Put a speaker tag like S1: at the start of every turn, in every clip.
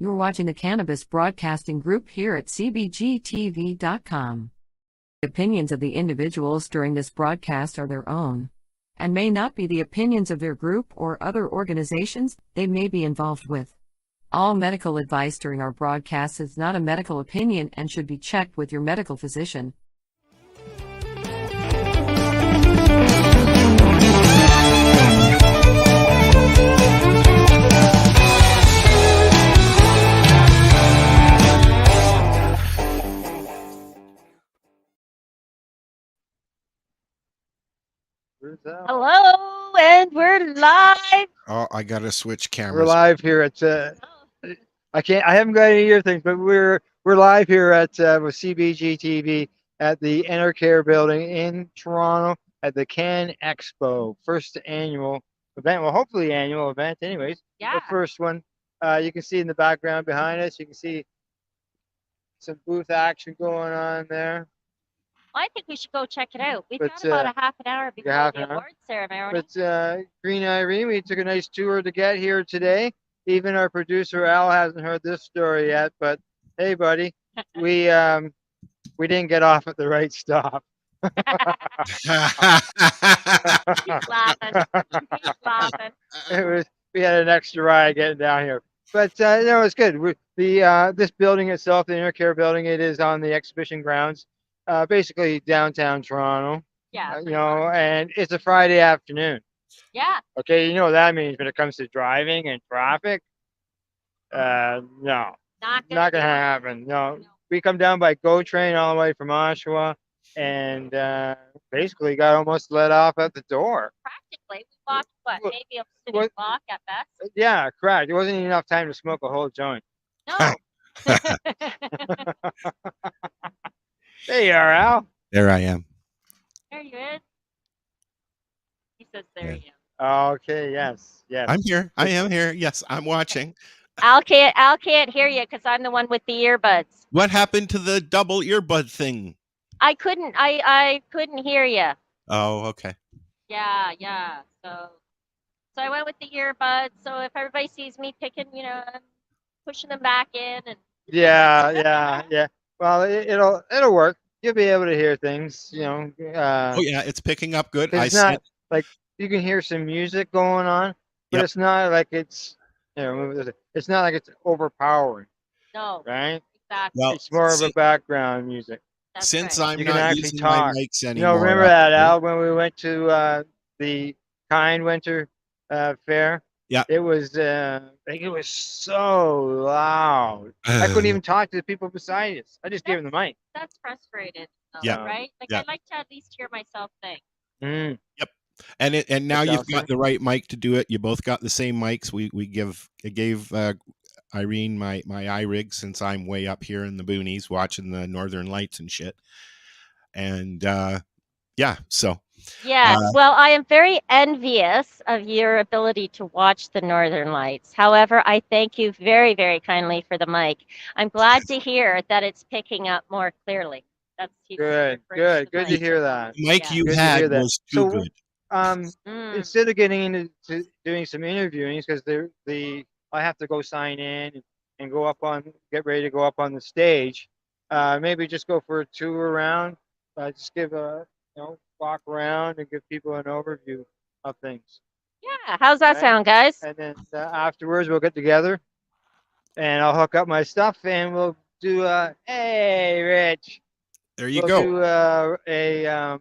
S1: You're watching the Cannabis Broadcasting Group here at CBGtv.com. The opinions of the individuals during this broadcast are their own, and may not be the opinions of their group or other organizations they may be involved with. All medical advice during our broadcast is not a medical opinion and should be checked with your medical physician.
S2: Hello, and we're live.
S3: Oh, I gotta switch cameras.
S4: We're live here at. I haven't got any ear things, but we're live here at with CBGtv at the Enercare building in Toronto at the CannExpo, first annual event. Well, hopefully annual event, anyways.
S2: Yeah.
S4: The first one. You can see in the background behind us. You can see some booth action going on there.
S2: Well, I think we should go check it out. We've
S4: But,
S2: got about a half an hour before the award ceremony.
S4: But Green Irene, we took a nice tour to get here today. Even our producer Al hasn't heard this story yet. But hey, buddy, we didn't get off at the right stop.
S2: He's laughing. He's laughing.
S4: We had an extra ride getting down here. But no, it's good. This building itself, the Intercare building, it is on the exhibition grounds. Basically downtown Toronto,
S2: Yeah.
S4: And it's a Friday afternoon.
S2: Yeah.
S4: Okay, you know what that means when it comes to driving and traffic? No,
S2: Not
S4: not gonna happen. No, we come down by GO train all the way from Oshawa, and basically got almost let off at the door.
S2: Practically, we walked maybe a
S4: What-
S2: block at best.
S4: Yeah, correct. There wasn't enough time to smoke a whole joint.
S2: No.
S4: There you are, Al.
S3: There I am.
S2: There you is. He says there you
S4: Okay, yes.
S3: I'm here. I am here. Yes, I'm watching.
S2: Al can't hear you because I'm the one with the earbuds.
S3: What happened to the double earbud thing?
S2: I couldn't hear you.
S3: Oh, okay.
S2: Yeah. So I went with the earbuds. So if everybody sees me picking, I'm pushing them back in and
S4: Yeah. Well, it'll work. You'll be able to hear things,
S3: Oh yeah, it's picking up good.
S4: It's not like you can hear some music going on, but
S3: Yep.
S4: it's not like it's it's not like it's overpowering,
S2: no,
S4: right?
S2: exactly.
S3: Well,
S4: It's more of a background music.
S2: That's
S3: since
S2: right.
S3: I'm
S4: You can
S3: not
S4: actually
S3: using
S4: talk.
S3: my mics anymore.
S4: Remember that, Al, when we went to the Kind Winter Fair?
S3: Yeah.
S4: It was it was so loud. I couldn't even talk to the people beside us. I just gave them the mic.
S2: That's frustrated, though,
S3: Yeah.
S2: right? Like
S3: Yeah.
S2: I like to at least hear myself think.
S4: Mm.
S3: And now
S4: That's
S3: you've
S4: awesome.
S3: got the right mic to do it. You both got the same mics. I gave Irene my iRig since I'm way up here in the boonies watching the Northern Lights and shit. And so
S2: Yes. Well, I am very envious of your ability to watch the Northern Lights. However, I thank you very, very kindly for the mic. I'm glad to hear that it's picking up more clearly. That's
S4: Good to hear that.
S3: the mic
S2: Yeah.
S3: you
S4: Good to
S3: had
S4: hear that.
S3: was too
S4: So,
S3: good.
S4: Instead of getting into doing some interviewings, because I have to go sign in and get ready to go up on the stage. Maybe just go for a tour around. Just give walk around and give people an overview of things.
S2: Yeah. How's that
S4: Right.
S2: sound, guys?
S4: And then afterwards we'll get together, and I'll hook up my stuff, and we'll do hey Rich.
S3: There you
S4: We'll
S3: go.
S4: do a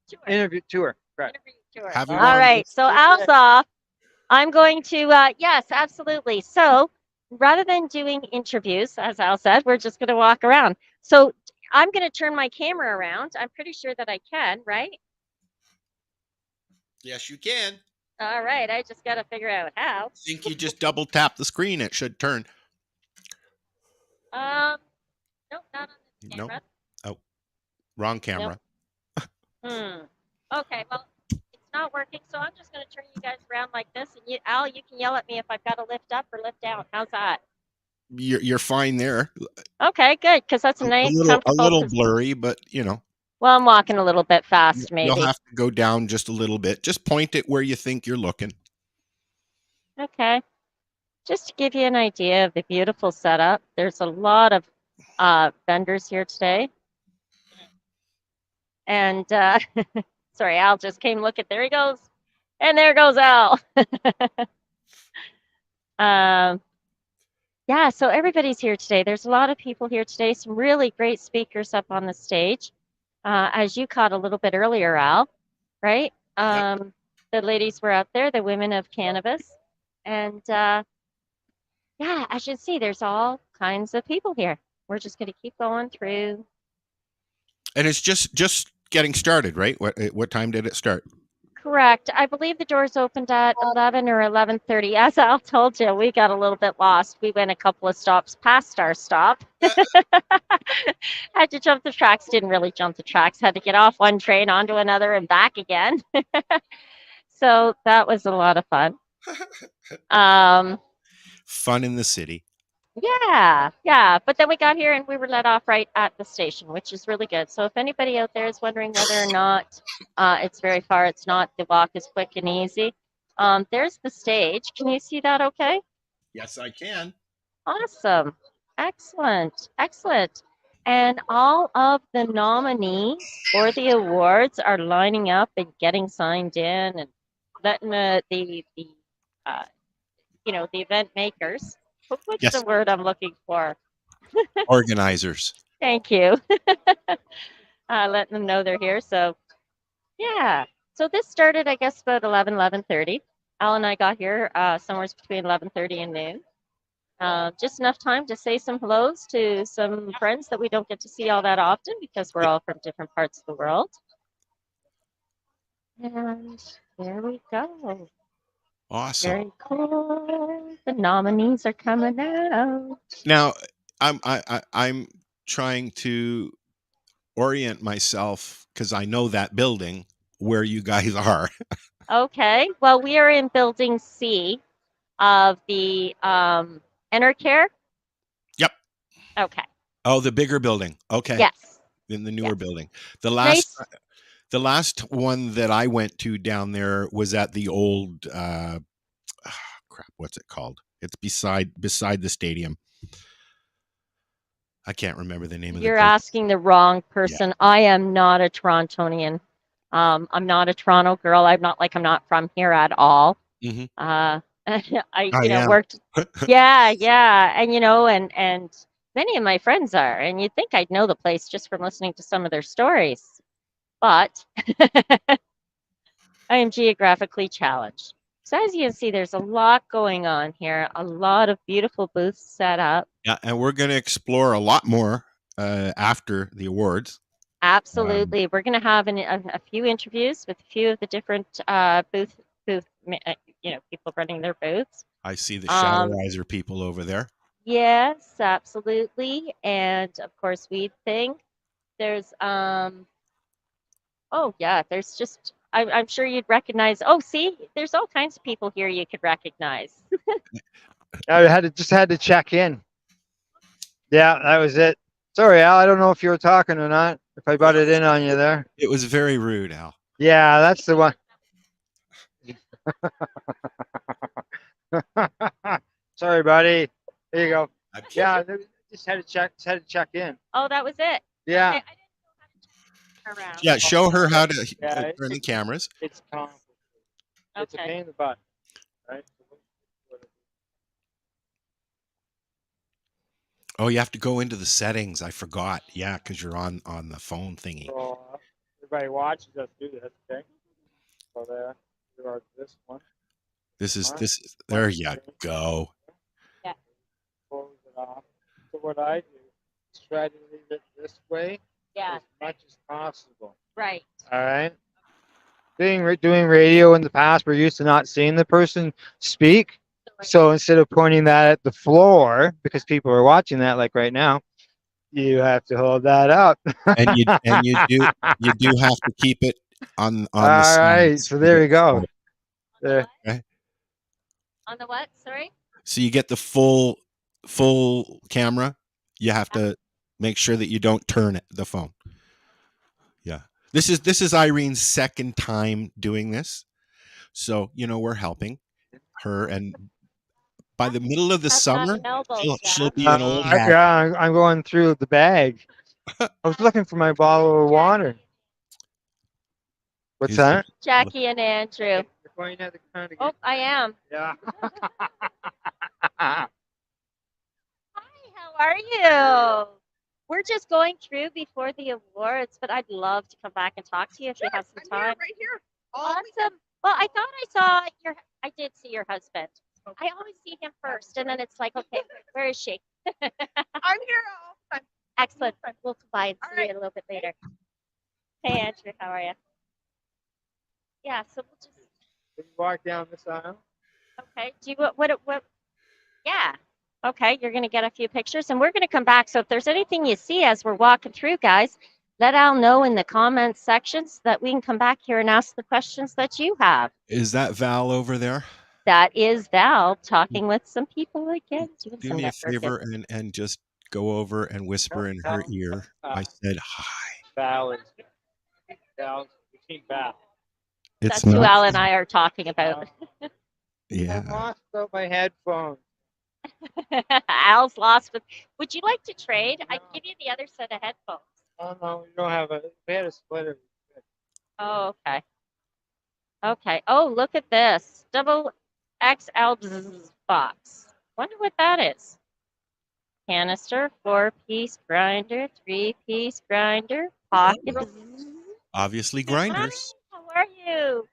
S2: Sure.
S4: interview tour. Correct.
S2: Interview tour.
S3: Have you
S2: All
S3: on
S2: right.
S3: this?
S2: So Al's off. I'm going to, yes, absolutely. So rather than doing interviews, as Al said, we're just going to walk around. So I'm going to turn my camera around. I'm pretty sure that I can, right?
S3: Yes, you can.
S2: All right. I just got to figure out how.
S3: I think you just double tap the screen. It should turn.
S2: Nope, not on this
S3: Nope.
S2: camera.
S3: Wrong camera.
S2: Okay, well, it's not working, so I'm just going to turn you guys around like this, and Al, you can yell at me if I've got to lift up or lift down. How's that?
S3: You're fine there.
S2: Okay, good, because that's a nice,
S3: a
S2: comfortable.
S3: little blurry, but
S2: Well, I'm walking a little bit fast, maybe.
S3: you'll have to go down just a little bit. Just point it where you think you're looking.
S2: Okay. just to give you an idea of the beautiful setup, there's a lot of vendors here today. And sorry, Al just came look at, there he goes. And there goes Al. Yeah, so everybody's here today. There's a lot of people here today, some really great speakers up on the stage. As you caught a little bit earlier, Al, right?
S3: Yep.
S2: The ladies were out there, the women of cannabis. And yeah, as you can see, there's all kinds of people here. We're just going to keep going through.
S3: And it's just getting started, right? What time did it start?
S2: Correct. I believe the doors opened at 11 or 11:30. As Al told you, we got a little bit lost. We went a couple of stops past our stop. Had to jump the tracks. Didn't really jump the tracks. Had to get off one train onto another and back again. So that was a lot of fun.
S3: Fun in the city.
S2: Yeah. But then we got here and we were let off right at the station, which is really good. So if anybody out there is wondering whether or not it's very far, it's not. The walk is quick and easy. There's the stage. Can you see that okay?
S3: Yes, I can.
S2: Awesome. Excellent. And all of the nominees for the awards are lining up and getting signed in and letting the event makers. What's
S3: Yes.
S2: the word I'm looking for?
S3: Organizers.
S2: Thank you. Letting them know they're here. So, yeah. So this started, I guess, about 11:30. Al and I got here somewhere between 11:30 and noon. Just enough time to say some hellos to some friends that we don't get to see all that often because we're all from different parts of the world. And there we go.
S3: Awesome.
S2: Very cool. The nominees are coming out.
S3: Now, I'm trying to orient myself because I know that building where you guys are.
S2: Okay. Well, we are in Building C of the Enercare.
S3: Yep.
S2: Okay.
S3: Oh, the bigger building. Okay.
S2: Yes.
S3: In the newer building. The
S2: Nice.
S3: last one that I went to down there was at the old crap, what's it called? It's beside the stadium. I can't remember the name of the
S2: You're
S3: place.
S2: asking the wrong person. Yeah. I am not a Torontonian. I'm not a Toronto girl. I'm not from here at all.
S3: Mm-hmm.
S2: I worked. Yeah. And many of my friends are, and you'd think I'd know the place just from listening to some of their stories, but I am geographically challenged. So as you can see, there's a lot going on here, a lot of beautiful booths set up.
S3: Yeah, and we're going to explore a lot more after the awards.
S2: Absolutely. We're going to have a few interviews with a few of the different booth people running their booths.
S3: I see the Shadowriser people over there.
S2: Yes, absolutely. And of course, Weed Thing. There's there's just I'm sure you'd recognize. Oh, see, there's all kinds of people here you could recognize.
S4: I had to check in. Yeah, that was it. Sorry, Al. I don't know if you were talking or not. If I butted in on you there.
S3: It was very rude, Al.
S4: Yeah, that's the one. Sorry, buddy. There you go. Yeah, just had to check in.
S2: Oh, that was it.
S4: Yeah.
S2: I didn't know how to turn around.
S3: Yeah, show her how to turn the cameras.
S4: It's complicated. It's a pain in the butt, right?
S3: Oh, you have to go into the settings. I forgot. Yeah, because you're on the phone thingy.
S4: So, everybody watches us do this, okay? So there are this one.
S3: This is there you go.
S2: Yeah.
S4: Close it off. So what I do is try to leave it this way as much as possible.
S2: Right.
S4: All right. Doing radio in the past, we're used to not seeing the person speak. So instead of pointing that at the floor, because people are watching that, like right now, you have to hold that up.
S3: and you do have to keep it on
S4: All
S3: the sides.
S4: right. So there we go. There.
S3: Okay.
S2: On the what? Sorry.
S3: So you get the full camera. You have to make sure that you don't turn the phone. Yeah. This is Irene's second time doing this. So, we're helping her and by the middle of the
S2: That's not
S3: summer,
S2: an elbow
S3: she'll
S2: strap.
S3: be an old hat.
S4: Yeah, I'm going through the bag. I was looking for my bottle of water. What's
S3: Is
S4: that?
S2: Jackie and Andrew.
S4: You're pointing at the ground again.
S2: Oh, I am.
S4: Yeah.
S2: Hi, how are you? We're just going through before the awards, but I'd love to come back and talk to you if you have some time.
S5: Right here.
S2: Awesome. Well, I thought I saw I did see your husband. I always see him first, and then it's like, okay, where is she?
S5: I'm here all the time.
S2: Excellent. We'll come by and
S5: All
S2: see
S5: right.
S2: you a little bit later. Hey, Andrew, how are you? Yeah, so we'll just,
S4: Can you walk down this aisle?
S2: okay. Do you, what, yeah. Okay, you're going to get a few pictures, and we're going to come back. So if there's anything you see as we're walking through, guys, let Al know in the comments section so that we can come back here and ask the questions that you have.
S3: Is that Val over there?
S2: That is Val talking with some people again. Doing
S3: Do
S2: some
S3: me a
S2: networking.
S3: favor and just go over and whisper in her ear. I said hi.
S4: Val is between Val.
S2: That's who Al and I are talking about.
S3: Yeah.
S4: I lost all my headphones.
S2: Al's lost. Would you like to trade? I can give you the other set of headphones.
S4: Oh no, we don't have we had a splitter.
S2: Oh, okay. Okay. Oh, look at this. Double XL box. Wonder what that is. Canister, 4-piece grinder, 3-piece grinder, pocket.
S3: Obviously grinders.
S2: Hi, how are you?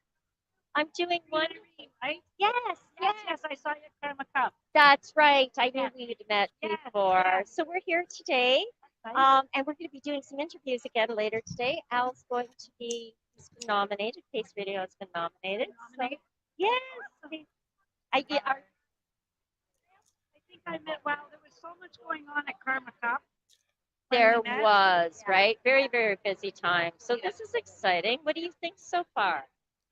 S2: I'm doing wonderful.
S5: Right?
S2: Yes, yes.
S5: Yes, I saw you at Karma Cup.
S2: That's right. I knew we'd met
S5: Yeah,
S2: before.
S5: yeah.
S2: So we're here today,
S5: Nice.
S2: and we're going to be doing some interviews again later today. Al's going to be he's been nominated. Case Radio has been nominated. So, yes. I
S5: I think I met. Wow, there was so much going on at Karma Cup. when we
S2: there
S5: met.
S2: was
S5: Yeah.
S2: right. Very very busy time. So this is exciting. What do you think so far?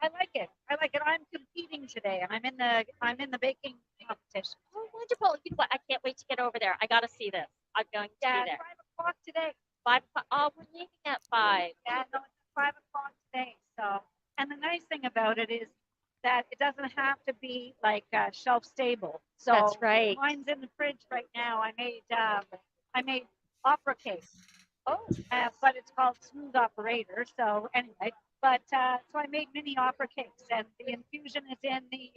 S5: I like it. I like it. I'm competing today. I'm in the baking competition.
S2: Oh, wonderful! You know what? I can't wait to get over there. I got to see this. I'm going to
S5: Yeah,
S2: be there.
S5: 5 o'clock today.
S2: 5 o'clock. Oh, we're meeting at 5.
S5: Yeah, no, it's 5 o'clock today. So, and the nice thing about it is that it doesn't have to be like shelf stable. So
S2: That's right.
S5: mine's in the fridge right now. I made opera cake.
S2: Oh,
S5: But it's called Smooth Operator. So anyway, but so I made mini opera cakes, and the infusion is in the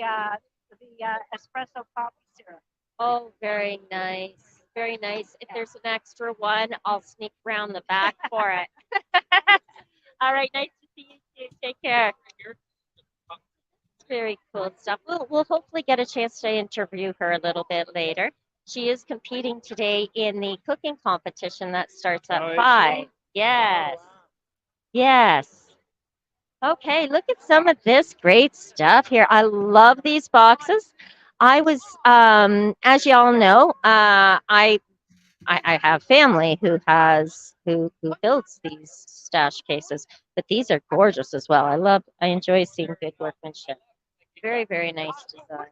S5: espresso coffee syrup.
S2: oh, very nice. Very nice. If there's an extra one, I'll sneak around the back for it. All right, nice to see you too. Take care. It's very cool stuff. We'll hopefully get a chance to interview her a little bit later. She is competing today in the cooking competition that starts at
S4: Oh, is
S2: 5.
S4: she?
S2: Yes. Yes. Okay, look at some of this great stuff here. I love these boxes. I was, as you all know, I have family who builds these stash cases, but these are gorgeous as well. I enjoy seeing good workmanship. Very, very nice design.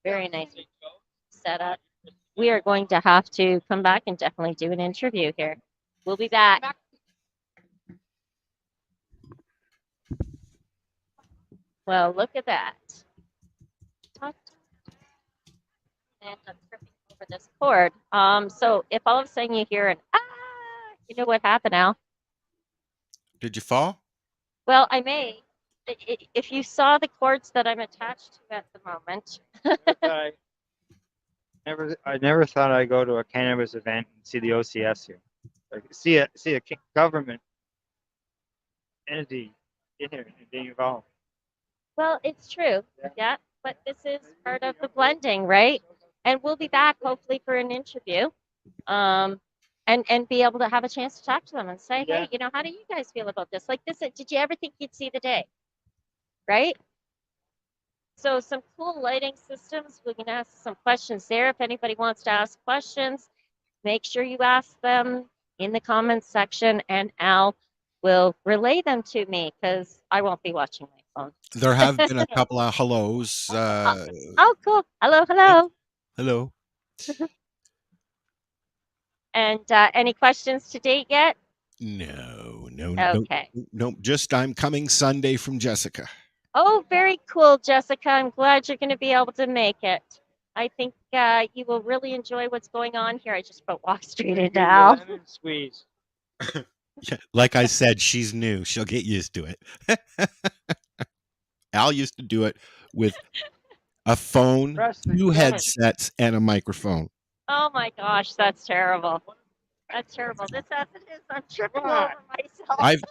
S2: Very nice setup. We are going to have to come back and definitely do an interview here. We'll be back. Well, look at that. And I'm tripping over this cord. So if all of a sudden you hear an you know what happened, Al?
S3: Did you fall?
S2: Well, I may. If you saw the cords that I'm attached to at the moment.
S4: I never thought I'd go to a cannabis event and see the OCS here. Like see a government entity in here and being involved.
S2: Well, it's true.
S4: Yeah.
S2: Yeah, but this is part of the blending, right? And we'll be back hopefully for an interview. And be able to have a chance to talk to them and say,
S4: Yeah.
S2: hey, you know, how do you guys feel about this? Like this, did you ever think you'd see the day? Right? So some cool lighting systems. We can ask some questions there. If anybody wants to ask questions, make sure you ask them in the comments section, and Al will relay them to me because I won't be watching my phone.
S3: There have been a couple of hellos.
S2: Oh, cool. Hello, hello.
S3: Hello.
S2: And any questions to date yet?
S3: No.
S2: Okay.
S3: No. Just I'm coming Sunday from Jessica.
S2: Oh, very cool, Jessica. I'm glad you're going to be able to make it. I think you will really enjoy what's going on here. I just put walk straight into
S4: The
S2: Al.
S4: lemon squeeze.
S3: Yeah, like I said, she's new. She'll get used to it. Al used to do it with a phone,
S4: Press the
S3: 2
S4: button.
S3: headsets, and a microphone.
S2: Oh my gosh, that's terrible. That's terrible. This as it is, I'm tripping over myself.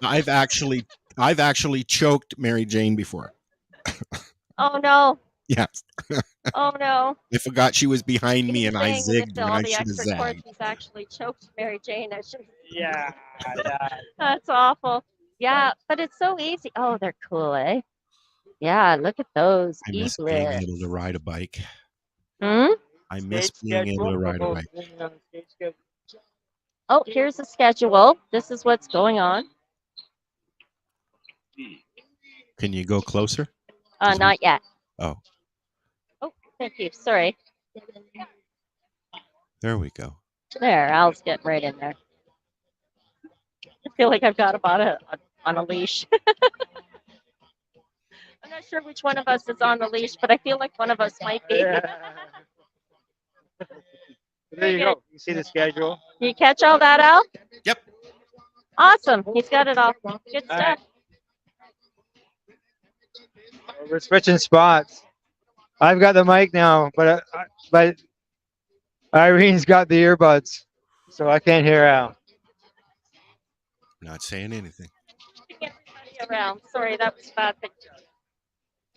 S3: I've actually choked Mary Jane before.
S2: Oh no.
S3: Yes.
S2: Oh no.
S3: I forgot she was behind me
S2: He's
S3: and I
S2: saying that if
S3: zigged when
S2: all
S3: I
S2: the
S3: should have
S2: extra
S3: zagged.
S2: corky's actually choked Mary Jane, I should.
S4: Yeah.
S2: That's awful. Yeah, but it's so easy. Oh, they're cool, eh? Yeah, look at those
S3: I miss being able to
S2: e-blips.
S3: ride a bike.
S2: Hmm?
S3: I miss
S4: Stage
S3: being able to
S4: schedule.
S3: ride a
S4: We're
S3: bike.
S4: both on the stage schedule.
S2: Oh, here's the schedule. This is what's going on.
S3: Can you go closer?
S2: Not yet.
S3: Oh,
S2: Oh, thank you. Sorry.
S3: there we go.
S2: There, Al's getting right in there. I feel like I've got him on a leash. I'm not sure which one of us is on the leash, but I feel like one of us might be.
S4: Yeah. There you go. You see the schedule.
S2: You catch all that, Al?
S3: Yep.
S2: Awesome. He's got it all. Good
S4: All
S2: stuff.
S4: We're switching spots. I've got the mic now, but Irene's got the earbuds, so I can't hear Al.
S3: Not saying anything.
S2: Everybody around. Sorry, that was a bad picture.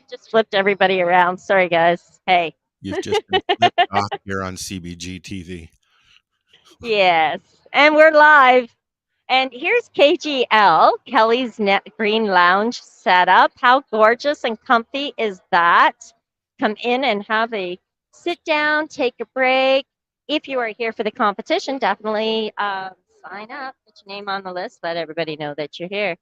S2: Just flipped everybody around. Sorry, guys. Hey.
S3: You've just been flipped off here on CBGtv.
S2: Yes. And we're live. And here's KGL, Kelly's Green Lounge setup. How gorgeous and comfy is that? Come in and have a sit down, take a break. If you are here for the competition, definitely sign up, put your name on the list, let everybody know that you're here.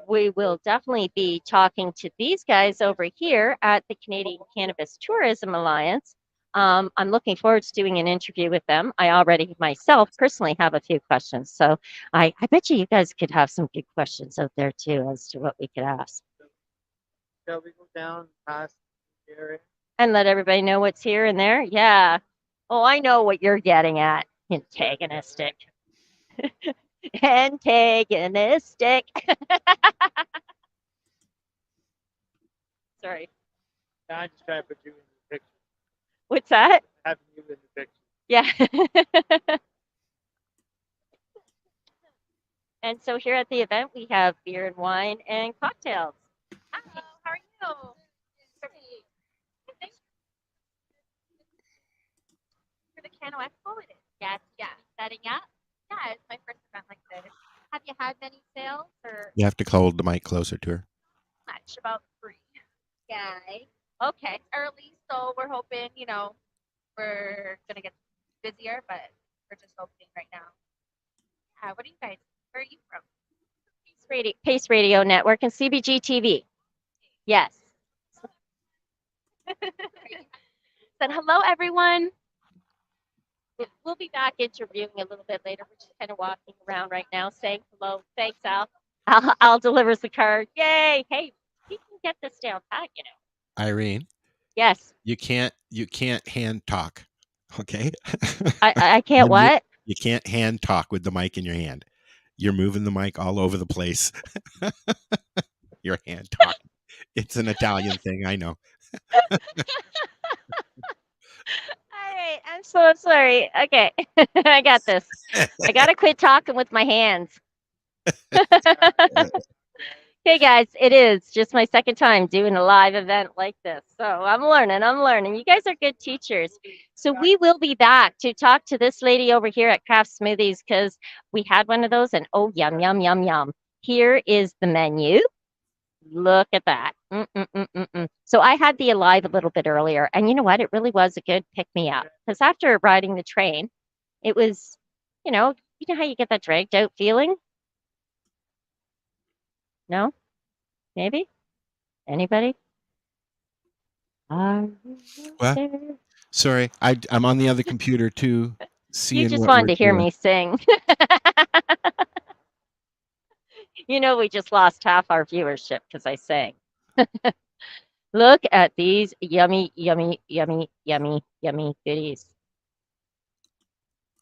S2: We will definitely be talking to these guys over here at the Canadian Cannabis Tourism Alliance. I'm looking forward to doing an interview with them. I already myself personally have a few questions. So I bet you guys could have some good questions out there too as to what we could ask.
S4: Shall we go down past the area?
S2: And let everybody know what's here and there? Yeah. Oh, I know what you're getting at. Antagonistic. Antagonistic. Sorry.
S4: I'm just trying to put you in the picture.
S2: What's that?
S4: Having you in the picture.
S2: Yeah. And so here at the event, we have beer and wine and cocktails. Hello, how are you? For the CannExpo, it is. Yes, yeah. Setting up. Yeah, it's my first event like this. Have you had many sales or
S3: You have to hold the mic closer to her.
S2: much? About 3. Yeah. Okay. Early, so we're hoping, we're gonna get busier, but we're just opening right now. What are you guys? Where are you from? Pace Radio Network and CBGtv. Yes. Said hello, everyone. We'll be back interviewing a little bit later. We're just kind of walking around right now, saying hello. Thanks, Al. Al delivers the card. Yay! Hey, we can get this down pat,
S3: Irene,
S2: Yes.
S3: you can't hand talk. Okay?
S2: I can't what?
S3: You can't hand talk with the mic in your hand. You're moving the mic all over the place. Your hand talk. It's an Italian thing, I know.
S2: All right, I'm so sorry. Okay, I got this. I gotta quit talking with my hands. Hey guys, it is just my second time doing a live event like this. So I'm learning. You guys are good teachers. So we will be back to talk to this lady over here at Craft Smoothies because we had one of those and oh, yum, yum, yum, yum. Here is the menu. Look at that. So I had the Alive a little bit earlier and you know what? It really was a good pick me up because after riding the train, it was, you know how you get that dragged out feeling? No? Maybe? Anybody?
S3: What? Sorry, I'm on the other computer too.
S2: You just wanted to hear me sing. We just lost half our viewership because I sang. Look at these yummy, yummy, yummy, yummy, yummy goodies.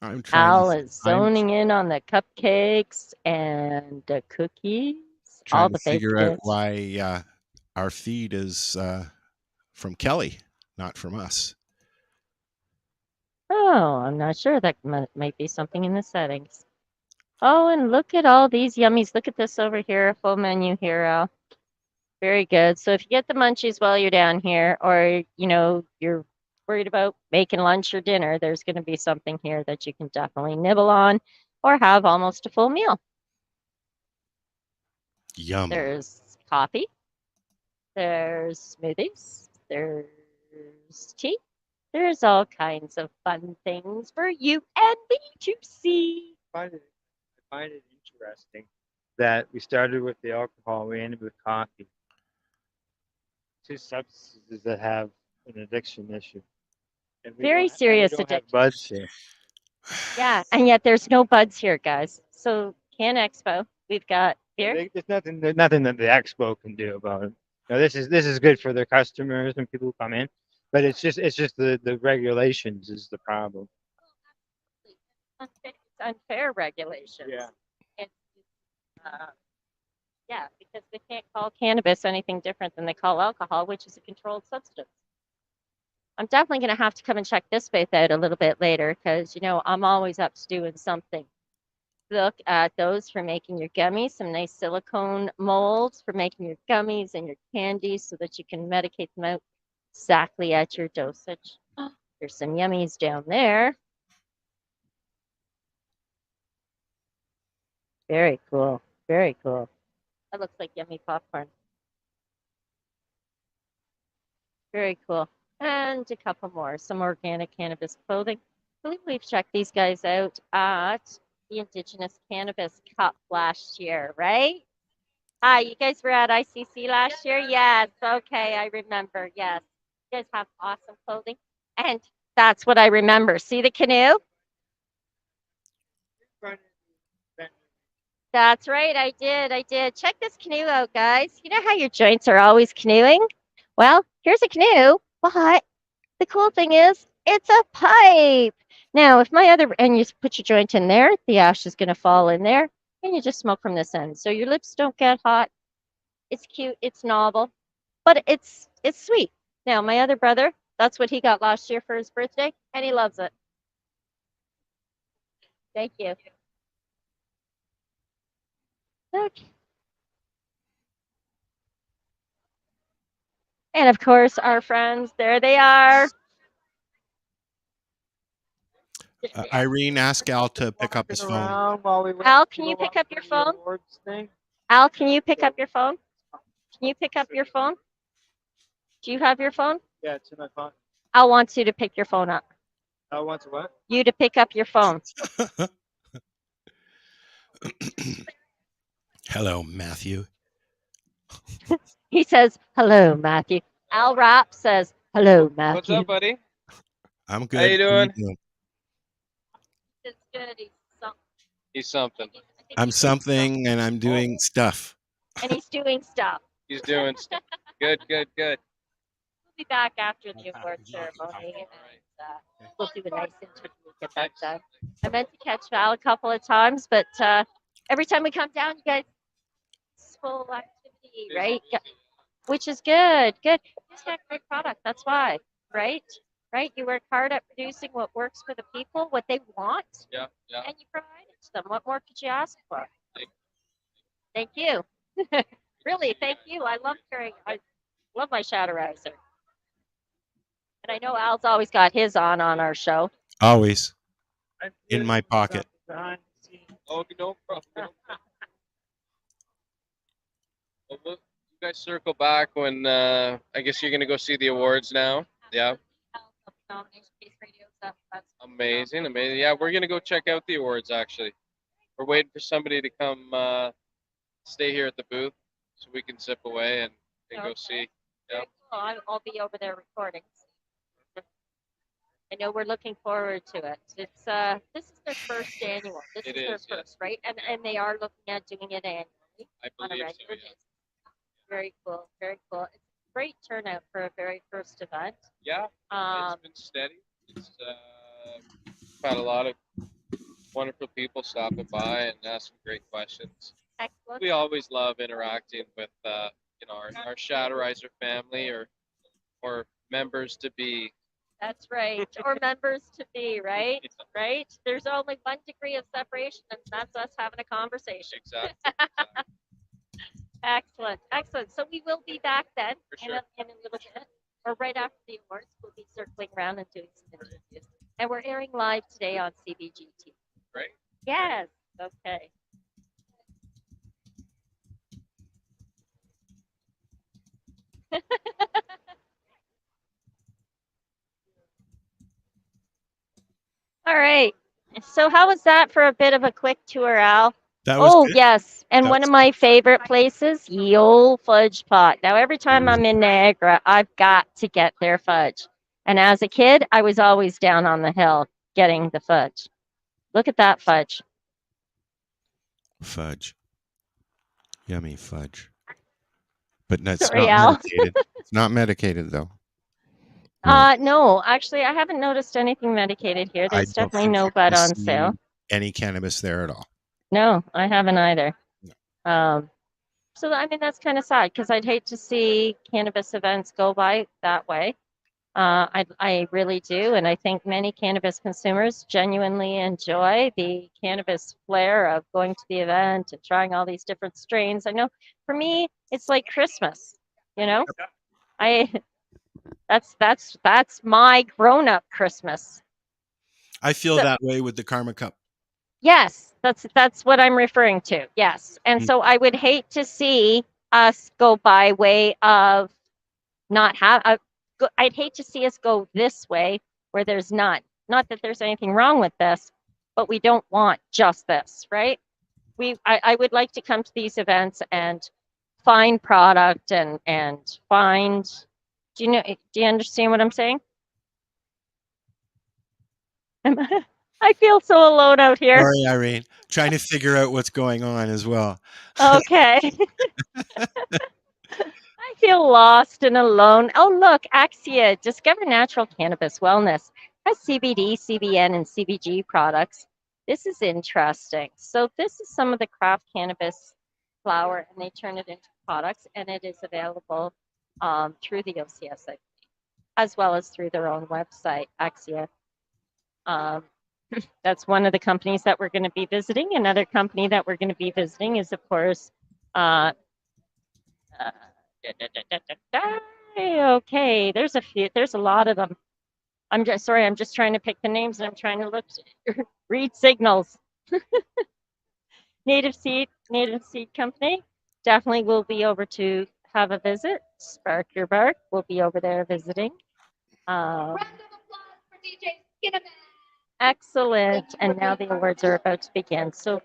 S3: I'm trying
S2: Al
S3: to.
S2: is
S3: I'm
S2: zoning in on the cupcakes and the cookies, all
S3: trying to
S2: the baked
S3: figure out
S2: goods.
S3: why our feed is from Kelly, not from us.
S2: Oh, I'm not sure. That might be something in the settings. Oh, and look at all these yummies. Look at this over here. Full menu here, Al. Very good. So if you get the munchies while you're down here, or you're worried about making lunch or dinner, there's going to be something here that you can definitely nibble on or have almost a full meal.
S3: Yum.
S2: There's coffee. There's smoothies. There's tea. There's all kinds of fun things for you and me to see.
S4: I find it interesting that we started with the alcohol, we ended with coffee. Two substances that have an addiction issue. And
S2: Very serious
S4: don't have
S2: addiction.
S4: buds here.
S2: Yeah, and yet there's no buds here, guys. So CannExpo, we've got beer.
S4: There's nothing that the expo can do about it. This is good for their customers and people who come in, but it's just the regulations is the problem.
S2: It's unfair regulations.
S4: Yeah.
S2: And, yeah, because they can't call cannabis anything different than they call alcohol, which is a controlled substance. I'm definitely going to have to come and check this booth out a little bit later because, I'm always up to doing something. Look at those for making your gummies, some nice silicone molds for making your gummies and your candies so that you can medicate them out exactly at your dosage. There's some yummies down there. Very cool. Very cool. That looks like yummy popcorn. Very cool. And a couple more. Some organic cannabis clothing. I believe we've checked these guys out at the Indigenous Cannabis Cup last year, right? Hi, you guys were at ICC last year? Yes. Okay, I remember. Yes. You guys have awesome clothing. And that's what I remember. See the canoe? That's right. I did. Check this canoe out, guys. You know how your joints are always canoeing? Well, here's a canoe, but the cool thing is it's a pipe. Now, if and you put your joint in there, the ash is going to fall in there, and you just smoke from this end. So your lips don't get hot. It's cute. It's novel, but it's sweet. Now, my other brother, that's what he got last year for his birthday, and he loves it. Thank you. Okay. And of course, our friends, there they are.
S3: Irene, ask Al to pick up his phone.
S2: Al, can you pick up your phone? Al, can you pick up your phone? Can you pick up your phone? Do you have your phone?
S4: Yeah, it's in my phone.
S2: Al wants you to pick your phone up.
S4: Al wants what?
S2: You to pick up your phone.
S3: Hello, Matthew.
S2: He says, hello, Matthew. Al Rapp says, hello, Matthew.
S6: What's up, buddy?
S3: I'm good.
S6: How you doing?
S2: It's good.
S6: He's something.
S3: I'm something, and I'm doing stuff.
S2: And he's doing stuff.
S6: He's doing stuff. Good.
S2: We'll be back after the award ceremony, and we'll do a nice interview. Get that done. I meant to catch Val a couple of times, but every time we come down, you guys, it's full activity, right? Yeah. Which is good. Good. It's got great product. That's why, right? Right? You work hard at producing what works for the people, what they want,
S6: Yeah.
S2: and you provide it to them. What more could you ask for? Thank you. Really, thank you. I love my Shatterizer. And I know Al's always got his on our show.
S3: Always. In my pocket.
S6: Oh, no problem. Well, you guys circle back when I guess you're gonna go see the awards now. Yeah. Amazing. Yeah, we're gonna go check out the awards actually. We're waiting for somebody to come stay here at the booth so we can zip away and go see. Yeah.
S2: I'll be over there recording. I know we're looking forward to it. It's this is their first annual. This is their first, right? And they are looking at doing it annually
S6: I
S2: on a
S6: believe
S2: regular
S6: so, yeah.
S2: basis. Very cool. Very cool. great turnout for a very first event.
S6: Yeah, it's been steady. It's had a lot of wonderful people stopping by and asking great questions.
S2: Excellent.
S6: We always love interacting with our Shatterizer family or members to be.
S2: That's right. Or members to be, right? Right? There's only 1 degree of separation, and that's us having a conversation.
S6: Exactly.
S2: Excellent. Excellent. So we will be back then
S6: For sure.
S2: in a little bit, or right after the awards. We'll be circling around and doing some interviews. And we're airing live today on CBGtv.
S6: Great.
S2: Yes. Okay. All right. So how was that for a bit of a quick tour, Al?
S3: That was good.
S2: Yes. And
S3: That
S2: one
S3: was
S2: of my favorite places, Ye Olde Fudge Pot. Now, every time I'm in Niagara, I've got to get their fudge. And as a kid, I was always down on the hill getting the fudge. Look at that fudge.
S3: Fudge. Yummy fudge. But that's
S2: Sorry,
S3: not
S2: Al.
S3: medicated. It's not medicated, though.
S2: No, actually, I haven't noticed anything medicated here. There's
S3: don't
S2: definitely
S3: think
S2: no
S3: you're
S2: bud
S3: gonna
S2: on
S3: see
S2: sale.
S3: any cannabis there at all.
S2: No, I haven't either.
S3: No.
S2: So I mean, that's kind of sad because I'd hate to see cannabis events go by that way. I really do, and I think many cannabis consumers genuinely enjoy the cannabis flair of going to the event and trying all these different strains. I know for me, it's like Christmas. You know, I that's my grown-up Christmas.
S3: I feel
S2: So-
S3: that way with the Karma Cup.
S2: Yes, that's what I'm referring to. Yes. And so I would hate to see us go by way of not have I'd hate to see us go this way where there's not that there's anything wrong with this, but we don't want just this, right? I would like to come to these events and find product and find do you understand what I'm saying? I feel so alone out here.
S3: Sorry, Irene. Trying to figure out what's going on as well.
S2: Okay. I feel lost and alone. Oh, look, Axia, Discover Natural Cannabis Wellness has CBD, CBN, and CBG products. This is interesting. So this is some of the craft cannabis flower, and they turn it into products, and it is available through the OCSA, as well as through their own website, Axia. That's one of the companies that we're going to be visiting. Another company that we're going to be visiting is, of course, okay, there's a lot of them. I'm just trying to pick the names and I'm trying to read signals. Native Seed Company definitely will be over to have a visit. Spark Your Bark will be over there visiting.
S7: Round of applause for DJ Skinnaman.
S2: Excellent. And now the awards are about to begin. So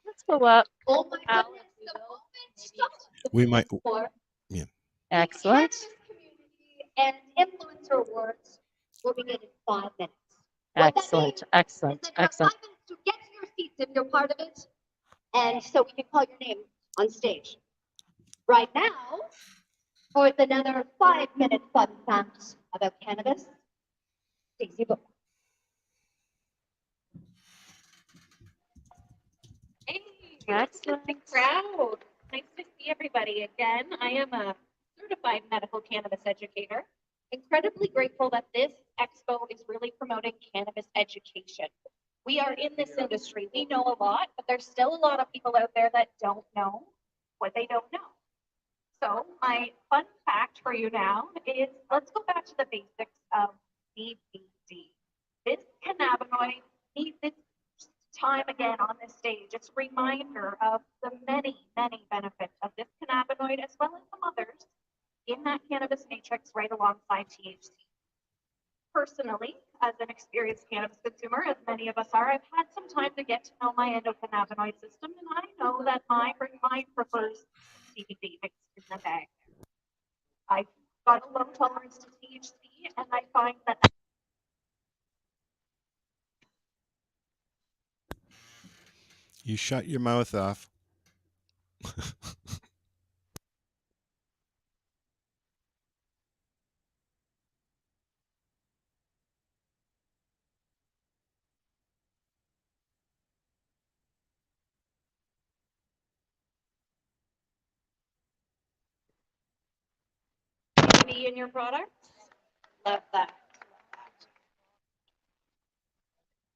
S2: let's go up.
S7: Oh my
S2: Al,
S7: goodness,
S2: if you
S7: the
S2: will.
S7: moment stopped
S3: We might.
S7: for
S3: Yeah.
S2: Excellent.
S7: Cannabis Community and Influencer Awards will begin in 5 minutes.
S2: Excellent. Excellent.
S7: Is that you have 5 minutes to get to your seats if you're part of it, and so we can call your name on stage. Right now, for another 5-minute fun fact about cannabis, Stacey Book.
S5: Hey,
S2: Excellent.
S5: the crowd. Nice to see everybody again. I am a certified medical cannabis educator. Incredibly grateful that this expo is really promoting cannabis education. We are in this industry. We know a lot, but there's still a lot of people out there that don't know what they don't know. So my fun fact for you now is let's go back to the basics of CBD. This cannabinoid needs its time again on this stage. It's a reminder of the many, many benefits of this cannabinoid as well as some others in that cannabis matrix right alongside THC. Personally, as an experienced cannabis consumer, as many of us are, I've had some time to get to know my endocannabinoid system, and I know that my mind prefers CBD mixed in the bag. I've got a low tolerance to THC, and I find that
S3: You shut your mouth off.
S5: CBD in your products? Love that.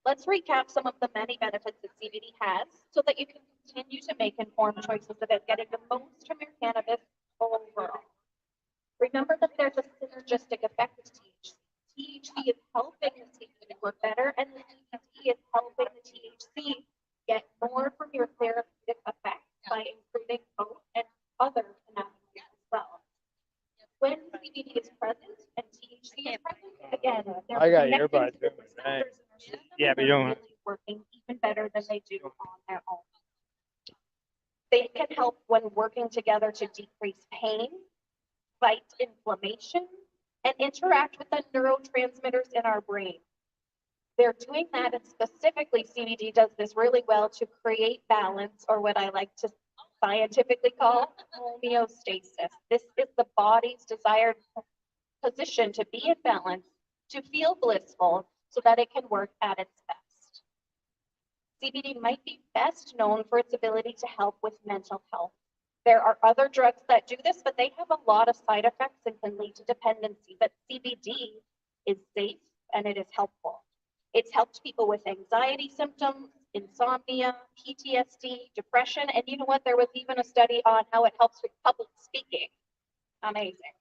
S5: Let's recap some of the many benefits that CBD has so that you can continue to make informed choices about getting the most from your cannabis overall. Remember that there's a synergistic effect with THC. THC is helping the CBD work better, and the CBD is helping the THC get more from your therapeutic effects by improving both and other cannabinoids as well. When CBD is present and THC is present, again, they're
S4: I got
S5: connecting
S4: earbuds
S5: to the
S4: in my bag.
S5: receptors in our system,
S4: Yeah,
S5: and
S4: but you
S5: they're
S4: don't-
S5: really working even better than they do on their own. They can help when working together to decrease pain, fight inflammation, and interact with the neurotransmitters in our brain. They're doing that, and specifically CBD does this really well to create balance, or what I like to scientifically call homeostasis. This is the body's desired position to be in balance, to feel blissful, so that it can work at its best. CBD might be best known for its ability to help with mental health. There are other drugs that do this, but they have a lot of side effects and can lead to dependency. But CBD is safe and it is helpful. It's helped people with anxiety symptoms, insomnia, PTSD, depression, and you know what? There was even a study on how it helps with public speaking. Amazing.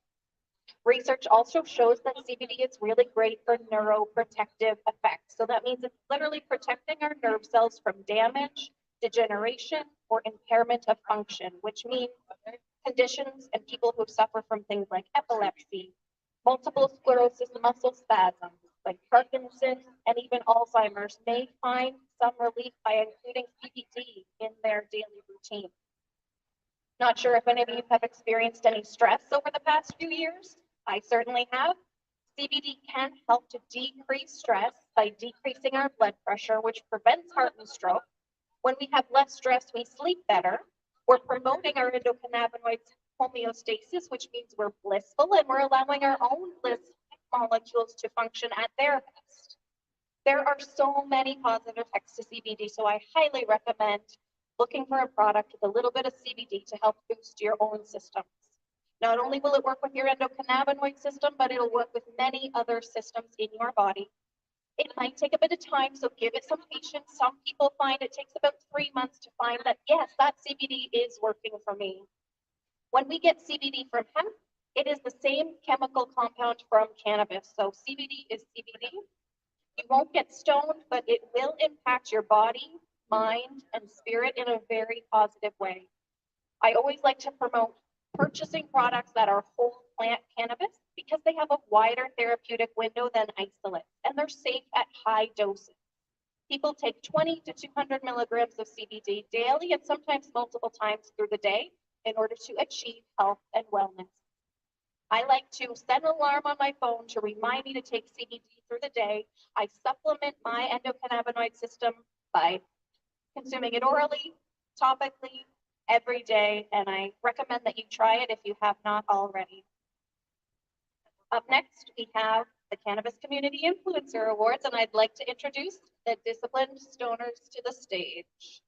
S5: Research also shows that CBD is really great for neuroprotective effects. So that means it's literally protecting our nerve cells from damage, degeneration, or impairment of function, which means conditions and people who suffer from things like epilepsy, multiple sclerosis, muscle spasms, like Parkinson's, and even Alzheimer's may find some relief by including CBD in their daily routine. Not sure if any of you have experienced any stress over the past few years. I certainly have. CBD can help to decrease stress by decreasing our blood pressure, which prevents heart and stroke. When we have less stress, we sleep better. We're promoting our endocannabinoids homeostasis, which means we're blissful and we're allowing our own bliss molecules to function at their best. There are so many positive effects to CBD, so I highly recommend looking for a product with a little bit of CBD to help boost your own systems. Not only will it work with your endocannabinoid system, but it'll work with many other systems in your body. It might take a bit of time, so give it some patience. Some people find it takes about 3 months to find that, yes, that CBD is working for me. When we get CBD from hemp, it is the same chemical compound from cannabis. So CBD is CBD. You won't get stoned, but it will impact your body, mind, and spirit in a very positive way. I always like to promote purchasing products that are whole plant cannabis because they have a wider therapeutic window than isolates, and they're safe at high doses. People take 20 to 200 milligrams of CBD daily and sometimes multiple times through the day in order to achieve health and wellness. I like to set an alarm on my phone to remind me to take CBD through the day. I supplement my endocannabinoid system by consuming it orally, topically, every day, and I recommend that you try it if you have not already. Up next, we have the Cannabis Community Influencer Awards, and I'd like to introduce the Disciplined Stoners to the stage.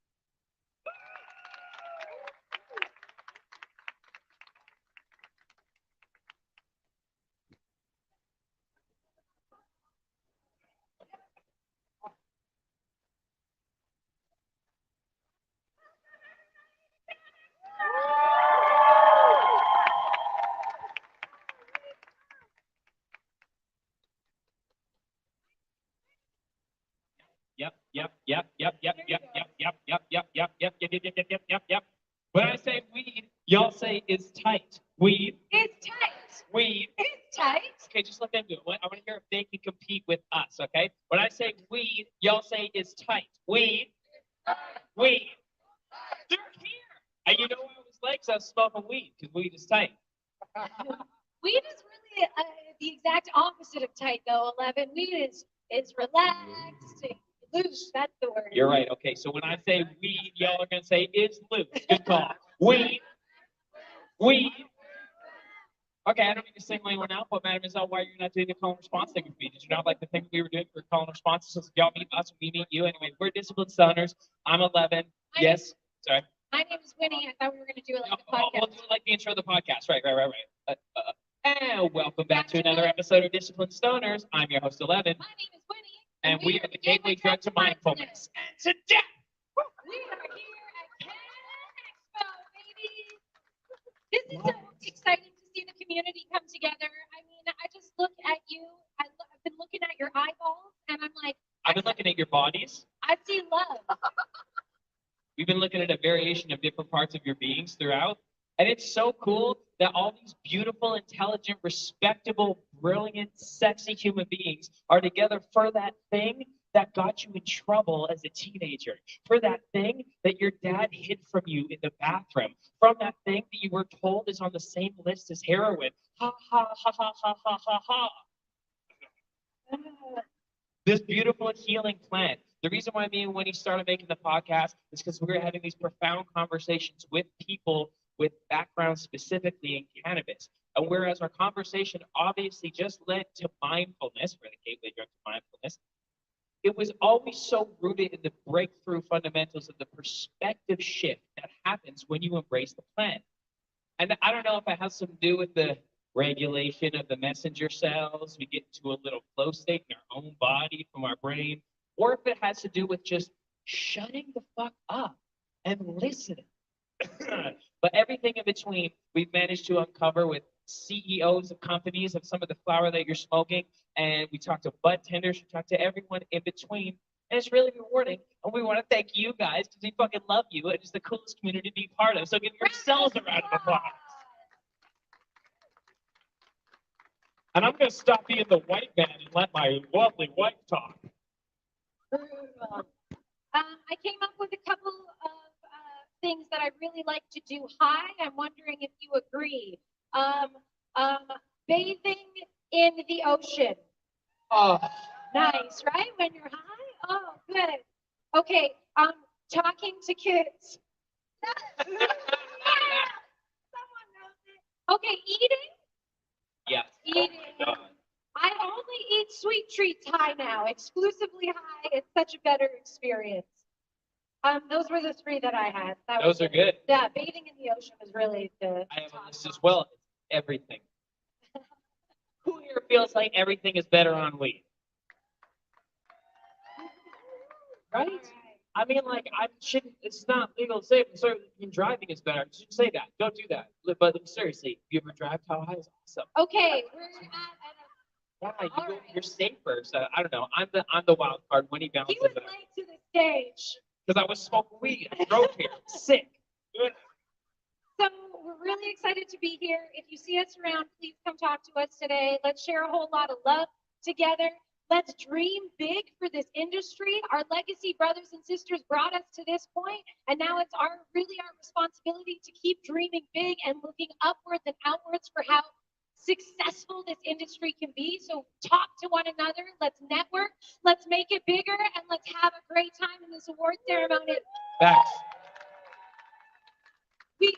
S8: Yep. When I say weed, y'all say it's tight. Weed.
S5: It's tight.
S8: Weed.
S5: It's tight.
S8: Okay, just let them do it. I want to hear if they can compete with us, okay? When I say weed, y'all say it's tight. Weed. Weed. They're here. And you know why I was late? Because I was smoking weed, because weed is tight.
S5: Weed is really the exact opposite of tight, though, 11. Weed is relaxed, loose. That's the word.
S8: You're right. Okay, so when I say weed, y'all are going to say it's loose. Good call. Weed. Weed. Okay, I don't need to single anyone out, but Madam Isabel, why are you not doing the call and response thing with me? Did you not like the thing we were doing for call and responses? So y'all meet us, we meet you. Anyway, we're Disciplined Stoners. I'm 11. Yes. Sorry.
S5: My name is Winnie. I thought we were going to do it like a
S8: We'll
S5: podcast.
S8: do it like the intro of the podcast. Right. And welcome back to another episode of Disciplined Stoners. I'm your host, 11.
S5: My name is Winnie.
S8: And we are the Gateway Drug to Mindfulness. And today,
S5: We are here at CannExpo, baby. This is so exciting to see the community come together. I mean, I just look at you. I've been looking at your eyeballs, and I'm like,
S8: I've been looking at your bodies.
S5: I see love.
S8: We've been looking at a variation of different parts of your beings throughout. And it's so cool that all these beautiful, intelligent, respectable, brilliant, sexy human beings are together for that thing that got you in trouble as a teenager, for that thing that your dad hid from you in the bathroom, from that thing that you were told is on the same list as heroin. Ha, ha, ha, ha, ha, ha, ha, ha. This beautiful healing plant. The reason why me and Winnie started making the podcast is because we were having these profound conversations with people with backgrounds specifically in cannabis. And whereas our conversation obviously just led to mindfulness, for the gateway drug to mindfulness, it was always so rooted in the breakthrough fundamentals of the perspective shift that happens when you embrace the plant. And I don't know if it has something to do with the regulation of the messenger cells, we get into a little flow state in our own body from our brain, or if it has to do with just shutting the fuck up and listening. But everything in between, we've managed to uncover with CEOs of companies of some of the flower that you're smoking, and we talked to bud tenders, we talked to everyone in between, and it's really rewarding. And we want to thank you guys because we fucking love you, and it's the coolest community to be part of. So give yourselves a round of applause. And I'm going to stop being the white man and let my lovely wife talk.
S5: I came up with a couple of things that I really like to do. Hi, I'm wondering if you agree. Bathing in the ocean.
S8: Oh,
S5: Nice, right? When you're high? Oh, good. Okay, talking to kids. Someone knows it. Okay, eating.
S8: yes.
S5: Eating.
S8: Oh, my God.
S5: I only eat sweet treats high now, exclusively high. It's such a better experience. Those were the three that I had.
S8: Those are good.
S5: Yeah, bathing in the ocean was really the.
S8: I have a list as well. Everything. Who here feels like everything is better on weed? Right? I mean, like, I shouldn't. It's not legal to say it. So driving is better. You shouldn't say that. Don't do that. But seriously, you ever drive Tahoe? It's awesome.
S5: Okay, we're at
S8: Yeah,
S5: All right.
S8: you're safer. So I don't know. I'm the wild card when he
S5: he
S8: bounces
S5: was
S8: it
S5: late to the stage.
S8: because I was smoking weed. I drove here, sick.
S5: So we're really excited to be here. If you see us around, please come talk to us today. Let's share a whole lot of love together. Let's dream big for this industry. Our legacy brothers and sisters brought us to this point, and now it's really our responsibility to keep dreaming big and looking upwards and outwards for how successful this industry can be. So talk to one another. Let's network. Let's make it bigger, and let's have a great time in this award ceremony.
S8: Facts.
S5: We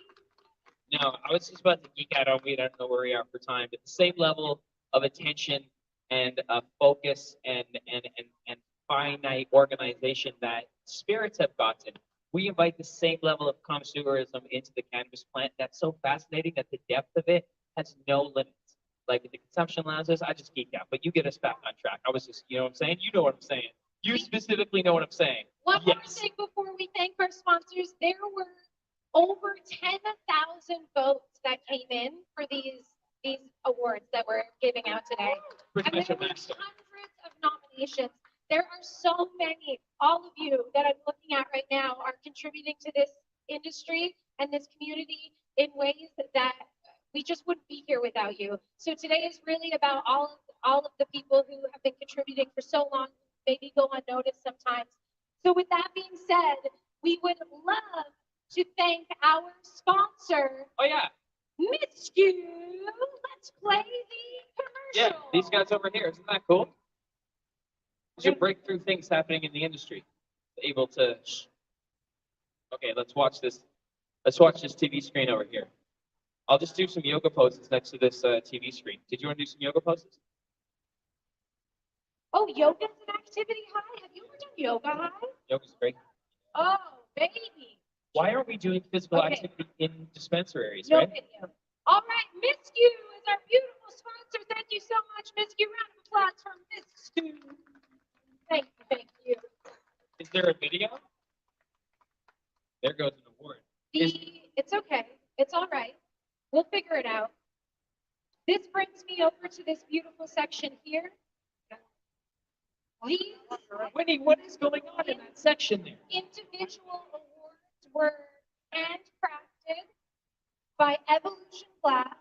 S8: No, I was just about to geek out on weed. I don't know where we are for time, but the same level of attention and focus and finite organization that spirits have gotten. We invite the same level of connoisseurism into the cannabis plant. That's so fascinating that the depth of it has no limits. Like the consumption lounges, I just geeked out. But you get us back on track. I was just, you know what I'm saying? You know what I'm saying. You specifically know what I'm saying.
S5: One more
S8: Yes.
S5: thing before we thank our sponsors. There were over 10,000 votes that came in for these awards that we're giving out today.
S8: Pretty
S5: I mean,
S8: much
S5: there
S8: a
S5: were
S8: master.
S5: hundreds of nominations. There are so many. All of you that I'm looking at right now are contributing to this industry and this community in ways that we just wouldn't be here without you. So today is really about all of the people who have been contributing for so long, maybe go unnoticed sometimes. So with that being said, we would love to thank our sponsor,
S8: Oh yeah.
S5: Miscue. Let's play the
S8: Yeah.
S5: commercial.
S8: These guys over here. Isn't that cool? These are breakthrough things happening in the industry. Able to. Okay, let's watch this. Let's watch this TV screen over here. I'll just do some yoga poses next to this TV screen. Did you want to do some yoga poses?
S5: Oh, yoga's an activity high? Have you ever done yoga high?
S8: Yoga's great.
S5: Oh, baby.
S8: Why aren't we doing physical
S5: Okay.
S8: activity in dispensaries,
S5: No
S8: right?
S5: video. All right, Miscue is our beautiful sponsor. Thank you so much, Miss Q. Round of applause for Miss Stu. Thank you, thank you.
S8: Is there a video? There goes an award.
S5: It's okay. It's all right. We'll figure it out. This brings me over to this beautiful section here. These
S8: Winnie, what is going on in that section there?
S5: individual awards were handcrafted by Evolution Glass,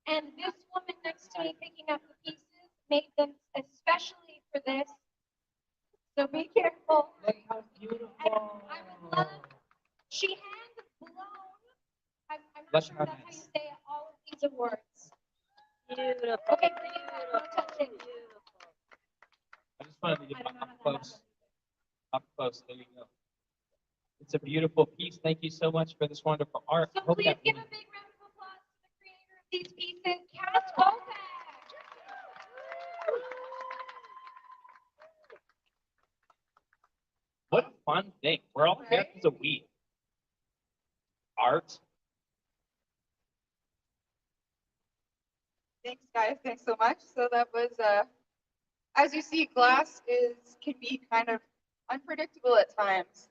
S5: and this woman next to me picking up the pieces made them especially for this. So be careful.
S8: Look how beautiful.
S5: And I would love, she hand blown, I'm not
S8: Bless
S5: sure
S8: her
S5: that's how you
S8: hands.
S5: say it, all of these awards.
S2: Beautiful.
S5: Okay, for you, don't touch it.
S8: I just wanted to get
S5: I don't know
S8: up
S5: how that
S8: close.
S5: happened.
S8: Up close. There you go. It's a beautiful piece. Thank you so much for this wonderful art.
S5: So
S8: Hope
S5: please
S8: that
S5: give a big round of applause to the creator of these pieces, Cass Bozak.
S8: What a fun thing. We're all here because of weed. Art.
S9: Thanks, guys. Thanks so much. So that was, as you see, glass can be kind of unpredictable at times.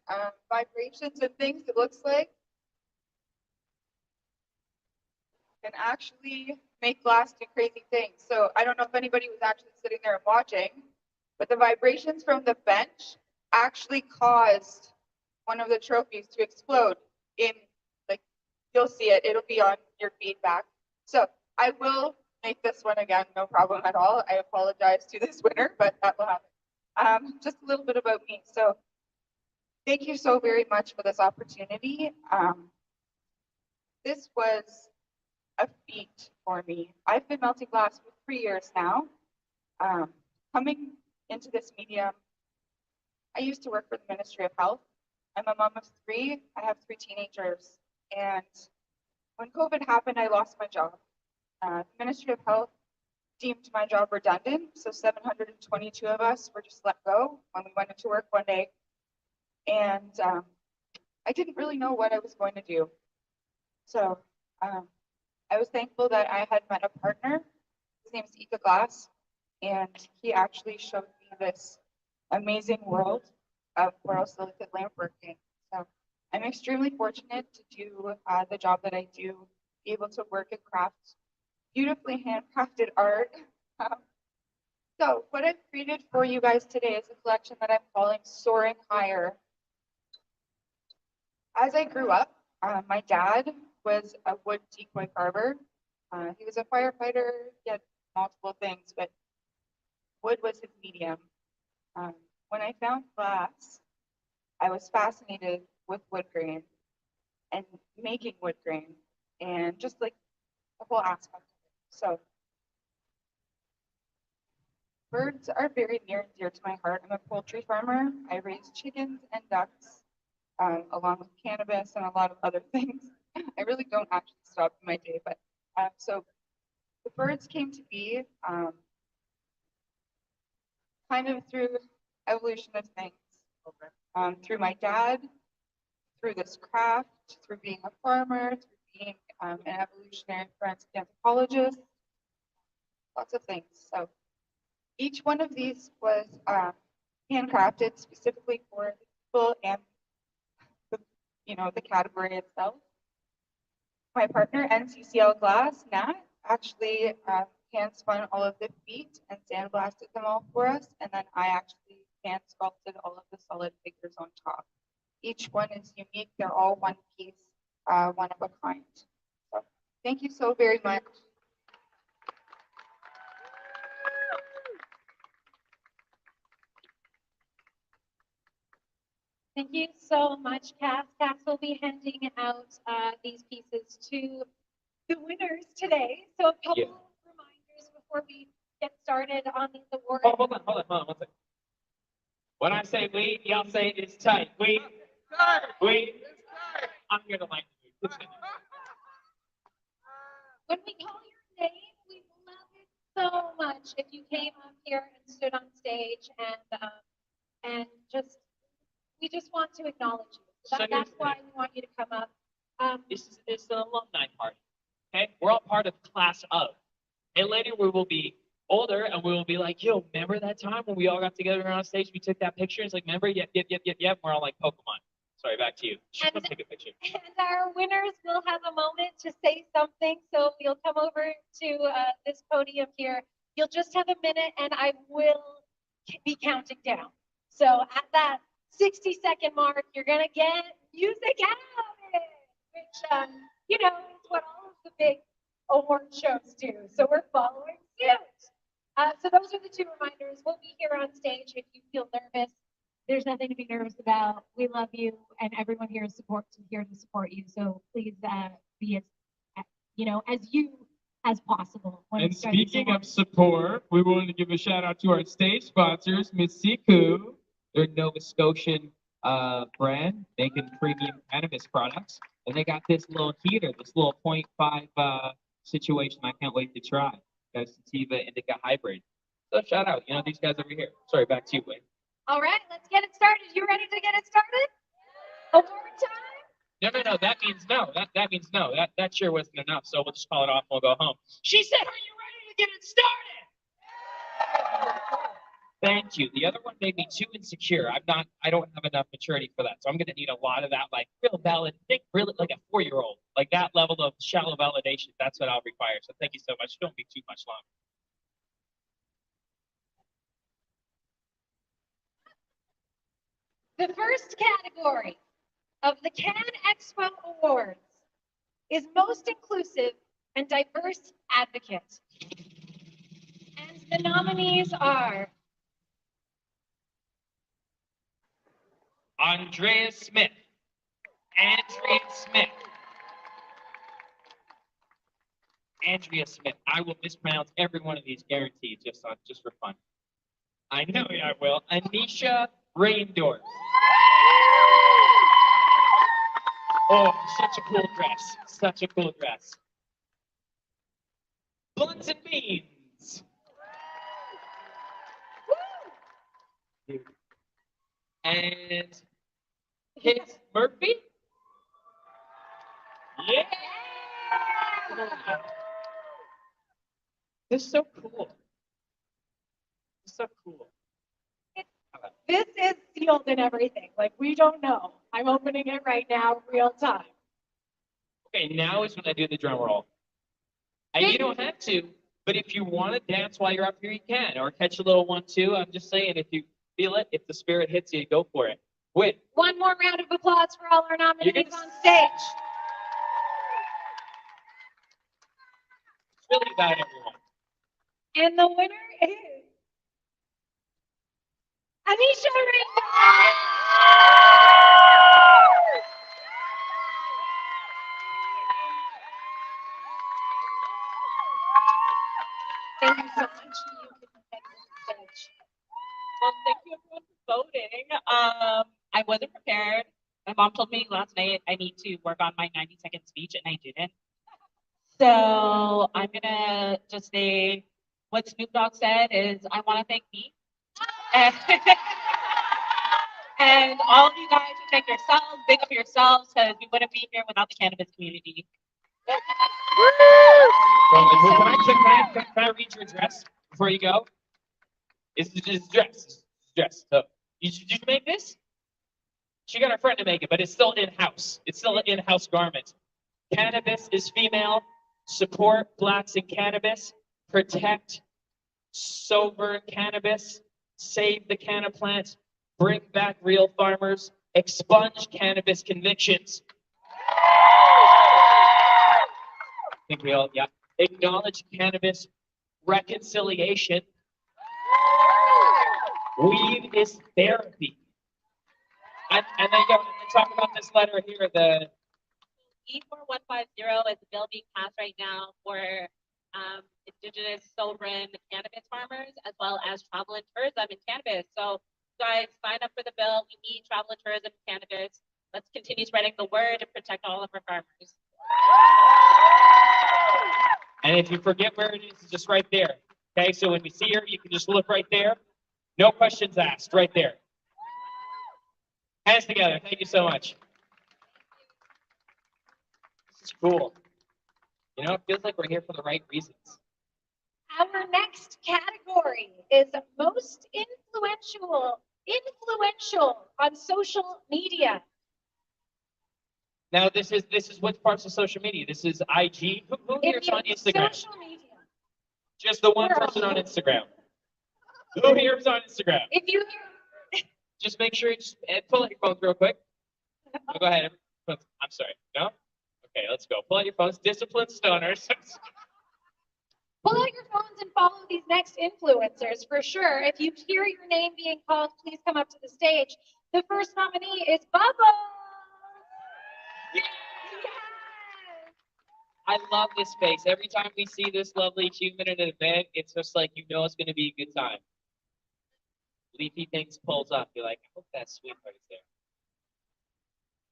S9: Vibrations and things, it looks like, can actually make glass do crazy things. So I don't know if anybody was actually sitting there and watching, but the vibrations from the bench actually caused one of the trophies to explode in, like, you'll see it. It'll be on your feedback. So I will make this one again, no problem at all. I apologize to this winner, but that will happen. Just a little bit about me. So thank you so very much for this opportunity. This was a feat for me. I've been melting glass for 3 years now. Coming into this medium, I used to work for the Ministry of Health. I'm a mom of 3. I have 3 teenagers. And when COVID happened, I lost my job. The Ministry of Health deemed my job redundant, so 722 of us were just let go when we went into work one day. And I didn't really know what I was going to do. So I was thankful that I had met a partner. His name is Ika Glass, and he actually showed me this amazing world of borosilicate lamp working. So I'm extremely fortunate to do the job that I do, be able to work and craft beautifully handcrafted art. So what I've created for you guys today is a collection that I'm calling Soaring Higher. As I grew up, my dad was a wood decoy carver. He was a firefighter. He had multiple things, but wood was his medium. When I found glass, I was fascinated with wood grain and making wood grain and just like the whole aspect of it. So birds are very near and dear to my heart. I'm a poultry farmer. I raise chickens and ducks, along with cannabis and a lot of other things. I really don't actually stop in my day, but so the birds came to be kind of through evolution of things. Through my dad, through this craft, through being a farmer, through being an evolutionary forensic anthropologist, lots of things. So each one of these was handcrafted specifically for the people and the category itself. My partner, NCCL Glass, Nat, actually hand spun all of the feet and sandblasted them all for us, and then I actually hand sculpted all of the solid figures on top. Each one is unique. They're all one piece, one of a kind. So thank you so very much.
S5: Thank you so much, Cass. Cass will be handing out these pieces to the winners today. So a couple reminders before we get started on these awards.
S8: Oh, hold on 1 second. When I say weed, y'all say it's tight. Weed. Weed. I'm here to like you.
S5: When we call your name, we love it so much if you came up here and stood on stage and we just want to acknowledge you. That's why we want you to come up.
S8: This is an alumni party. Okay, we're all part of class of. And later we will be older and we will be like, yo, remember that time when we all got together on stage? We took that picture. It's like, remember? Yep. We're all like Pokemon. Sorry, back to you. Come take a picture.
S5: And our winners will have a moment to say something. So if you'll come over to this podium here, you'll just have a minute and I will be counting down. So at that 60-second mark, you're going to get music out of it, which, you know, is what all of the big award shows do. So we're following suit. So those are the two reminders. We'll be here on stage if you feel nervous. There's nothing to be nervous about. We love you, and everyone here is here to support you. So please be as as you as possible.
S8: And speaking of support, we wanted to give a shout out to our stage sponsors, Miss Siku, their Nova Scotian brand, making premium cannabis products, and they got this little heater, this little 0.5 situation. I can't wait to try. Guys, sativa indica hybrid. So shout out, these guys over here. Sorry, back to you, Wayne.
S5: All right, let's get it started. You ready to get it started? Award time?
S8: No. That means no. That means no. That sure wasn't enough. So we'll just call it off and we'll go home. She said, "Are you ready to get it started?" Thank you. The other one made me too insecure. I don't have enough maturity for that. So I'm gonna need a lot of that, like real valid, think really like a 4-year-old, like that level of shallow validation. That's what I'll require. So thank you so much. Don't be too much longer.
S5: The first category of the CannExpo Awards is Most Inclusive and Diverse Advocate. And the nominees are
S8: Andrea Smith, Andrea Smith. I will mispronounce every one of these, guaranteed, just for fun. I know I will. Anisha Reindorf. Oh, such a cool dress. Blunts and Beans. And Kit Murphy. Yeah. This is so cool.
S5: This is sealed and everything. Like, we don't know. I'm opening it right now, real time.
S8: Okay, now is when I do the drum roll. And you don't have to, but if you want to dance while you're up here, you can. Or catch a little 1-2. I'm just saying, if you feel it, if the spirit hits you, go for it. Win.
S5: One more round of applause for all our nominees on stage.
S8: It's really about everyone.
S5: And the winner is Anisha Reindorf. Thank you so much. You can take the stage.
S10: Well, thank you everyone for voting. I wasn't prepared. My mom told me last night I need to work on my 90-second speech, and I didn't. So I'm gonna just say what Snoop Dogg said is, I want to thank me. And all of you guys should thank yourselves, big up yourselves, because we wouldn't be here without the cannabis community.
S8: Can I read your address before you go? It's dress. So did you make this? She got her friend to make it, but it's still in-house. It's still an in-house garment. Cannabis is female. Support Blacks in cannabis. Protect sober cannabis. Save the canna plant. Bring back real farmers. Expunge cannabis convictions. I think we all, yeah. Acknowledge cannabis reconciliation. Weed is therapy. And then talk about this letter here. The
S10: E4150 is a bill being passed right now for Indigenous sovereign cannabis farmers, as well as travel and tourism in cannabis. So, guys, sign up for the bill. We need travel and tourism in cannabis. Let's continue spreading the word and protect all of our farmers.
S8: And if you forget where it is, it's just right there. Okay, so when we see her, you can just look right there. No questions asked, right there. Hands together. Thank you so much. This is cool. It feels like we're here for the right reasons.
S5: Our next category is most influential on social media.
S8: Now this is what parts of social media. This is IG. Who here is on Instagram?
S5: Social media.
S8: Just the one person on Instagram. Who here is on Instagram?
S5: If you
S8: Just make sure you just pull out your phones real quick. Oh, go ahead. I'm sorry. No? Okay, let's go. Pull out your phones. Disciplined stoners.
S5: pull out your phones and follow these next influencers for sure. If you hear your name being called, please come up to the stage. The first nominee is Bubbles.
S8: Yes. I love this space. Every time we see this lovely human at an event, it's just like, you know, it's going to be a good time. Leafy things pulls up. You're like, I hope that sweetheart is there.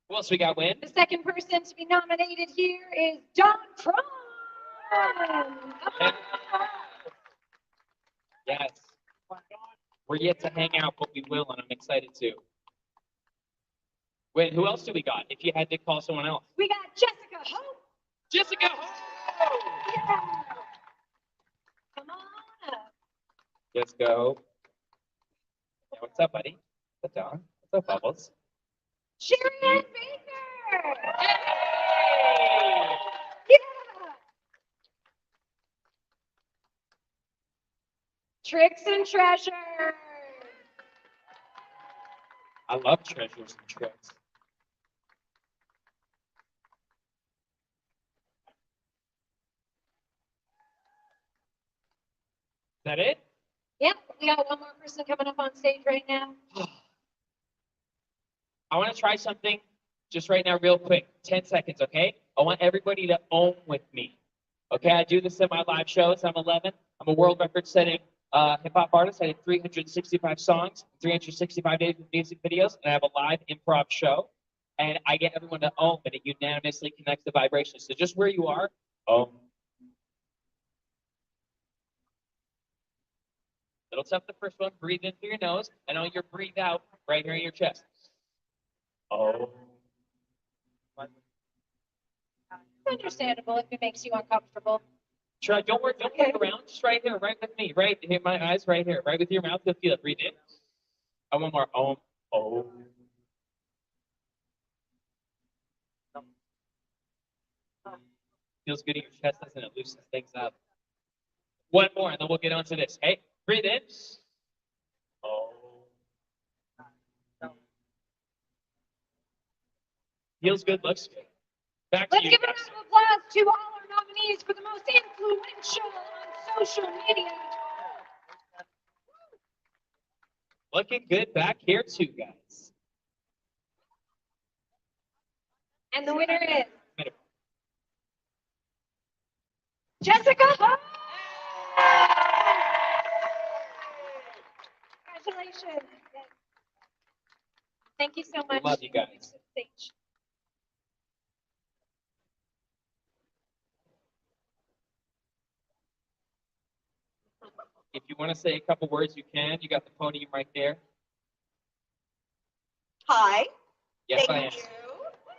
S8: Who else we got, Win?
S5: The second person to be nominated here is Don Cron.
S8: Yes. We're yet to hang out, but we will, and I'm excited too. Wait, who else do we got? If you had to call someone else.
S5: We got Jessica Hope.
S8: Jessica Hope!
S5: Yeah. Come on up.
S8: Let's go. Yeah, what's up, buddy? What's up, Don? What's up, Bubbles?
S5: Sharon Baker.
S8: Hey!
S5: Yeah. Tricks and treasures.
S8: I love treasures and tricks. Is that it?
S5: Yep, we got one more person coming up on stage right now.
S8: I want to try something just right now, real quick. 10 seconds, okay? I want everybody to own with me. Okay, I do this in my live shows. I'm 11. I'm a world record setting hip hop artist. I did 365 songs, 365 days with music videos, and I have a live improv show. And I get everyone to own, and it unanimously connects the vibrations. So just where you are, own. Little tough, the first one. Breathe in through your nose, and on your breathe out right here in your chest. Oh.
S5: It's understandable if it makes you uncomfortable.
S8: Try. Don't worry. Don't look around. Just right here, right with me. Right here, my eyes, right here, right with your mouth. You'll feel it. Breathe in. I want more. Oh. Oh. Feels good in your chest, doesn't it? Loosens things up. One more, and then we'll get on to this. Hey, breathe in. Oh. Feels good, looks good. Back to
S5: Let's
S8: you
S5: give a
S8: guys.
S5: round of applause to all our nominees for the most influential on social media.
S8: Looking good back here too, guys.
S5: And the winner is Jessica Hope. Congratulations. Thank you so much.
S8: Love you guys. If you want to say a couple words, you can. You got the podium right there.
S11: Hi.
S8: Yes,
S11: Thank you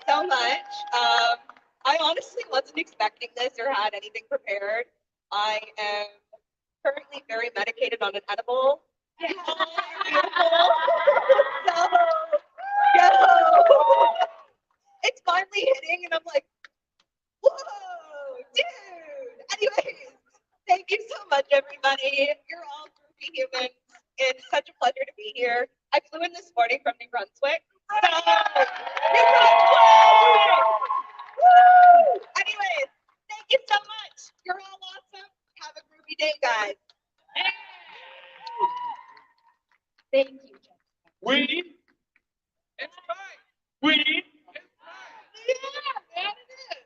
S11: so much. I honestly wasn't expecting this or had anything prepared. I am currently very medicated on an edible. So, it's finally hitting, and I'm like, whoa, dude. Anyways, thank you so much, everybody. You're all groovy humans. It's such a pleasure to be here. I flew in this morning from New Brunswick. So, New Brunswick! Woo! Anyways, thank you so much. You're all awesome. Have a groovy day, guys.
S5: Thank you, Jessica.
S8: Weed. It's right. Weed. It's
S11: Yeah, man, it is.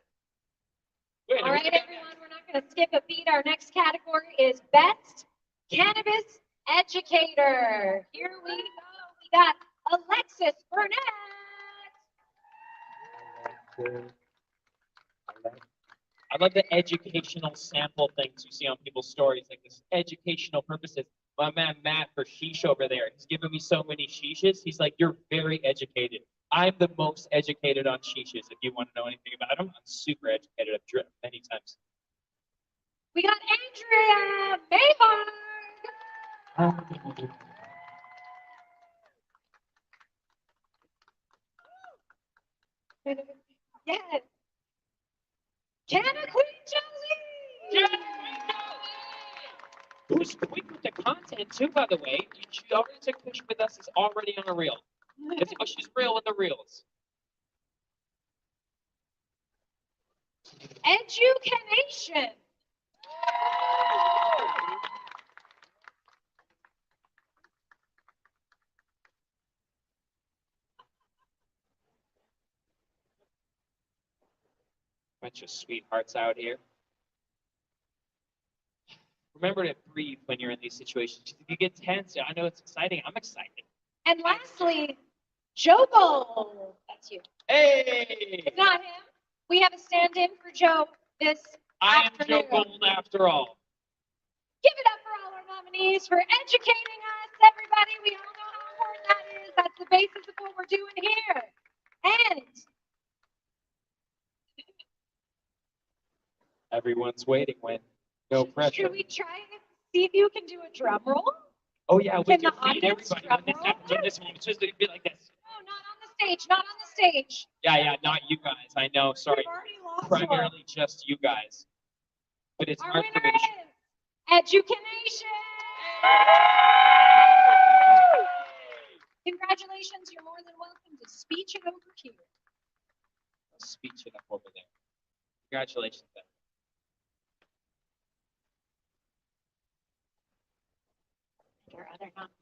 S8: Wait,
S5: All right, everyone, we're not going to skip a beat. Our next category is Best Cannabis Educator. Here we go. We got Alexis Burnett.
S8: I love the educational sample things you see on people's stories, like this educational purposes. My man Matt for Sheesh over there, he's giving me so many sheeshes. He's like, you're very educated. I'm the most educated on sheeshes. If you want to know anything about him, I'm super educated. I've dripped many times.
S5: We got Andrea Mayhard. Yes. Canna Queen Jolie.
S8: Who's quick with the content too, by the way. She already took a picture with us. It's already on a reel. She's real with the reels.
S5: Education.
S8: Bunch of sweethearts out here. Remember to breathe when you're in these situations. If you get tense, I know it's exciting. I'm excited.
S5: And lastly, Joe. That's you.
S8: Hey!
S5: It's not him. We have a stand-in for Joe this
S8: I am
S5: afternoon.
S8: Joe Gold after all.
S5: Give it up for all our nominees for educating us, everybody. We all know how important that is. That's the basis of what we're doing here. And
S8: Everyone's waiting when no pressure.
S5: should we try and see if you can do a drum roll?
S8: Oh yeah, with
S5: Can
S8: your
S5: the
S8: feet,
S5: audience
S8: everybody.
S5: drum
S8: When this
S5: roll?
S8: happens in this moment, it's just to be like this.
S5: No, not on the stage. Not on the stage.
S8: Yeah, not you guys. I know. Sorry.
S5: We've already lost
S8: Primarily just you guys. But it's
S5: one.
S8: our
S5: Our winner
S8: information.
S5: is Education. Congratulations. You're more than welcome to speech it over here.
S8: Speech it up over there. Congratulations. Ben.
S5: Your other nominees.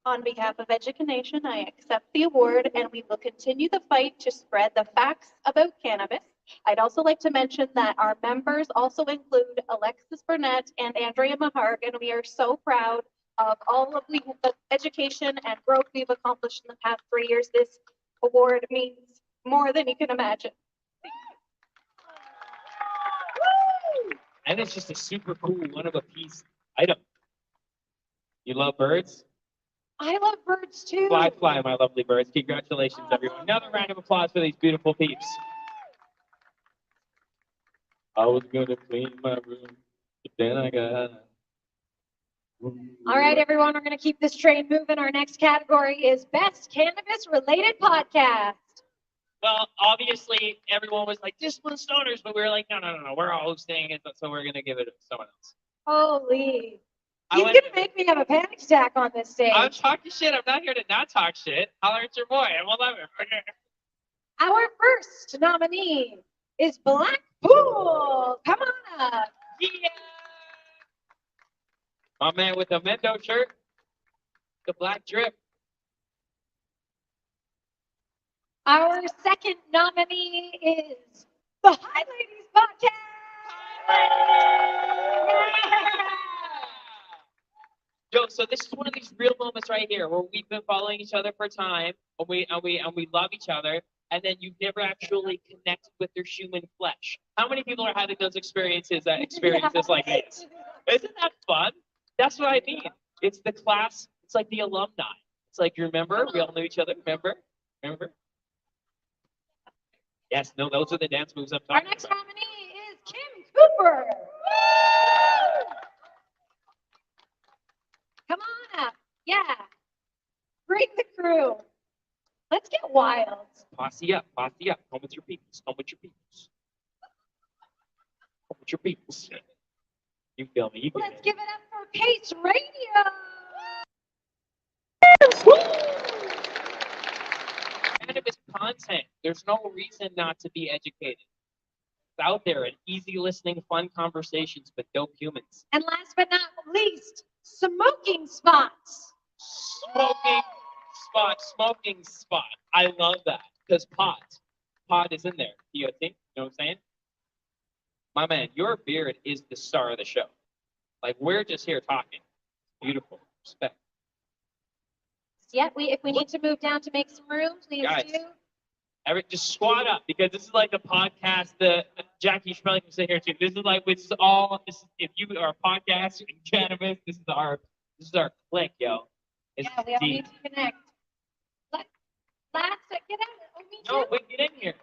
S11: On behalf of Education, I accept the award and we will continue the fight to spread the facts about cannabis. I'd also like to mention that our members also include Alexis Burnett and Andrea Mahart, and we are so proud of all of the education and growth we've accomplished in the past 3 years. This award means more than you can imagine.
S8: And it's just a super cool one of a piece item. You love birds?
S5: I love birds too.
S8: Fly, fly, my lovely birds. Congratulations, everyone. Another round of applause for these beautiful peeps. I was gonna clean my room, but then I got.
S5: All right, everyone, we're going to keep this train moving. Our next category is Best Cannabis Related Podcast.
S8: Well, obviously, everyone was like, Discipline Stoners, but we were like, no. We're all hosting it, so we're gonna give it to someone else.
S5: Holy. He's going to make me have a panic attack on this stage.
S8: I'm talking shit. I'm not here to not talk shit. Holler at your boy. I will love it.
S5: Our first nominee is Blackpool. Come on up.
S8: Yeah. My man with the Mendo shirt, the black drip.
S5: Our second nominee is the Hi Ladies Podcast.
S8: Yo, so this is one of these real moments right here where we've been following each other for time, and we love each other, and then you've never actually connected with your human flesh. How many people are having those experiences like this? Isn't that fun? That's what I mean. It's the class. It's like the alumni. It's like, you remember? We all knew each other. Remember? Yes. No. Those are the dance moves I'm
S5: Our
S8: talking
S5: next
S8: about.
S5: nominee is Kim Cooper. Come on up. Yeah. Bring the crew. Let's get wild.
S8: Posse up. Come with your peoples. Come with your peoples. You feel me? You get
S5: Let's
S8: it.
S5: give it up for Pace Radio.
S8: Cannabis content. There's no reason not to be educated. It's out there and easy listening, fun conversations with dope humans.
S5: And last but not least, Smoking Spots.
S8: Smoking spot. I love that because pot is in there. Do you think? You know what I'm saying? My man, your beard is the star of the show. Like, we're just here talking. Beautiful. Respect.
S5: Yeah, if we need to move down to make some room, please
S8: Guys.
S5: do.
S8: Just squat up because this is like the podcast. Jackie should probably sit here too. This is like if you are a podcast in cannabis, this is our clique, yo. It's
S5: Yeah, we all
S8: deep.
S5: need to connect. Let's get out. Oh, me too.
S8: No, wait, get in here.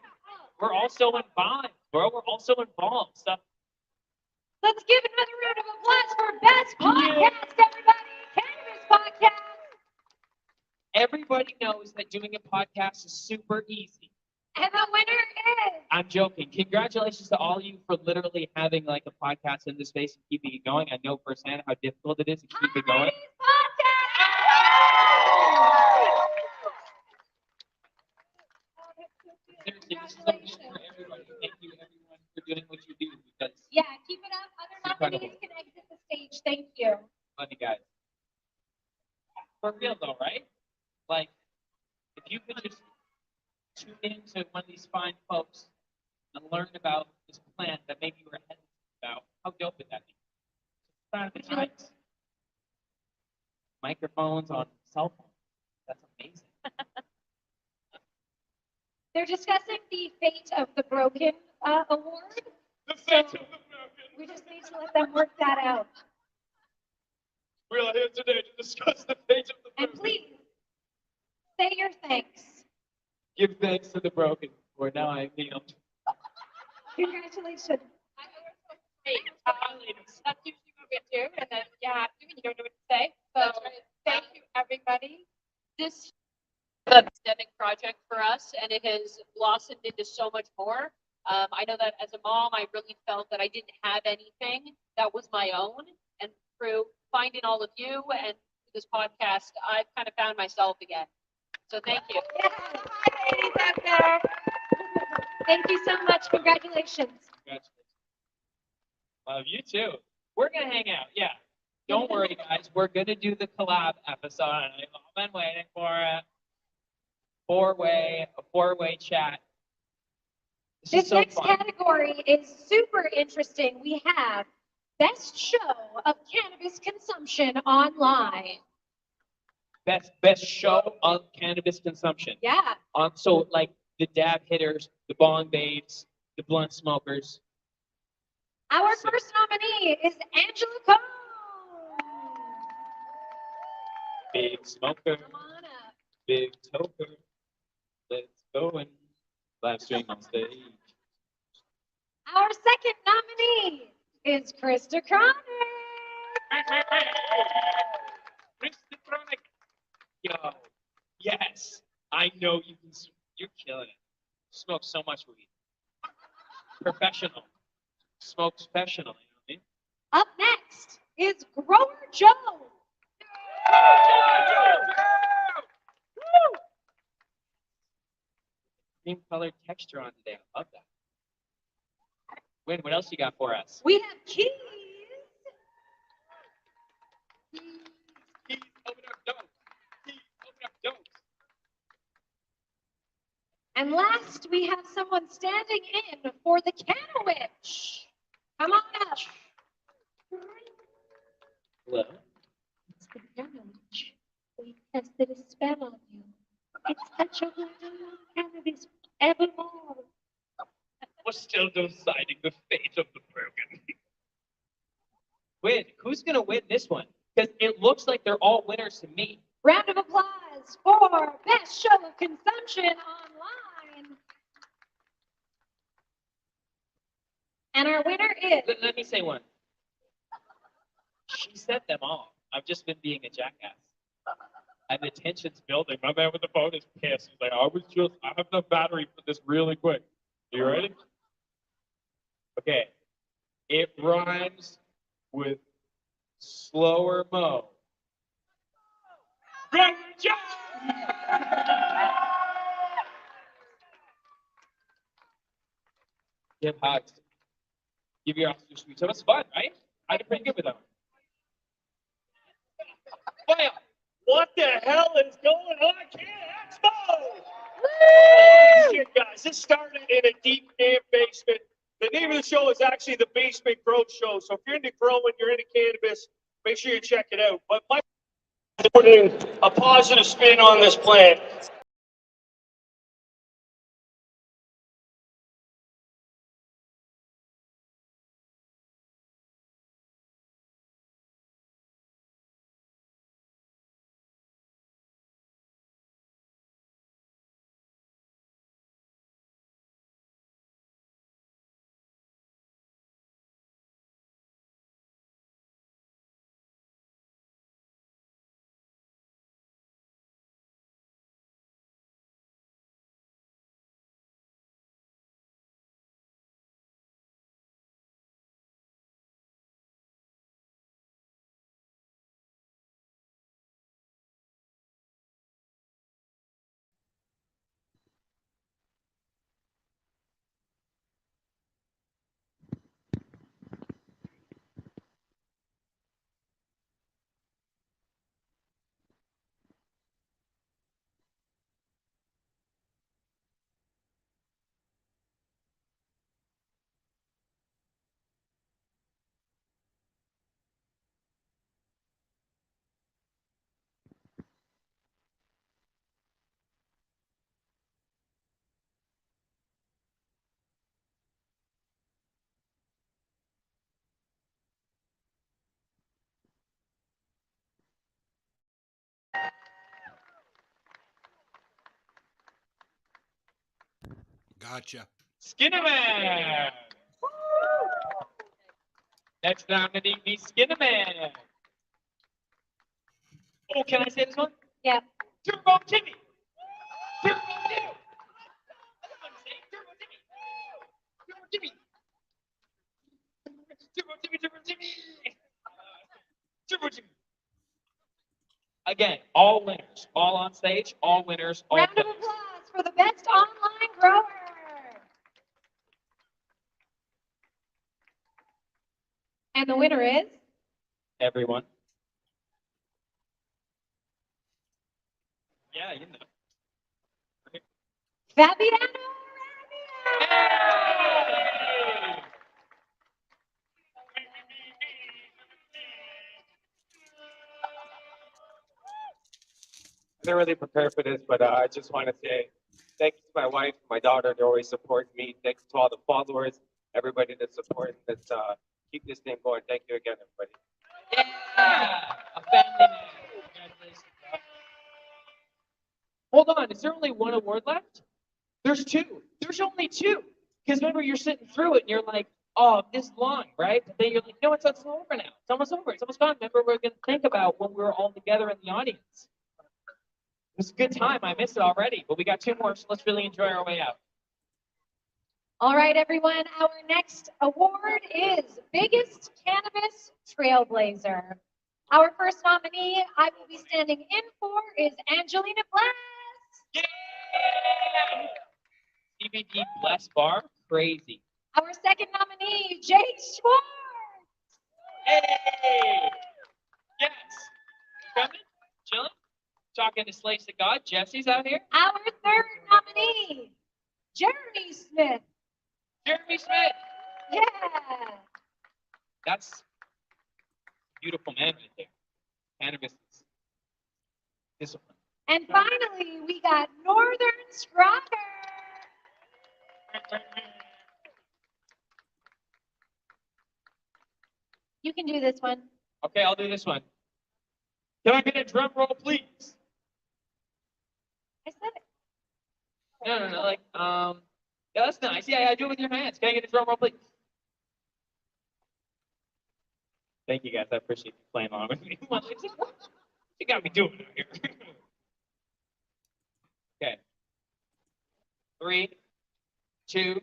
S8: We're also involved, bro. We're also involved. Stuff.
S5: Let's give another round of applause for Best Podcast, everybody. Cannabis Podcast.
S8: Everybody knows that doing a podcast is super easy.
S5: And the winner is.
S8: I'm joking. Congratulations to all of you for literally having like a podcast in this space and keeping it going. I know firsthand how difficult it is to keep it going. Seriously, this is a win for everybody. Thank you, everyone, for doing what you do because
S5: Yeah, keep it up. Other nominees can exit the stage. Thank you.
S8: love you guys. For real though, right? Like, if you could just tune into one of these fine folks and learn about this plant that maybe you were hesitant about, how dope would that be? Sign of the times. Microphones on cell phones. That's amazing.
S5: They're discussing the fate of the broken award.
S8: The fate of the broken.
S5: We just need to let them work that out.
S8: We are here today to discuss the fate of the broken.
S5: And please say your thanks.
S8: Give thanks to the broken, for now I am healed.
S5: Congratulations.
S10: Hey, that's usually what we do, and then you have to, and you don't know what to say. So thank you, everybody. This is a pandemic project for us, and it has blossomed into so much more. I know that as a mom, I really felt that I didn't have anything that was my own, and through finding all of you and this podcast, I've kind of found myself again. So thank you.
S5: Yeah. Hi, ladies out there. Thank you so much. Congratulations.
S8: Congratulations. You too. We're gonna hang out. Yeah. Don't worry, guys. We're gonna do the collab episode. I've been waiting for it. A four-way chat.
S5: This next category is super interesting. We have Best Show of Cannabis Consumption Online.
S8: Best show of cannabis consumption.
S5: Yeah.
S8: So like the dab hitters, the bong babes, the blunt smokers.
S5: Our first nominee is Angela Cone.
S8: Big smoker.
S5: Come on up.
S8: Big toker. Let's go and live stream on stage.
S5: Our second nominee is Krista Chronic.
S8: Krista Chronic. Yo, yes, I know you can. You're killing it. Smoke so much weed. Professional. Smokes professional. You know what I mean?
S5: Up next is Grower Joe.
S8: Cream colored texture on today. I love that. Win, what else you got for us?
S5: We have Keys.
S8: Keys, open up doors. Keys, open up doors.
S5: And last, we have someone standing in for the CannWitch. Come on up.
S8: Hello.
S5: It's the CannWitch. We tested a spell on you. It's such a wonderful cannabis evermore.
S8: We're still deciding the fate of the broken. Win. Who's gonna win this one? Because it looks like they're all winners to me.
S5: Round of applause for Best Show of Consumption Online. And our winner is.
S8: Let me say one. She set them off. I've just been being a jackass. And the tension's building. My man with the phone is pissed. He's like, I have enough battery for this really quick. Are you ready? Okay. It rhymes with slower mo. Give hugs. Give your officer sweets. So it's fun, right? I did pretty good with that one. Wow. What the hell is going on at CannExpo? Holy shit, guys. This started in a deep damn basement. The name of the show is actually the Basement Growth Show. So if you're into growing, you're into cannabis, make sure you check it out. But my putting a positive spin on this plant.
S3: Gotcha.
S8: Skinnerman. Next nominee be Skinnerman. Oh, can I say this one?
S5: Yeah.
S8: Turbo Timmy. Turbo Timmy. Everyone say Turbo Timmy. Turbo Timmy. Turbo Timmy. Turbo Timmy. Turbo Timmy. Again, all winners, all on stage, all winners, all
S5: Round of
S8: players.
S5: applause for the best online grower. And the winner is
S8: Everyone. Yeah, you know.
S5: Fabiano.
S8: Hey!
S12: I didn't really prepare for this, but I just want to say thank you to my wife, my daughter. They're always supporting me. Thanks to all the followers, everybody that's supporting. Let's keep this thing going. Thank you again, everybody.
S8: Yeah! A family man. Congratulations, bro. Hold on, is there only one award left? There's two. There's only two. Because remember, you're sitting through it and you're like, oh, this long, right? But then you're like, no, it's over now. It's almost over. It's almost gone. Remember, we're going to think about when we were all together in the audience. It was a good time. I missed it already, but we got two more, so let's really enjoy our way out.
S5: All right, everyone. Our next award is Biggest Cannabis Trailblazer. Our first nominee I will be standing in for is Angelina Glass.
S8: Yeah! CBD Bless Bar, crazy.
S5: Our second nominee, Jake Schwartz.
S8: Hey! Yes. You coming? Chilling? Talking to Slates of God. Jesse's out here.
S5: Our third nominee, Jeremy Smith.
S8: Jeremy Smith.
S5: Yeah.
S8: That's a beautiful man right there. Cannabis is discipline.
S5: And finally, we got Northern Scrotter. You can do this one.
S8: Okay, I'll do this one. Can I get a drum roll, please?
S5: I said it.
S8: No. Like, yeah, that's nice. Yeah, do it with your hands. Can I get a drum roll, please? Thank you, guys. I appreciate you playing along with me. What you got me doing out here? Okay. 3, 2,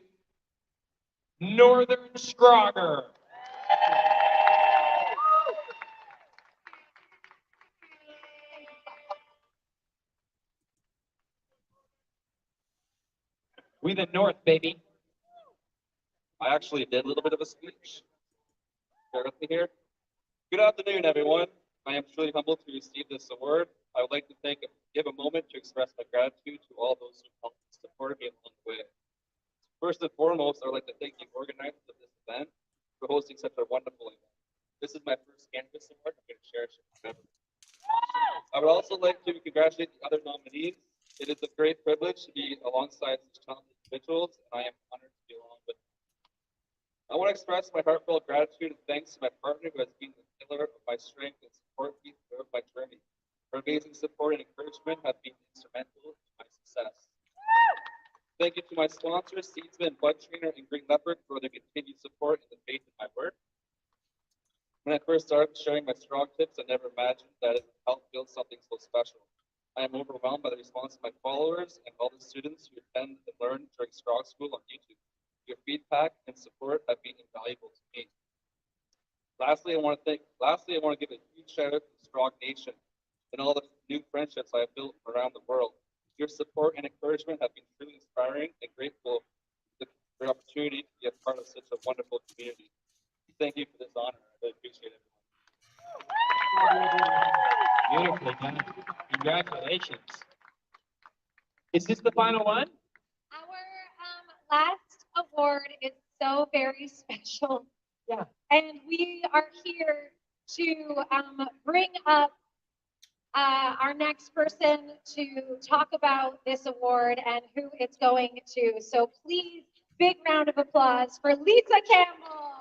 S8: Northern Scrotter. We the North, baby.
S12: I actually did a little bit of a speech. Bear with me here. Good afternoon, everyone. I am truly humbled to receive this award. I would like to give a moment to express my gratitude to all those who helped and supported me along the way. First and foremost, I would like to thank the organizers of this event for hosting such a wonderful event. This is my first cannabis award. I'm going to cherish it forever. I would also like to congratulate the other nominees. It is a great privilege to be alongside such talented individuals, and I am honored to be along with them. I want to express my heartfelt gratitude and thanks to my partner who has been the pillar of my strength and support me throughout my journey. Her amazing support and encouragement have been instrumental to my success. Thank you to my sponsors, Seedsman, Bud Trainer, and Green Leopard for their continued support and the faith in my work. When I first started sharing my strong tips, I never imagined that it would help build something so special. I am overwhelmed by the response of my followers and all the students who attend and learn during Strong School on YouTube. Your feedback and support have been invaluable to me. Lastly, I want to give a huge shout out to Strong Nation and all the new friendships I have built around the world. Your support and encouragement have been truly inspiring and grateful for the opportunity to be a part of such a wonderful community. Thank you for this honor. I really appreciate it.
S8: Beautifully done. Congratulations. Is this the final one?
S5: Our last award is so very special.
S8: Yeah.
S5: And we are here to bring up our next person to talk about this award and who it's going to. So please, big round of applause for Lisa Campbell.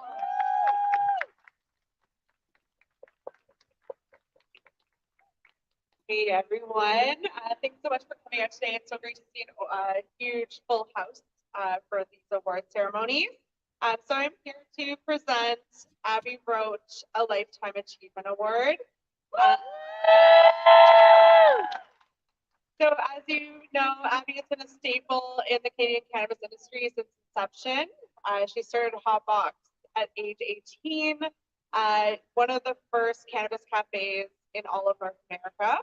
S11: Hey everyone, thanks so much for coming out today. It's so great to see a huge full house. for these award ceremonies. So I'm here to present Abby Roach a Lifetime Achievement Award. So as you know, Abby has been a staple in the Canadian cannabis industry since inception. She started Hotbox at age 18, one of the first cannabis cafes in all of North America.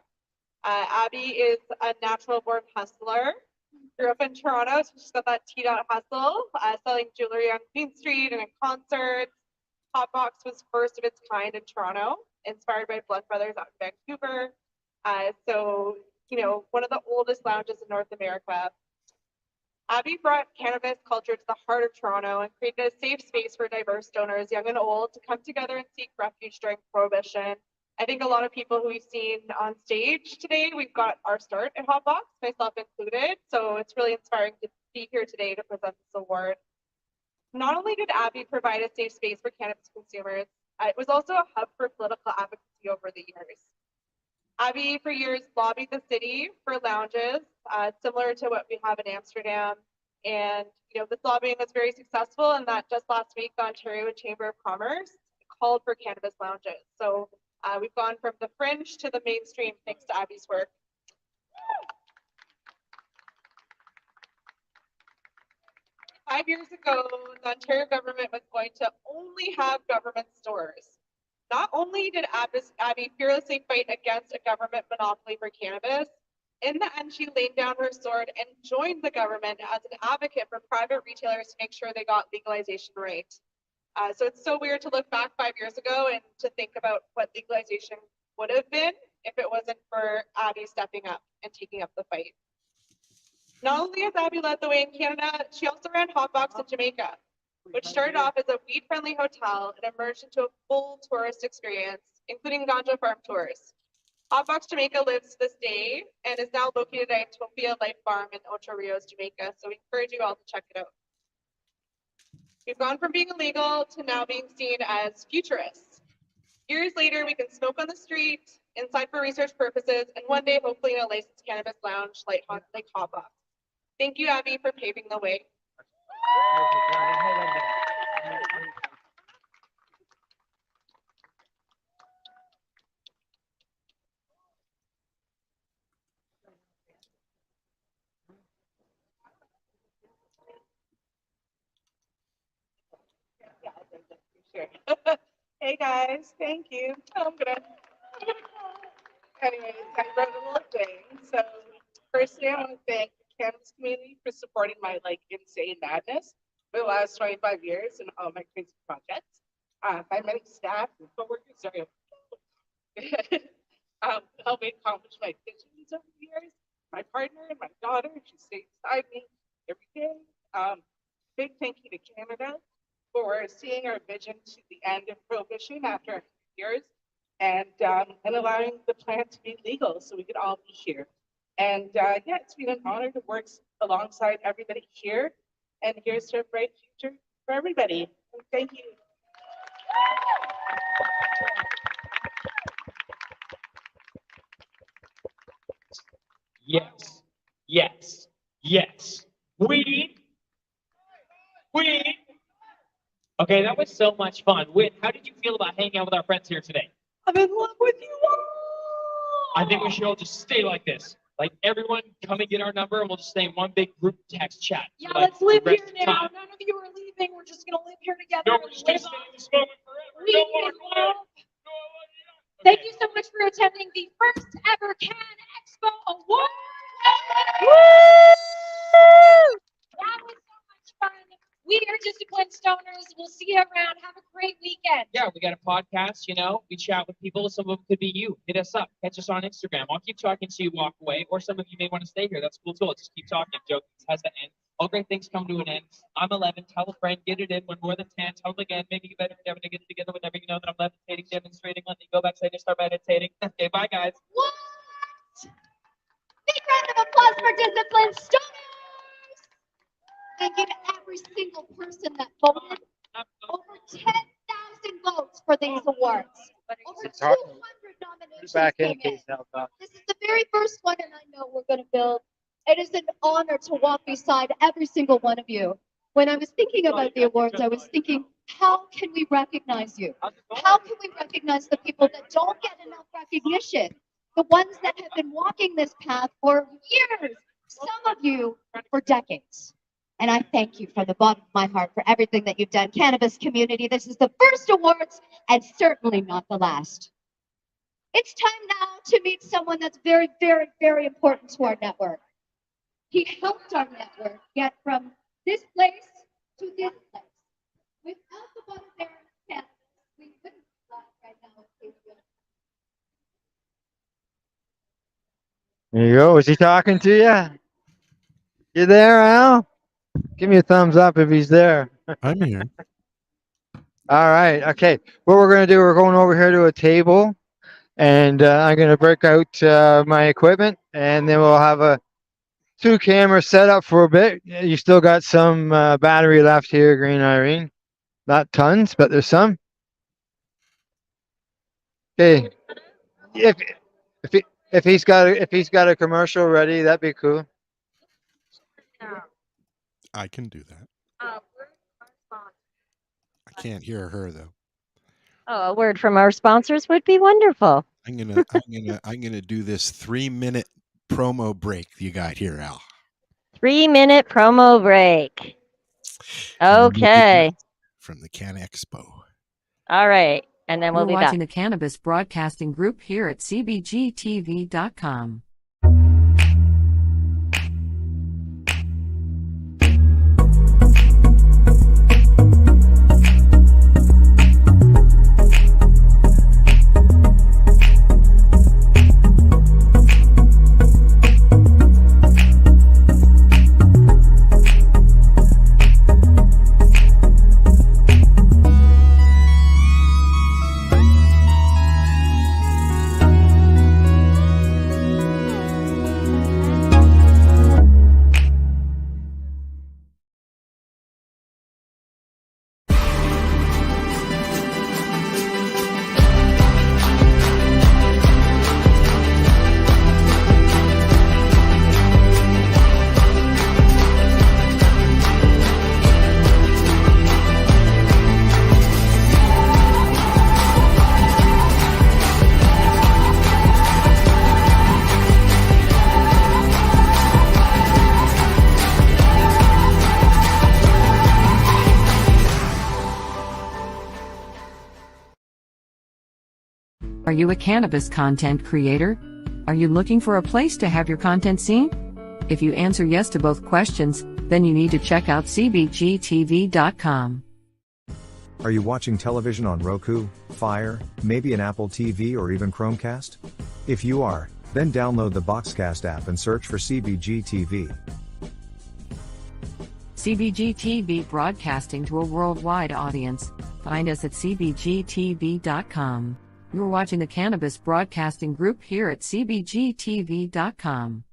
S11: Abby is a natural born hustler. Grew up in Toronto, so she's got that T-dot hustle, selling jewelry on Queen Street and in concerts. Hotbox was first of its kind in Toronto, inspired by Blood Brothers out in Vancouver. So, you know, one of the oldest lounges in North America. Abby brought cannabis culture to the heart of Toronto and created a safe space for diverse donors, young and old, to come together and seek refuge during Prohibition. I think a lot of people who we've seen on stage today, we've got our start at Hotbox, myself included. So it's really inspiring to be here today to present this award. Not only did Abby provide a safe space for cannabis consumers, it was also a hub for political advocacy over the years. Abby, for years, lobbied the city for lounges, similar to what we have in Amsterdam. And, you know, this lobbying was very successful, and that just last week, the Ontario Chamber of Commerce called for cannabis lounges. So we've gone from the fringe to the mainstream thanks to Abby's work. 5 years ago, the Ontario government was going to only have government stores. Not only did Abby fearlessly fight against a government monopoly for cannabis, in the end, she laid down her sword and joined the government as an advocate for private retailers to make sure they got legalization right. So it's so weird to look back 5 years ago and to think about what legalization would have been if it wasn't for Abby stepping up and taking up the fight. Not only has Abby led the way in Canada, she also ran Hotbox in Jamaica, which started off as a weed-friendly hotel and emerged into a full tourist experience, including ganja farm tours. Hotbox Jamaica lives to this day and is now located at Utopia Life Farm in Ocho Rios, Jamaica, so we encourage you all to check it out. We've gone from being illegal to now being seen as futurists. Years later, we can smoke on the street, inside for research purposes, and one day, hopefully, in a licensed cannabis lounge like Hotbox. Thank you, Abby, for paving the way. Hey guys, thank you. Anyways, I wrote a little thing. So firstly, I want to thank the cannabis community for supporting my insane madness for the last 25 years and all my crazy projects. My many staff and coworkers, sorry, helped me accomplish my visions over the years. My partner and my daughter, she stays beside me every day. Big thank you to Canada for seeing our vision to the end of Prohibition after a few years and allowing the plant to be legal so we could all be here. And yeah, it's been an honor to work alongside everybody here. And here's to a bright future for everybody. And thank you.
S8: Yes, yes, yes. Weed. Okay, that was so much fun. Whit, how did you feel about hanging out with our friends here today?
S11: I'm in love with you all.
S8: I think we should all just stay like this. Like everyone come and get our number and we'll just stay in one big group text chat.
S5: Yeah,
S8: for, like,
S5: let's live
S8: the
S5: here
S8: rest of the
S5: now.
S8: time.
S5: None of you are leaving. We're just gonna live here together.
S8: No,
S5: and
S8: we're just
S5: live
S8: gonna stay
S5: on.
S8: in this moment forever.
S5: We
S8: Don't
S5: can
S8: walk away.
S5: love. Thank you so much for attending the first ever CannExpo Award. Woo! That was so much fun. We are Disciplined Stoners. We'll see you around. Have a great weekend.
S8: Yeah, we got a podcast, you know, we chat with people. Some of them could be you. Hit us up. Catch us on Instagram. I'll keep talking to you, walk away. Or some of you may want to stay here. That's cool too. I'll just keep talking. Joke has to end. All great things come to an end. I'm 11. Tell a friend. Get it in. When more than 10. Tell them again. Maybe you better never to get together whenever you know that I'm levitating, demonstrating. Let me go backside and start meditating. Okay, bye, guys.
S7: What? Big round of applause for Disciplined Stoners. Thank you to every single person that voted. Over 10,000 votes for these awards. Over 200 nominations
S4: Back in
S7: came in.
S4: case help out.
S7: This is the very first one, and I know we're going to build It is an honor to walk beside every single one of you. When I was thinking about the awards, I was thinking, how can we recognize you? How can we recognize the people that don't get enough recognition? The ones that have been walking this path for years, some of you for decades. And I thank you from the bottom of my heart for everything that you've done. Cannabis community, this is the first awards and certainly not the last. It's time now to meet someone that's very, very, very important to our network. He helped our network get from this place to this place. Without the one there in Canada, we wouldn't be live right now.
S4: There you go. Is he talking to you? You there, Al? Give me a thumbs up if he's there.
S3: I'm here.
S4: All right. Okay. What we're going to do, we're going over here to a table, and I'm going to break out my equipment, and then we'll have a 2-camera setup for a bit. You still got some battery left here, Green Irene. Not tons, but there's some. Okay. If he's got a commercial ready, that'd be cool.
S3: I can do that. I can't hear her though.
S2: Oh, a word from our sponsors would be wonderful.
S3: I'm gonna do this 3-minute promo break you got here, Al.
S2: 3-minute promo break. Okay.
S3: From the CannExpo.
S2: All right. And then we'll be
S1: You're
S2: back.
S1: watching the Cannabis Broadcasting Group here at CBGtv.com. Are you a cannabis content creator? Are you looking for a place to have your content seen? If you answer yes to both questions, then you need to check out CBGtv.com.
S13: Are you watching television on Roku, Fire, maybe an Apple TV or even Chromecast? If you are, then download the Boxcast app and search for CBGtv.
S1: CBGtv broadcasting to a worldwide audience. Find us at CBGtv.com. You're watching the Cannabis Broadcasting Group here at CBGtv.com.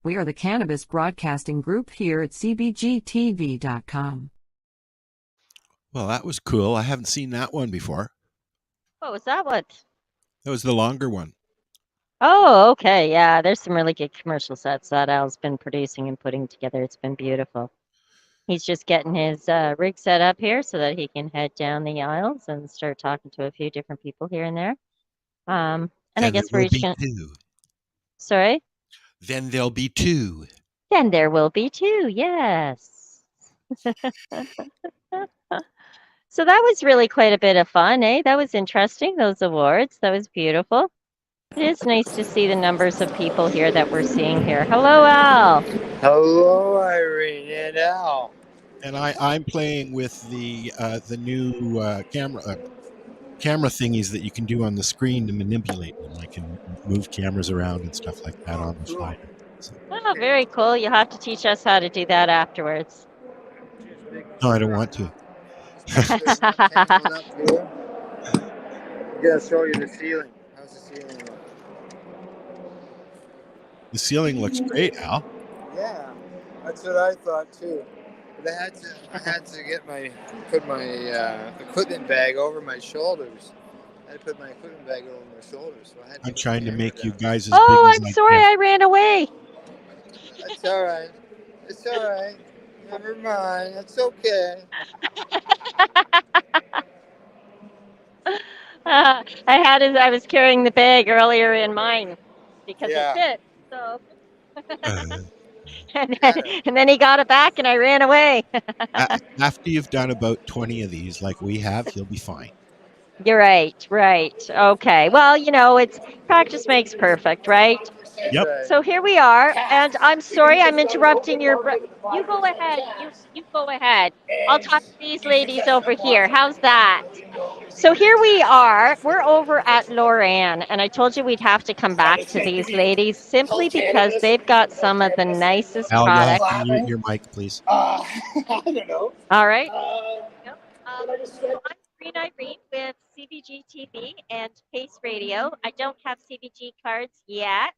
S1: We are the Cannabis Broadcasting Group here at CBGtv.com.
S3: Well, that was cool. I haven't seen that one before.
S2: What was that one?
S3: That was the longer one.
S2: Oh, okay. Yeah, there's some really good commercial sets that Al's been producing and putting together. It's been beautiful. He's just getting his rig set up here so that he can head down the aisles and start talking to a few different people here and there. And I guess we're each going to... Sorry?
S3: Then there'll be 2.
S2: Then there will be two, yes. So that was really quite a bit of fun, eh? That was interesting, those awards. That was beautiful. It is nice to see the numbers of people here that we're seeing here. Hello, Al.
S14: Hello, Irene and Al.
S3: And I'm playing with the new camera thingies that you can do on the screen to manipulate them. I can move cameras around and stuff like that on the fly. So.
S2: Oh, very cool. You'll have to teach us how to do that afterwards.
S3: No, I don't want to.
S14: I'm gonna show you the ceiling. How's the ceiling look?
S3: The ceiling looks great, Al.
S14: Yeah, that's what I thought too. But I had to put my equipment bag over my shoulders. I had to put my equipment bag over my shoulders. So I had to
S3: I'm trying to make you guys as
S2: Oh,
S3: big as
S2: I'm
S3: I
S2: sorry,
S3: can.
S2: I ran away.
S14: That's all right. It's all right. Never mind. That's okay.
S2: I was carrying the bag earlier in mine because it fit. So. and then he got it back and I ran away.
S3: After you've done about 20 of these like we have, you'll be fine.
S2: You're right. Okay. Well, it's practice makes perfect, right?
S3: Yep.
S2: So here we are, and I'm sorry I'm interrupting your. You go ahead. You go ahead. I'll talk to these ladies over here. How's that? So here we are. We're over at Loran, and I told you we'd have to come back to these ladies simply because they've got some of the nicest
S3: Al, you'll have
S2: products.
S3: to mute your mic, please.
S2: I don't know. All right. Yep. So I'm Irene with CBGtv and Pace Radio. I don't have CBG cards yet,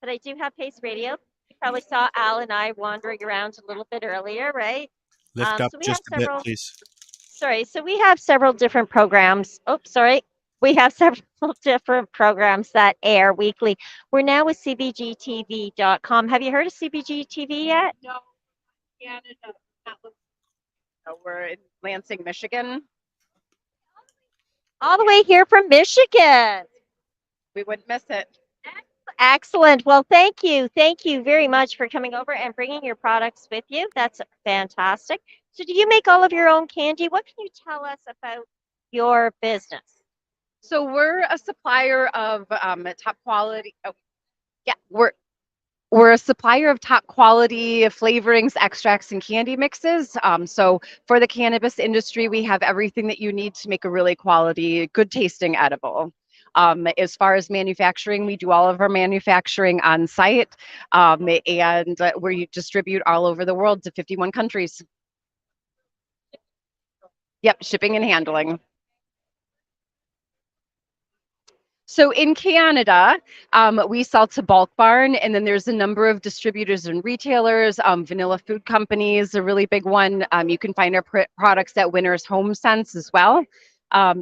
S2: but I do have Pace Radio. You probably saw Al and I wandering around a little bit earlier, right?
S3: Lift up
S2: So we
S3: just
S2: have
S3: a
S2: several.
S3: bit, please.
S2: Sorry. So we have several different programs. Oh, sorry. We have several different programs that air weekly. We're now with CBGtv.com. Have you heard of CBGtv yet?
S15: No, Canada. We're in Lansing, Michigan.
S2: All the way here from Michigan.
S15: We wouldn't miss it.
S2: Excellent. Well, thank you. Thank you very much for coming over and bringing your products with you. That's fantastic. So do you make all of your own candy? What can you tell us about your business?
S15: So we're a supplier of top quality. Oh, yeah, we're a supplier of top quality flavorings, extracts, and candy mixes. So for the cannabis industry, we have everything that you need to make a really quality, good tasting edible. As far as manufacturing, we do all of our manufacturing on site, and we distribute all over the world to 51 countries. Yep, shipping and handling. So in Canada, we sell to Bulk Barn, and then there's a number of distributors and retailers. Vanilla Food Company is a really big one. You can find our products at Winners Home Sense as well.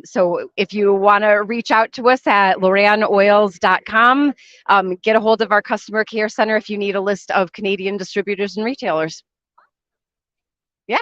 S15: So if you want to reach out to us at loranoils.com, get a hold of our customer care center if you need a list of Canadian distributors and retailers. Yeah.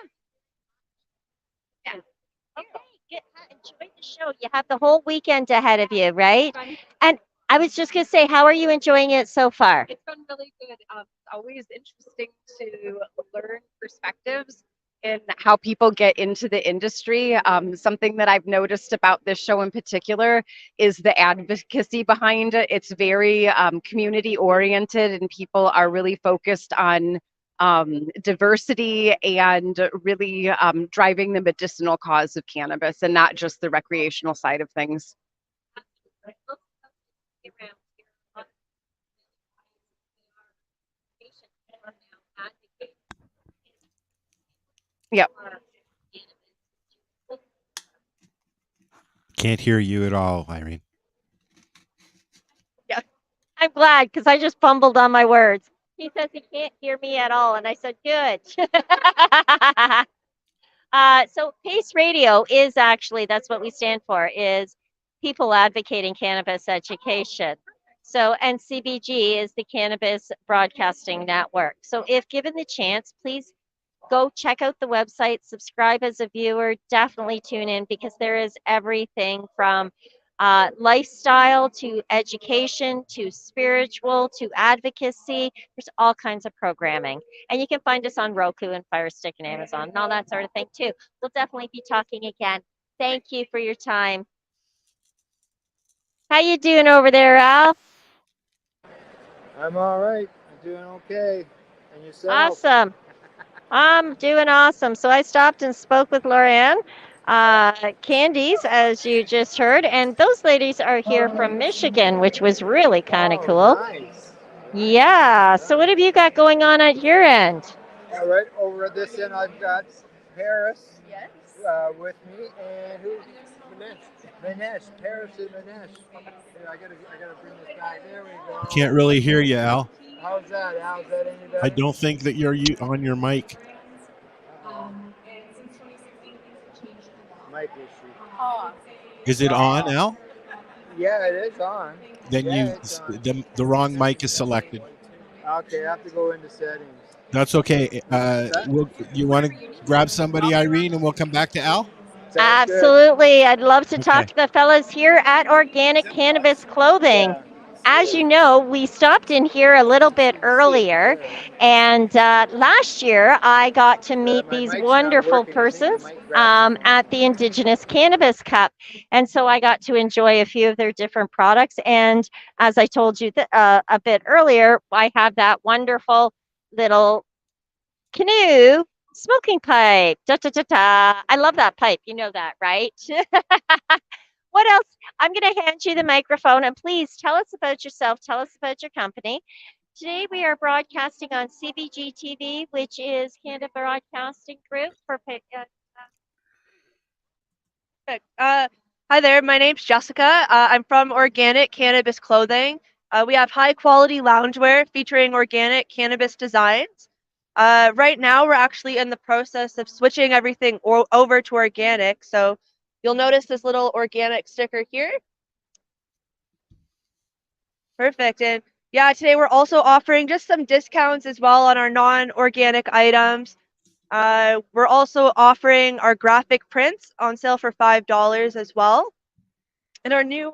S2: Okay, enjoy the show. You have the whole weekend ahead of you, right? And I was just going to say, how are you enjoying it so far?
S15: It's been really good. It's always interesting to learn perspectives and how people get into the industry. Something that I've noticed about this show in particular is the advocacy behind it. It's very community oriented, and people are really focused on diversity and really driving the medicinal cause of cannabis and not just the recreational side of things. Yep.
S3: Can't hear you at all, Irene.
S2: Yeah, I'm glad because I just fumbled on my words. He says he can't hear me at all, and I said, good. So Pace Radio is actually, that's what we stand for, is People Advocating Cannabis Education. So, and CBG is the Cannabis Broadcasting Network. So if given the chance, please go check out the website, subscribe as a viewer, definitely tune in because there is everything from lifestyle to education to spiritual to advocacy. There's all kinds of programming. And you can find us on Roku and Fire Stick and Amazon and all that sort of thing too. We'll definitely be talking again. Thank you for your time. How you doing over there, Al?
S14: I'm all right. I'm doing okay. And yourself?
S2: Awesome. I'm doing awesome. So I stopped and spoke with Lorianne, Candies, as you just heard, and those ladies are here from Michigan, which was really kind of cool.
S14: Nice.
S2: Yeah. So what have you got going on at your end?
S14: All right, over at this end, I've got Paris with me, and who's Manesh. Paris and Manesh. Here, I gotta bring this guy. There we go.
S3: Can't really hear you, Al.
S14: How's that, Al? Is that any better?
S3: I don't think that you're on your mic.
S14: Mic issue.
S3: Is it on, Al?
S14: Yeah, it is on.
S3: Then
S14: It's on.
S3: the wrong mic is selected.
S14: Okay, I have to go into settings.
S3: That's okay. You want to grab somebody, Irene, and we'll come back to Al?
S2: Absolutely. I'd love to talk to the fellas here at Organic Cannabis Clothing. As you know, we stopped in here a little bit earlier, and last year I got to meet these wonderful persons at the Indigenous Cannabis Cup. And so I got to enjoy a few of their different products. And as I told you a bit earlier, I have that wonderful little canoe smoking pipe. Da, da, da, da. I love that pipe. You know that, right? What else? I'm going to hand you the microphone, and please tell us about yourself. Tell us about your company. Today we are broadcasting on CBGtv, which is Canada Broadcasting Group for.
S16: Hi there, my name's Jessica. I'm from Organic Cannabis Clothing. We have high quality loungewear featuring organic cannabis designs. Right now, we're actually in the process of switching everything over to organic. So you'll notice this little organic sticker here. Perfect. And yeah, today we're also offering just some discounts as well on our non-organic items. We're also offering our graphic prints on sale for $5 as well. And our new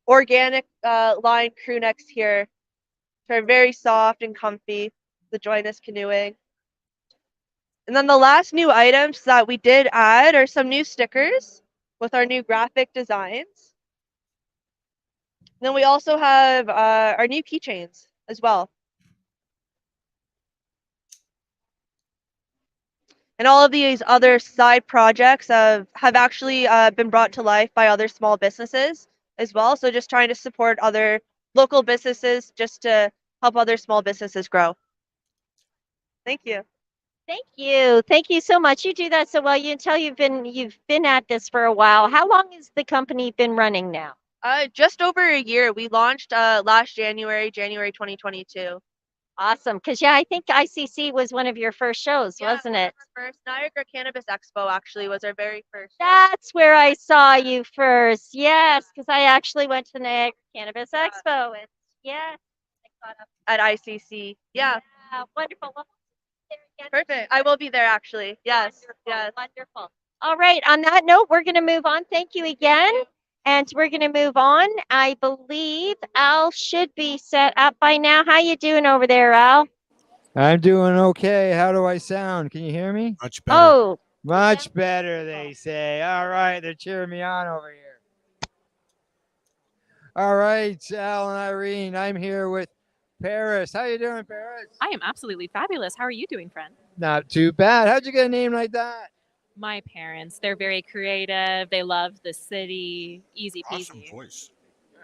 S16: organic line crew necks here are very soft and comfy to join us canoeing. And then the last new items that we did add are some new stickers with our new graphic designs. And then we also have our new keychains as well. And all of these other side projects have actually been brought to life by other small businesses as well. So just trying to support other local businesses just to help other small businesses grow. Thank you.
S2: Thank you. Thank you so much. You do that so well. You tell you've been at this for a while. How long has the company been running now?
S16: Just over a year. We launched last January 2022.
S2: Awesome. Because yeah, I think ICC was one of your first shows, wasn't it?
S16: Our first Niagara Cannabis Expo actually was our very first.
S2: That's where I saw you first. Yes, because I actually went to the Niagara Cannabis Expo. And yes, I caught up
S16: at ICC. Yeah.
S2: Wonderful.
S16: Perfect. I will be there actually. Yes.
S2: Wonderful.
S16: Yes.
S2: Wonderful. All right. On that note, we're going to move on. Thank you again. And we're going to move on. I believe Al should be set up by now. How you doing over there, Al?
S14: I'm doing okay. How do I sound? Can you hear me?
S3: Much better.
S2: Oh,
S14: much better, they say. All right, they're cheering me on over here. All right, Al and Irene, I'm here with Paris. How you doing, Paris?
S17: I am absolutely fabulous. How are you doing, friend?
S14: Not too bad. How'd you get a name like that?
S17: My parents, they're very creative. They love the city. Easy peasy.
S3: Awesome voice.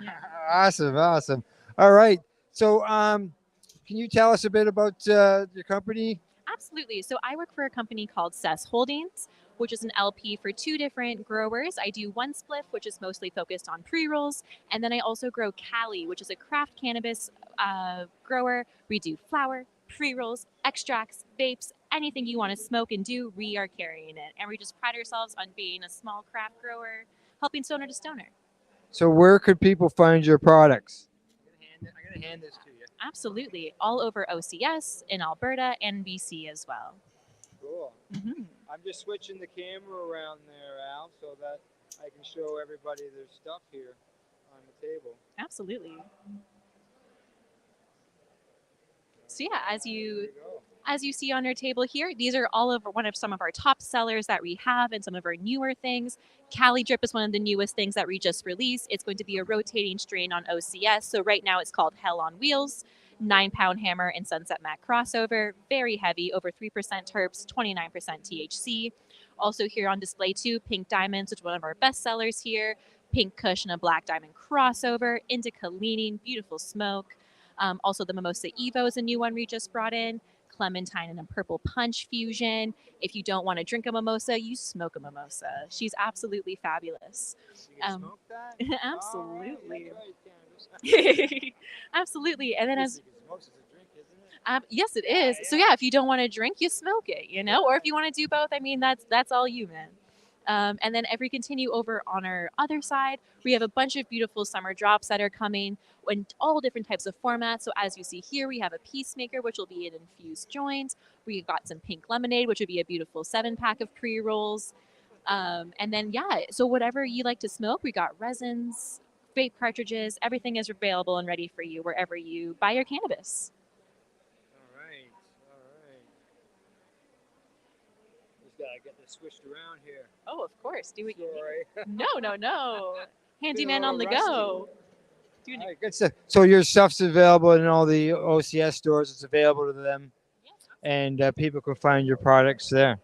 S17: Yeah.
S14: Awesome. All right. So, can you tell us a bit about your company?
S17: Absolutely. So I work for a company called Sesh Holdings, which is an LP for two different growers. I do one spliff, which is mostly focused on pre-rolls, and then I also grow Cali, which is a craft cannabis grower. We do flower, pre-rolls, extracts, vapes, anything you want to smoke and do, we are carrying it. And we just pride ourselves on being a small craft grower, helping stoner to stoner.
S14: So where could people find your products? I'm going to hand this to you.
S17: Absolutely. All over OCS, in Alberta, and BC as well.
S14: Cool.
S17: Mm-hmm.
S14: I'm just switching the camera around there, Al, so that I can show everybody their stuff here. table.
S17: Absolutely. So yeah, as you see on our table here, these are all of some of our top sellers that we have and some of our newer things. Cali Drip is one of the newest things that we just released. It's going to be a rotating strain on OCS. So right now it's called Hell on Wheels, 9-pound hammer and Sunset Matte crossover. Very heavy, over 3% terps, 29% THC. Also here on display too, Pink Diamonds, which is one of our best sellers here. Pink Kush and a Black Diamond crossover. Indica leaning, beautiful smoke. Also the Mimosa Evo is a new one we just brought in. Clementine and a Purple Punch fusion. If you don't want to drink a mimosa, you smoke a mimosa. She's absolutely fabulous.
S14: Smoke that?
S17: Absolutely. Absolutely. And then yes, it is. So yeah, if you don't want to drink, you smoke it, you know, or if you want to do both, I mean, that's all you, man. And then if we continue over on our other side, we have a bunch of beautiful summer drops that are coming in all different types of formats. So as you see here, we have a Peacemaker, which will be an infused joint. We got some Pink Lemonade, which would be a beautiful 7-pack of pre-rolls. And then, yeah, so whatever you like to smoke, we got resins, vape cartridges, everything is available and ready for you wherever you buy your cannabis.
S14: All right. Just gotta get this switched around here.
S17: Oh, of course. Do it.
S14: Sorry.
S17: No. Handyman on the go.
S14: All right, good stuff. So your stuff's available in all the OCS stores. It's available to them, and people can find your products there.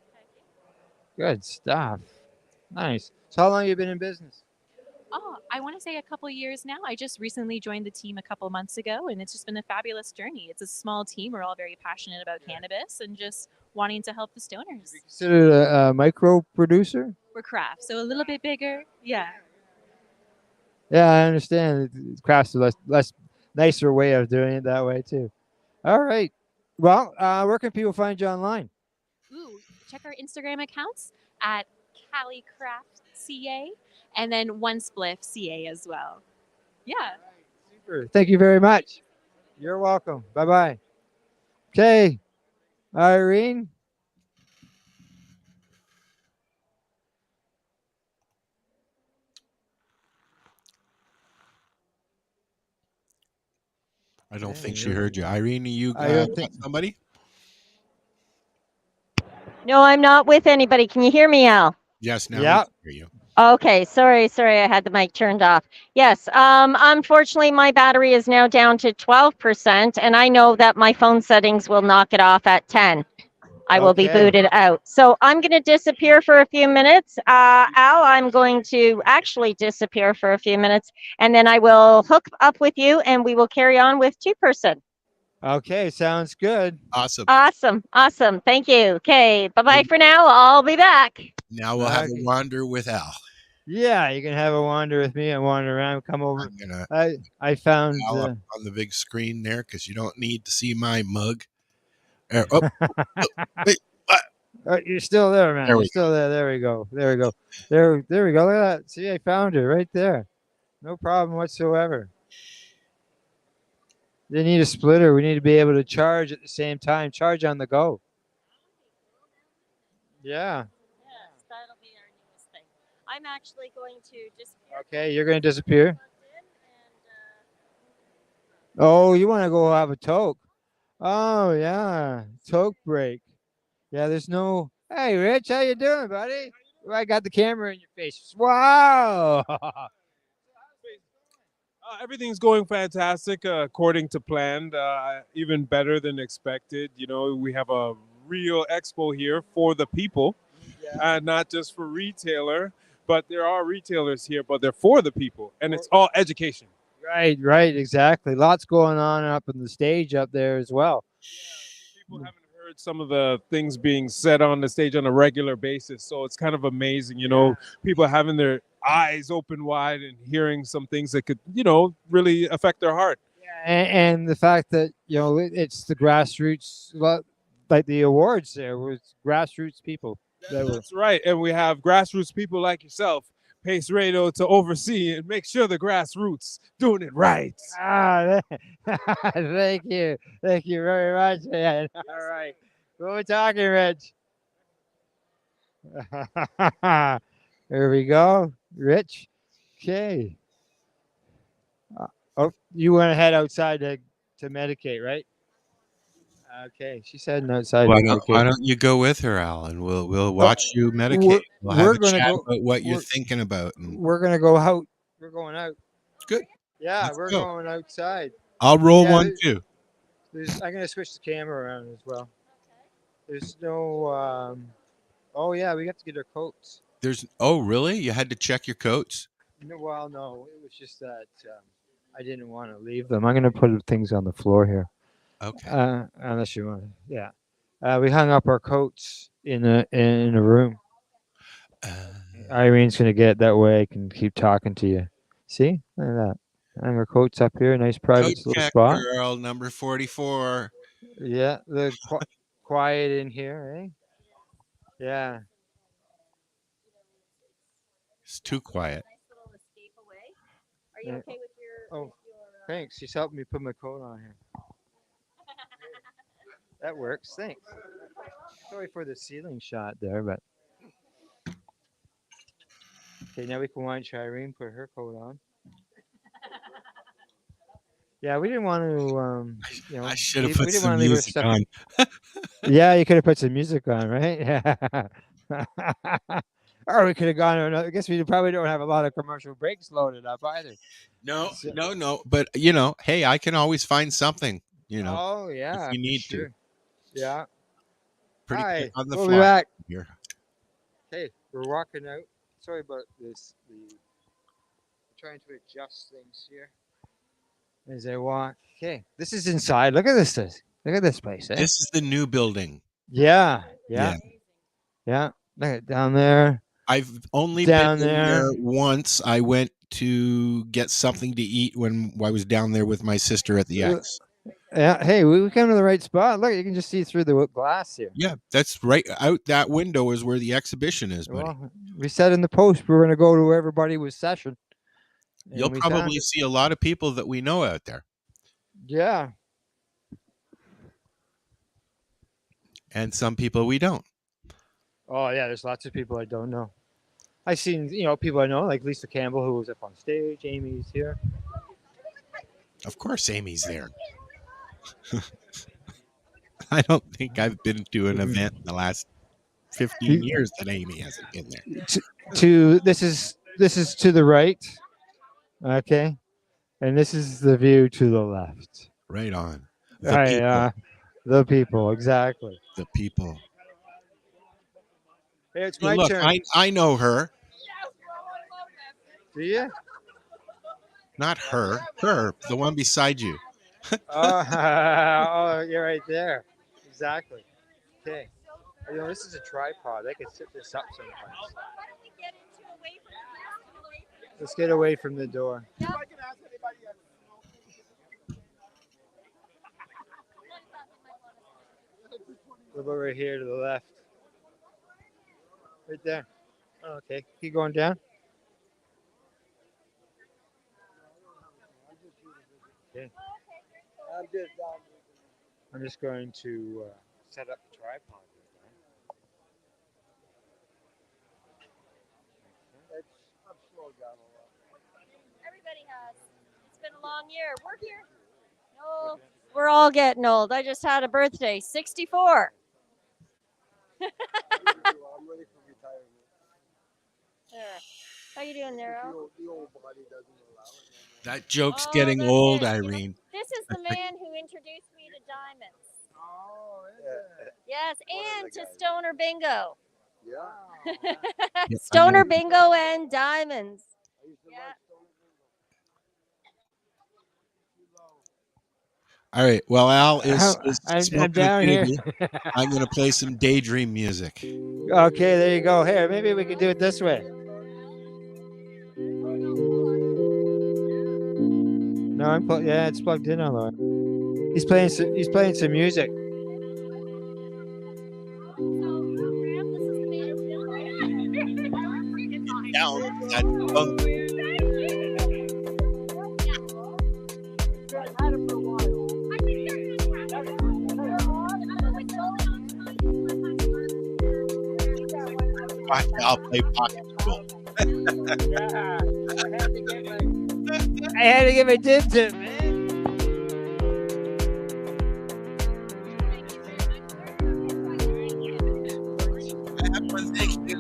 S14: Good stuff. Nice. So how long have you been in business?
S17: Oh, I want to say a couple years now. I just recently joined the team a couple months ago, and it's just been a fabulous journey. It's a small team. We're all very passionate about cannabis and just wanting to help the stoners.
S14: Considered a micro producer?
S17: We're craft, so a little bit bigger. Yeah.
S14: Yeah, I understand. Craft's a less nicer way of doing it that way too. All right. Well, where can people find you online?
S17: Ooh, check our Instagram accounts at CaliCraftCA and then One Spliff CA as well. Yeah.
S14: Super. Thank you very much. You're welcome. Bye-bye. Okay. Irene.
S3: I don't think she heard you. Irene, you
S14: I don't
S3: got somebody?
S2: No, I'm not with anybody. Can you hear me, Al?
S3: Yes, now we can hear you.
S2: Okay, sorry, I had the mic turned off. Yes, unfortunately, my battery is now down to 12%, and I know that my phone settings will knock it off at 10. I will be booted out. So I'm going to disappear for a few minutes. Al, I'm going to actually disappear for a few minutes, and then I will hook up with you, and we will carry on with 2-person.
S14: Okay, sounds good.
S3: Awesome.
S2: Awesome. Thank you. Okay, bye-bye for now. I'll be back.
S3: Now we'll have a wander with Al.
S14: Yeah, you can have a wander with me and wander around. Come over. I found
S3: Al up on the big screen there because you don't need to see my mug. Wait, what?
S14: You're still there, man.
S3: There we
S14: You're still there. There we go. There we go. There we go. Look at that. See, I found it right there. No problem whatsoever. They need a splitter. We need to be able to charge at the same time. Charge on the go. Yeah.
S2: Yes, that'll be our newest thing. I'm actually going to disappear.
S14: Okay, you're going to disappear. Oh, you want to go have a toke? Oh yeah, toke break. Yeah, there's no. Hey, Rich, how you doing, buddy? I got the camera in your face. Wow.
S18: Everything's going fantastic according to plan, even better than expected. You know, we have a real expo here for the people, and not just for retailer, but there are retailers here, but they're for the people, and it's all education.
S14: Right, exactly. Lots going on up in the stage up there as well.
S18: People haven't heard some of the things being said on the stage on a regular basis, so it's kind of amazing, you know, people having their eyes open wide and hearing some things that could, you know, really affect their heart.
S14: And the fact that, you know, it's the grassroots, like the awards there was grassroots people.
S18: That's right, and we have grassroots people like yourself, Pace Radio, to oversee and make sure the grassroots doing it right.
S14: Thank you very much, man. All right, what are we talking, Rich? There we go, Rich. Okay.
S4: Oh, you want to head outside to medicate, right? Okay, she's heading outside to medicate.
S3: Why don't you go with her, Al, and we'll watch you medicate. We'll
S4: we're
S3: have a
S4: gonna
S3: chat
S4: go.
S3: about what you're thinking about. And
S4: We're gonna go out. We're going out.
S3: good.
S4: Yeah,
S3: Let's
S4: we're
S3: go.
S4: going outside.
S3: I'll roll
S4: Yeah,
S3: one too.
S4: I'm gonna switch the camera around as well. There's no. Oh yeah, we have to get our coats.
S3: Oh really? You had to check your coats?
S4: No, well, no, it was just that I didn't want to leave them. I'm gonna put things on the floor here.
S3: Okay.
S4: Unless you want to, yeah. We hung up our coats in a room. Irene's gonna get that way. I can keep talking to you. See, look at that. Hang our coats up here. Nice private
S3: Coat
S4: little
S3: check,
S4: spot.
S3: girl, number 44.
S4: Yeah, the quiet in here, eh? Yeah.
S3: It's too quiet.
S2: Are you okay with your?
S4: Oh, thanks. She's helping me put my coat on here. That works. Thanks. Sorry for the ceiling shot there, but okay. Now we can watch Irene put her coat on. Yeah, we didn't want to.
S3: I should have put some music on.
S4: Yeah, you could have put some music on, right? Yeah. Or we could have gone to another. I guess we probably don't have a lot of commercial breaks loaded up either.
S3: No. But hey, I can always find something.
S4: Oh yeah.
S3: if you need
S4: sure.
S3: to.
S4: Yeah.
S3: Pretty
S4: Hi.
S3: quick on the
S4: We'll
S3: fly
S4: be back.
S3: here.
S4: Hey, we're walking out. Sorry about this. We're trying to adjust things here as I walk. Okay, this is inside. Look at this. Look at this place. Eh?
S3: This is the new building.
S4: Yeah. Look at down there.
S3: I've only
S4: down
S3: been
S4: there.
S3: there once. I went to get something to eat when I was down there with my sister at the X.
S4: Yeah. Hey, we came to the right spot. Look, you can just see through the glass here.
S3: Yeah, that's right. Out that window is where the exhibition is, buddy.
S4: Well, we said in the post we were going to go to where everybody was session.
S3: You'll probably see a lot of people that we know out there.
S4: Yeah.
S3: And some people we don't.
S4: Oh yeah, there's lots of people I don't know. I've seen people I know like Lisa Campbell, who was up on stage. Amy's here.
S3: Of course, Amy's there. I don't think I've been to an event in the last 15 years that Amy hasn't been there.
S4: This is to the right, okay, and this is the view to the left.
S3: Right on.
S4: The people, exactly.
S3: The people.
S4: Hey, it's my
S3: Look,
S4: turn.
S3: I know her.
S4: Do you?
S3: Not her. Her, the one beside you.
S4: Oh, you're right there. Exactly. Okay. This is a tripod. I could sit this up sometimes. Let's get away from the door. What about right here to the left? Right there. Oh, okay. Keep going down. Okay. I'm just going to set up the tripod.
S2: Everybody has. It's been a long year. We're here. No, we're all getting old. I just had a birthday, 64.
S14: I'm ready for retirement.
S2: There. How you doing there, Al?
S14: The old body doesn't allow it.
S3: That joke's getting old, Irene.
S2: This is the man who introduced me to diamonds.
S14: Oh, is it?
S2: Yes, and to Stoner Bingo.
S14: Yeah.
S2: Stoner Bingo and diamonds. Yeah.
S3: All right. Well, Al is
S4: I'm
S3: smoking
S4: down
S3: a
S4: here.
S3: doobie. I'm going to play some daydream music.
S4: Okay, there you go. Here, maybe we can do it this way. No, it's plugged in, all right. He's playing some music.
S3: Down that funk. I'll play pocket pool.
S4: I had to get my tip tip, man.
S3: Thank you.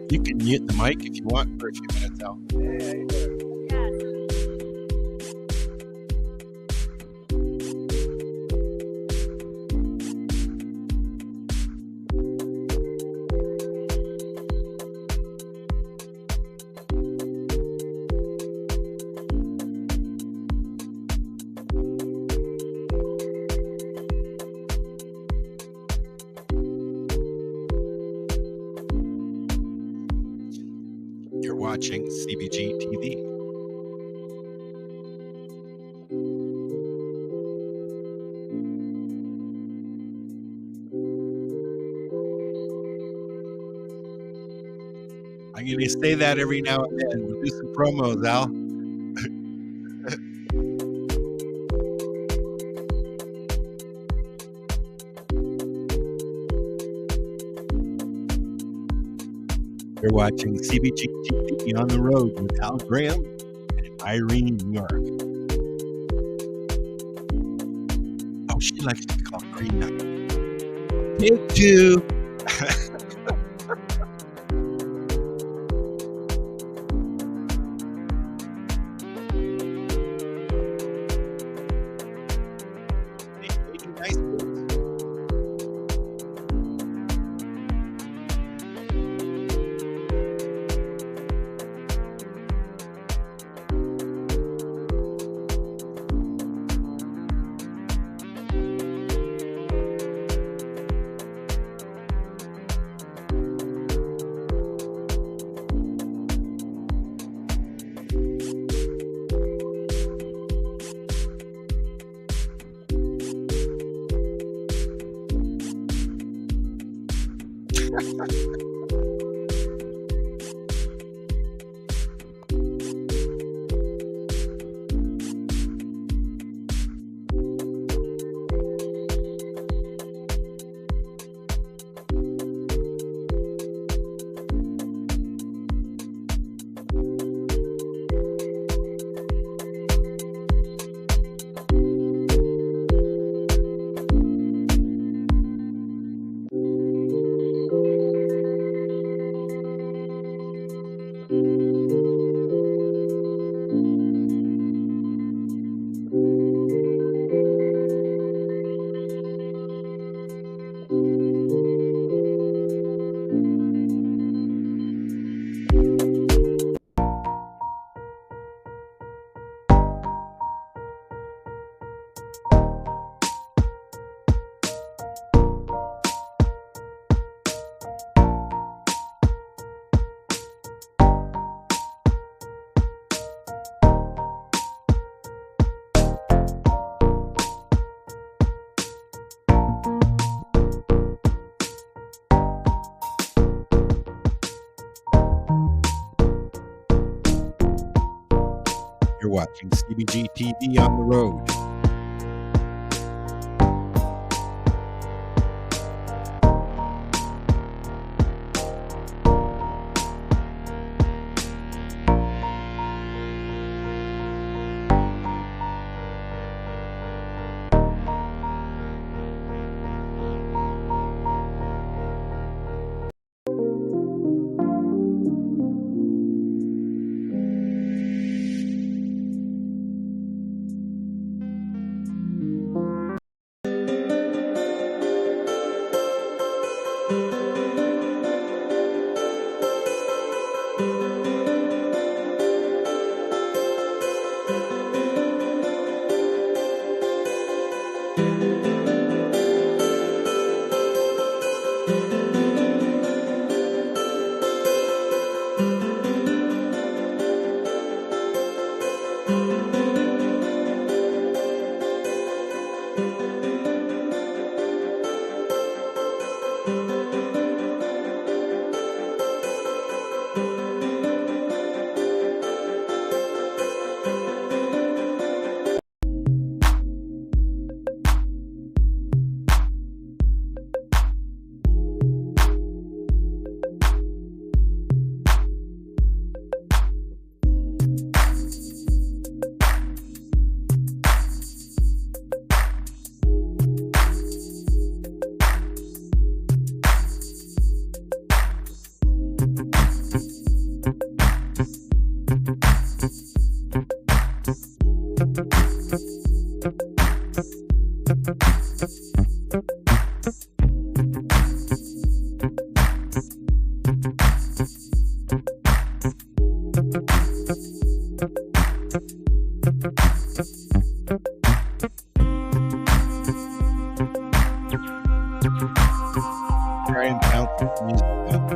S3: You can mute the mic if you want for a few minutes, Al. You're watching CBGtv. I'm going to say that every now and then. We'll do some promos, Al. You're watching CBGtv on the road with Al Graham and Irene New York. Oh, she likes to be called Green Nut. Take two. Nice. You're watching CBGtv on the road. Try and bounce the music up.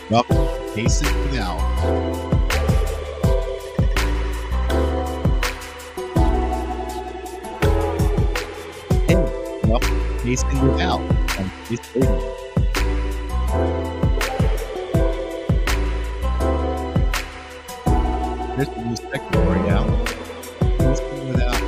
S3: Welcome to Taste It Now. Hey, welcome to Tasting It Out on Taste Radio. Here's the new segment for you now. Tasting It Out.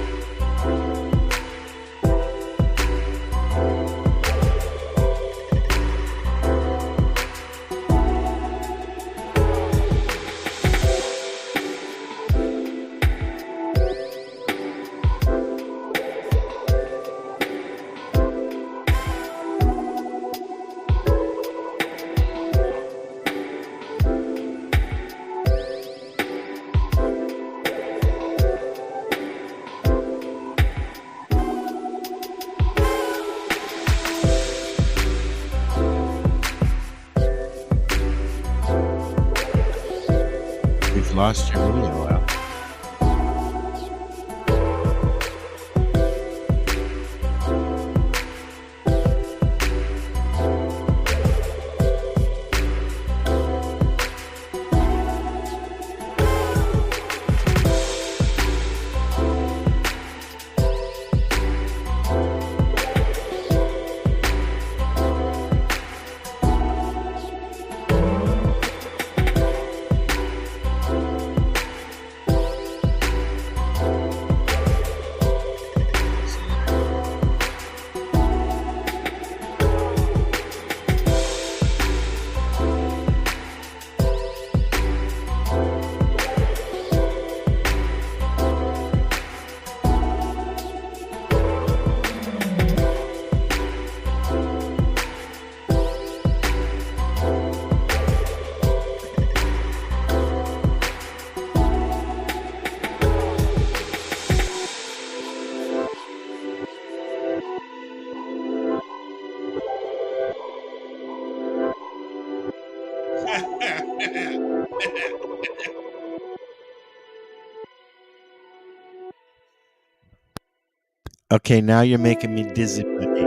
S3: We've lost your video out. Okay, now you're making me dizzy, buddy.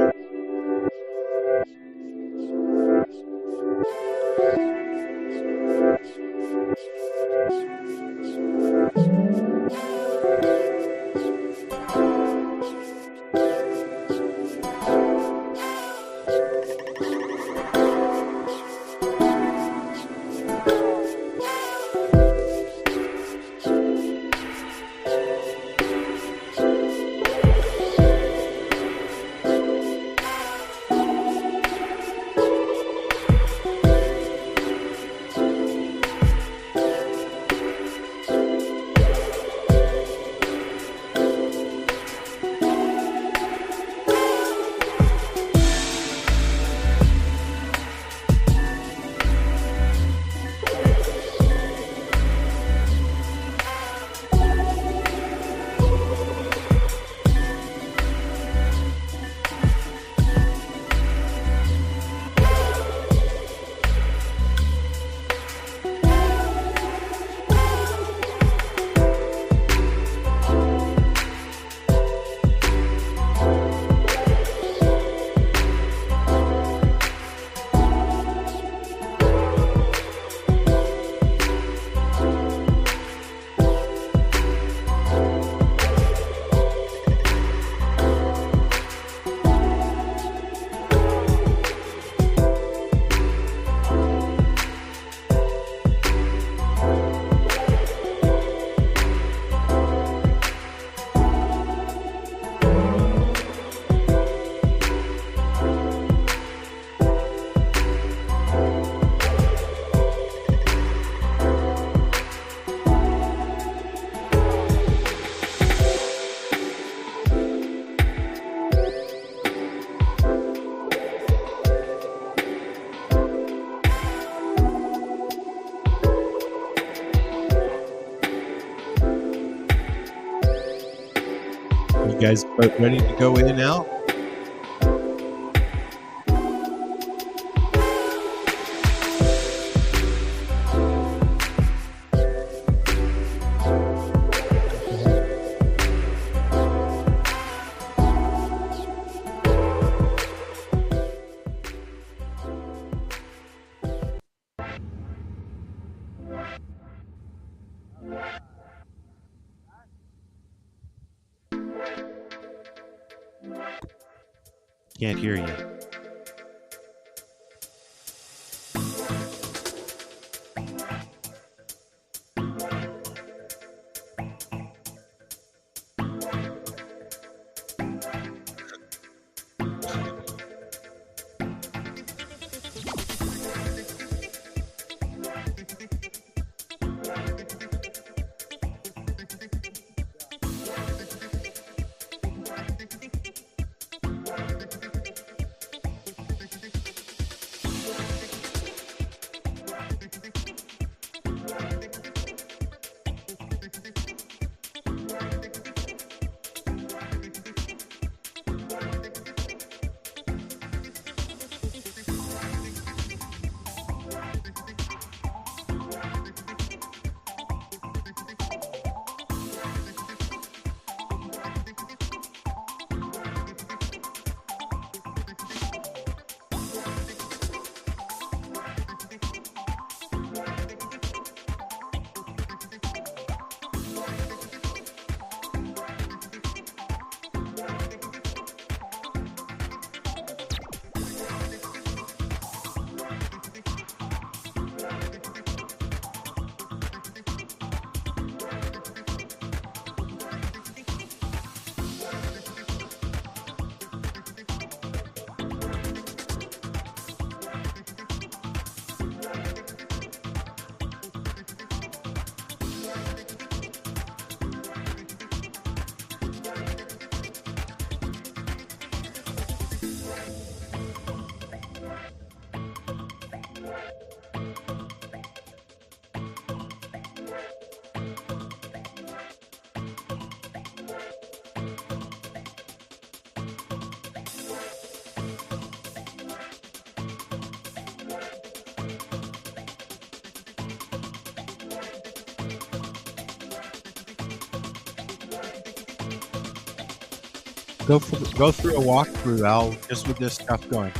S3: You guys about ready to go in now? Can't hear you. Go through a walkthrough, Al, just with this stuff going.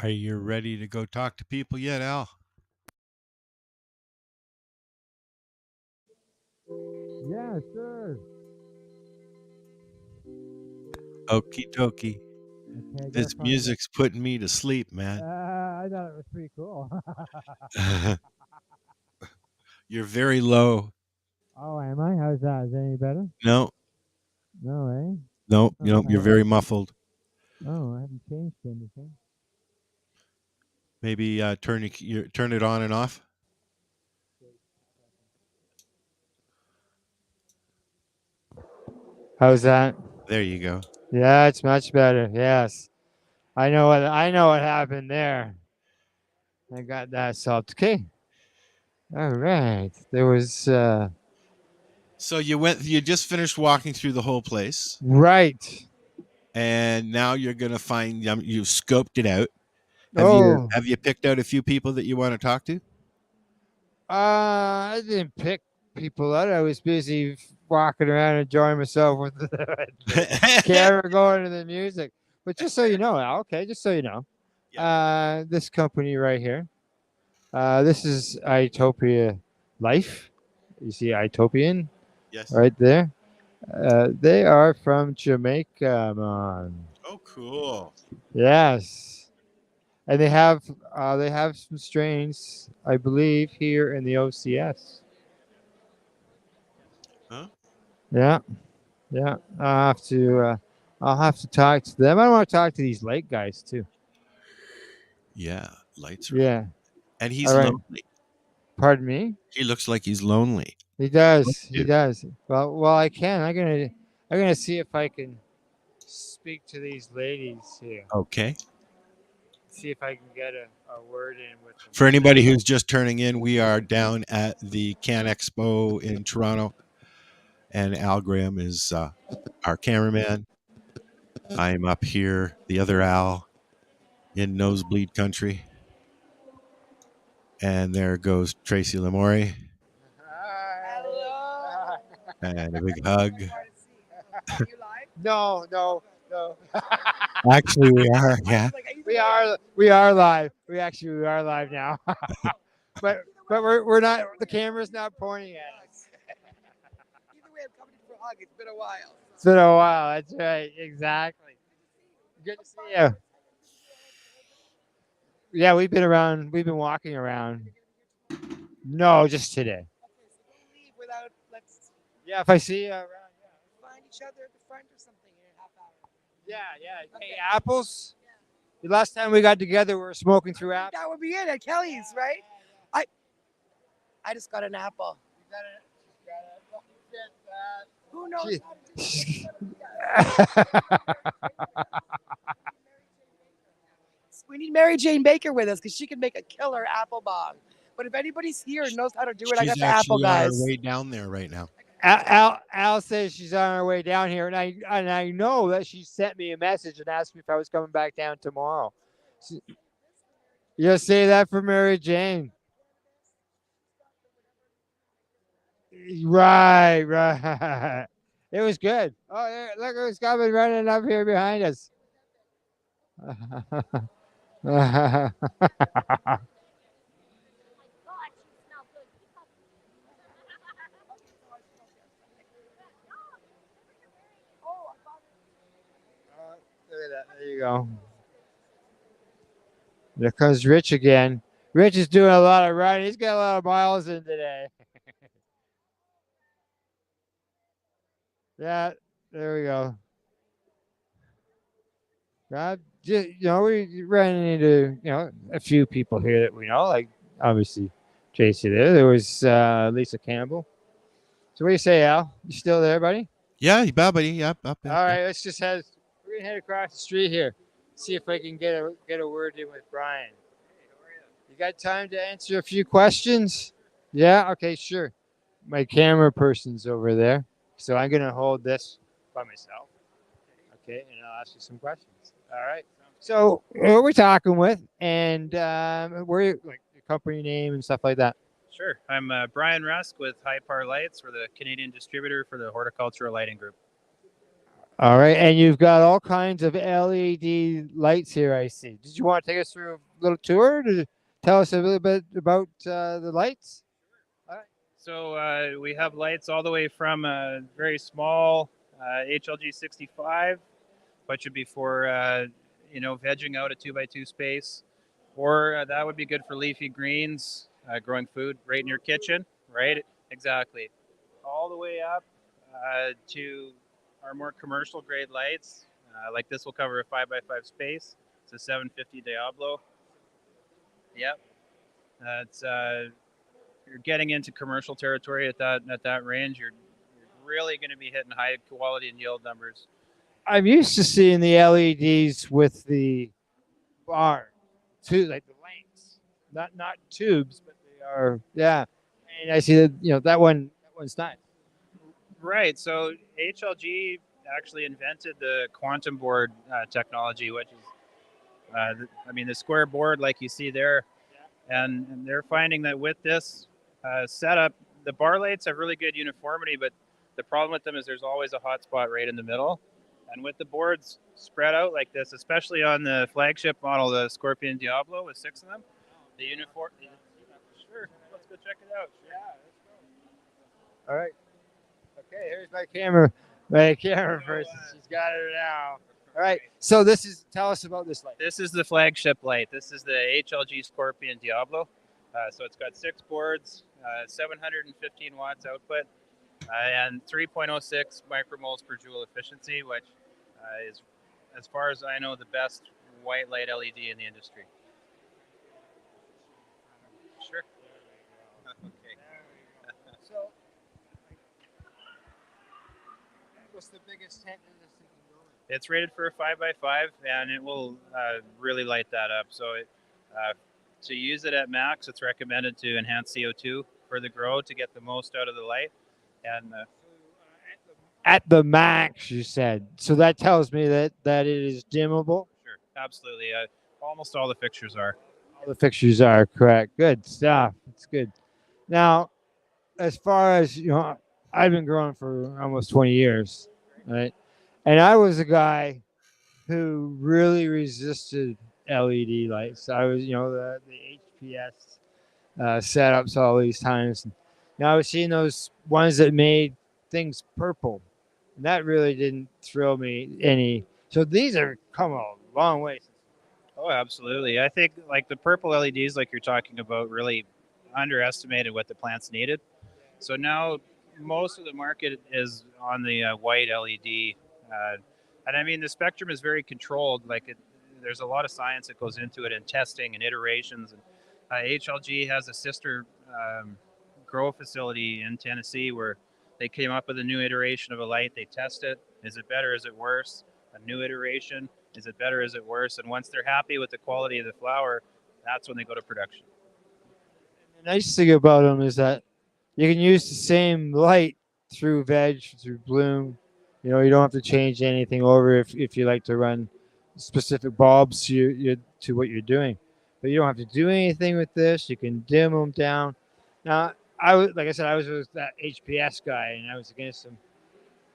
S3: Are you ready to go talk to people yet, Al?
S19: Yeah, sure.
S3: Okie dokie.
S19: Okay, I gotta
S3: This
S19: find out.
S3: music's putting me to sleep, man.
S19: I thought it was pretty cool.
S3: You're very low.
S19: Oh, am I? How's that? Is that any better?
S3: No,
S19: No, eh?
S3: no,
S19: Oh,
S3: you're very muffled.
S19: oh, I haven't changed anything.
S3: Maybe turn it on and off.
S19: How's that?
S3: There you go.
S19: Yeah, it's much better. Yes. I know what happened there. I got that solved. Okay. All right. There was
S3: So you just finished walking through the whole place.
S19: right.
S3: And now you're gonna find you've scoped it out.
S19: Oh.
S3: Have you picked out a few people that you want to talk to?
S19: I didn't pick people out. I was busy walking around enjoying myself with the camera going to the music. But just so you know, Al, okay, just so you know, this company right here, this is Itopia Life. You see Itopian
S3: Yes.
S19: right there. They are from Jamaica, man.
S3: Oh, cool.
S19: Yes. And they have some strains, I believe, here in the OCS.
S3: Huh?
S19: Yeah, yeah. I'll have to talk to them. I want to talk to these late guys too.
S3: Yeah, lights are.
S19: Yeah.
S3: And he's
S19: All right.
S3: lonely.
S19: Pardon me?
S3: He looks like he's lonely.
S19: He does.
S3: What
S19: He
S3: do?
S19: does. Well, I can. I'm gonna see if I can speak to these ladies here.
S3: Okay.
S19: See if I can get a word in with them.
S3: For anybody who's just turning in, we are down at the CannExpo in Toronto, and Al Graham is our cameraman. I'm up here, the other Al, in nosebleed country, and there goes Tracy Lamore, and a big hug.
S19: No.
S3: Actually, we are. Yeah.
S19: We are live. We are live now. but we're not. The camera's not pointing at us.
S20: Either way, I'm coming in for a hug. It's been a while.
S19: It's been a while. That's right. Exactly. Good to see you. Yeah, we've been around. We've been walking around. No, just today.
S20: Leave without, let's
S19: Yeah, if I see you around,
S20: find each other at the front or something in a half hour.
S19: yeah. Hey, apples. The last time we got together, we were smoking through apples.
S20: That would be it at Kelly's, right? I just got an apple. Who knows how to do We need Mary Jane Baker with us because she can make a killer apple bomb. But if anybody's here and knows how to do it, I got
S3: She's
S20: the apple
S3: actually on
S20: guys.
S3: her way down there right now.
S19: Al says she's on her way down here, and I know that she sent me a message and asked me if I was coming back down tomorrow. You say that for Mary Jane. Right. It was good. Oh, there, look who's coming running up here behind us. Look at that. There you go. There comes Rich again. Rich is doing a lot of riding. He's got a lot of miles in today. Yeah, there we go. We ran into a few people here that we know, like obviously Tracy there. There was Lisa Campbell. So what do you say, Al? You still there, buddy?
S3: Yeah, buddy. Yep. Up.
S19: All right, let's just head. We're gonna head across the street here. See if I can get a word in with Brian. You got time to answer a few questions? Yeah. Okay. Sure. My camera person's over there, so I'm gonna hold this by myself. Okay, and I'll ask you some questions. All right. So who we're talking with, and where like your company name and stuff like that.
S21: Sure. I'm Brian Rusk with High Par Lights. We're the Canadian distributor for the horticultural lighting group.
S19: All right, and you've got all kinds of LED lights here, I see. Did you want to take us through a little tour to tell us a little bit about the lights?
S21: So we have lights all the way from a very small HLG 65, which would be for vegging out a 2x2 space, or that would be good for leafy greens, growing food right in your kitchen, right? Exactly. All the way up to our more commercial grade lights. Like this will cover a 5x5 space. It's a 750 Diablo. Yep. It's you're getting into commercial territory at that range. You're really going to be hitting high quality and yield numbers.
S19: I'm used to seeing the LEDs with the bar, too, like the lamps, not tubes, but they are. Yeah, and I see that that one's nice.
S21: Right. So HLG actually invented the quantum board technology, which is, the square board like you see there, and they're finding that with this setup, the bar lights have really good uniformity, but the problem with them is there's always a hot spot right in the middle. And with the boards spread out like this, especially on the flagship model, the Scorpion Diablo with 6 of them, the uniform. Sure, let's go check it out. Yeah, let's go.
S19: All right. Okay, here's my camera. My camera person. She's got it now. All right. So tell us about this light.
S21: This is the flagship light. This is the HLG Scorpion Diablo. So it's got 6 boards, 715 watts output, and 3.06 micromoles per joule efficiency, which is, as far as I know, the best white light LED in the industry. Sure. Okay.
S19: So, what's the biggest tent in this thing can go in?
S21: It's rated for a 5x5, and it will really light that up. So to use it at max, it's recommended to enhance CO2 for the grow to get the most out of the light. And
S19: At the max, you said. So that tells me that it is dimmable.
S21: Sure, absolutely. Almost all the fixtures are.
S19: All the fixtures are correct. Good stuff. It's good. Now, as far as I've been growing for almost 20 years, right? And I was a guy who really resisted LED lights. I was, the HPS setups all these times. Now I was seeing those ones that made things purple, and that really didn't thrill me any. So these are come a long way.
S21: Oh, absolutely. I think like the purple LEDs, like you're talking about, really underestimated what the plants needed. So now most of the market is on the white LED. And I mean, the spectrum is very controlled. There's a lot of science that goes into it and testing and iterations. And HLG has a sister grow facility in Tennessee where they came up with a new iteration of a light. They test it. Is it better? Is it worse? A new iteration. Is it better? Is it worse? And once they're happy with the quality of the flower, that's when they go to production.
S19: The nice thing about them is that you can use the same light through veg, through bloom. You don't have to change anything over if you like to run specific bulbs to what you're doing. But you don't have to do anything with this. You can dim them down. Now, like I said, I was with that HPS guy, and I was against him.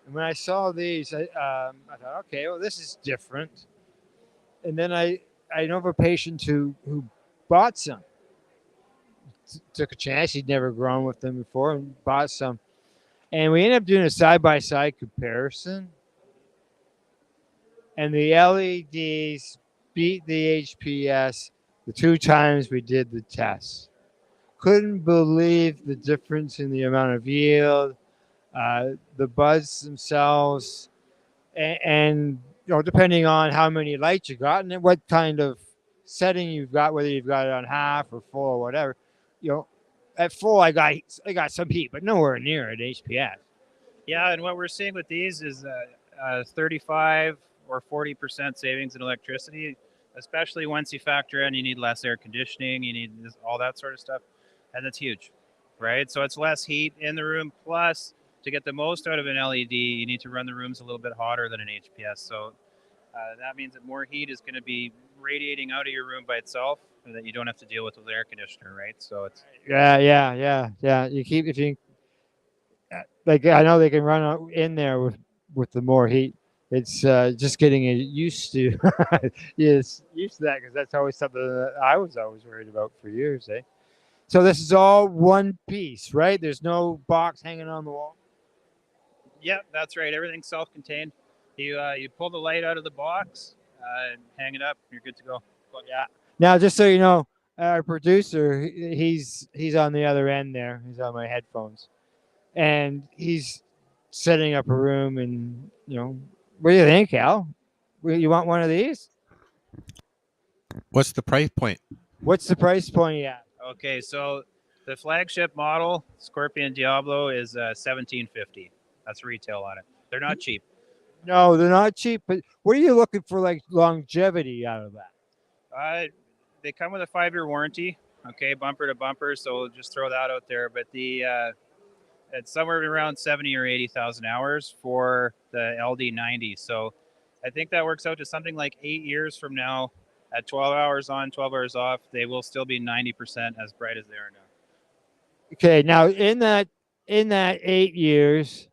S19: And when I saw these, I thought, okay, well, this is different. And then I know of a patient who bought some. Took a chance. He'd never grown with them before and bought some. And we ended up doing a side-by-side comparison. And the LEDs beat the HPS the 2 times we did the test. Couldn't believe the difference in the amount of yield, the buds themselves, and depending on how many lights you got and what kind of setting you've got, whether you've got it on half or full or whatever. At full, I got some heat, but nowhere near at HPS.
S21: Yeah, and what we're seeing with these is 35 or 40% savings in electricity, especially once you factor in you need less air conditioning, you need all that sort of stuff, and that's huge, right? So it's less heat in the room, plus to get the most out of an LED, you need to run the rooms a little bit hotter than an HPS. So that means that more heat is going to be radiating out of your room by itself, and that you don't have to deal with the air conditioner, right? So it's
S19: Yeah. If you like, I know they can run in there with the more heat. it's just getting used to yes, used to that, because that's always something that I was always worried about for years, eh? So this is all one piece, right? There's no box hanging on the wall.
S21: Yep, that's right. Everything's self-contained. You pull the light out of the box, hang it up, you're good to go.
S19: Yeah. Now, just so you know, our producer, he's on the other end there. He's on my headphones, and he's setting up a room. And what do you think, Al? You want one of these?
S3: What's the price point?
S19: What's the price point? Yeah.
S21: Okay, so the flagship model Scorpion Diablo is $17.50. That's retail on it. They're not cheap.
S19: No, they're not cheap. But what are you looking for, like longevity out of that?
S21: They come with a 5-year warranty. Okay, bumper to bumper. So we'll just throw that out there. But it's somewhere around 70 or 80,000 hours for the LD90. So I think that works out to something like 8 years from now. At 12 hours on, 12 hours off, they will still be 90% as bright as they are now.
S19: Okay, now in that 8 years,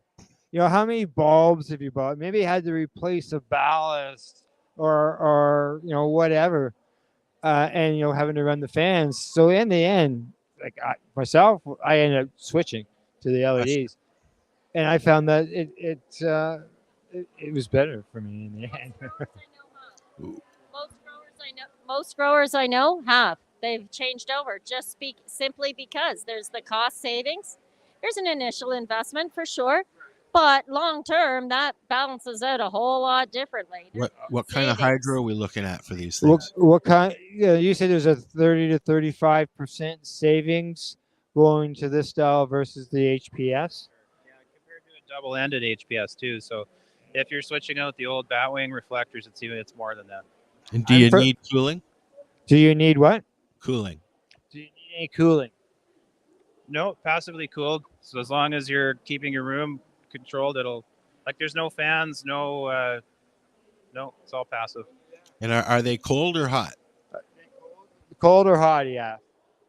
S19: how many bulbs have you bought? Maybe you had to replace a ballast or whatever, and having to run the fans. So in the end, like myself, I ended up switching to the LEDs, and I found that it was better for me in the end.
S2: Most growers I know have. They've changed over simply because there's the cost savings. There's an initial investment for sure, but long term that balances out a whole lot differently.
S3: What kind of hydro are we looking at for these things?
S19: What kind? You said there's a 30 to 35% savings going to this style versus the HPS.
S21: Yeah, compared to a double-ended HPS too. So if you're switching out the old batwing reflectors, it's more than that.
S3: And do you need cooling?
S19: Do you need what?
S3: Cooling.
S19: Do you need any cooling?
S21: No, passively cooled. So as long as you're keeping your room controlled, there's no fans, no, it's all passive.
S3: And are they cold or hot?
S19: Cold or hot, yeah.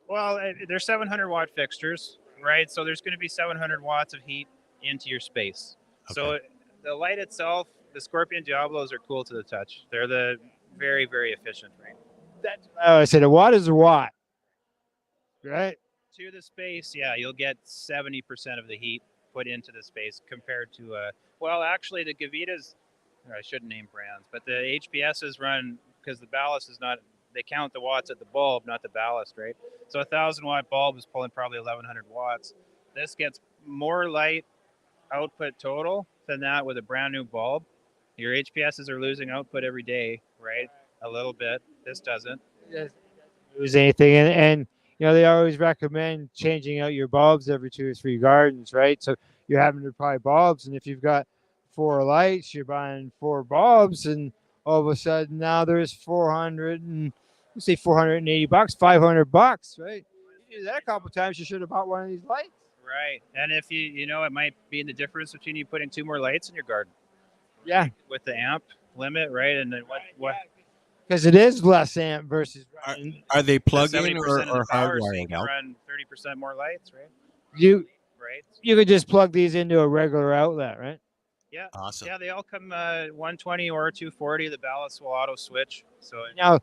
S21: Well, they're 700-watt fixtures, right? So there's going to be 700 watts of heat into your space. Okay. So the light itself, the Scorpion Diablos are cool to the touch. They're the very, very efficient, right?
S19: I said a watt is a watt, right?
S21: To the space, yeah, you'll get 70% of the heat put into the space compared to actually the Gavitas, I shouldn't name brands, but the HPSs run, because the ballast is not, they count the watts at the bulb, not the ballast, right? So a 1,000-watt bulb is pulling probably 1,100 watts. This gets more light output total than that with a brand new bulb. Your HPSs are losing output every day, right? A little bit. This doesn't.
S19: Lose anything, and they always recommend changing out your bulbs every 2 or 3 gardens, right? So you're having to buy bulbs, and if you've got 4 lights, you're buying 4 bulbs, and all of a sudden now there's 400 and let's say $480, $500, right? You do that a couple times, you should have bought one of these lights.
S21: Right, and if it might be the difference between you putting 2 more lights in your garden.
S19: Yeah.
S21: With the amp limit, right? And then what?
S19: Because it is less amp versus.
S3: Are they plug-in
S21: 70%
S3: or
S21: of the power, so you
S3: hardwired?
S21: can run 30% more lights, right?
S19: You could just plug these into a regular outlet, right?
S21: Yeah.
S3: Awesome.
S21: Yeah, they all come 120 or 240. The ballast will auto switch. So
S19: Now,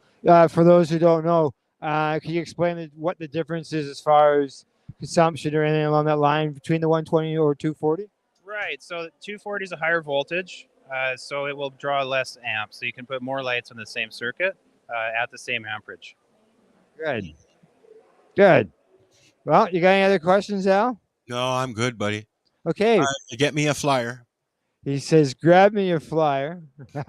S19: for those who don't know, can you explain what the difference is as far as consumption or anything along that line between the 120 or 240?
S21: Right. So 240 is a higher voltage, so it will draw less amps. So you can put more lights on the same circuit at the same amperage.
S19: Good. Well, you got any other questions, Al?
S3: No, I'm good, buddy.
S19: Okay.
S3: Get me a flyer.
S19: He says, grab me a flyer. Right.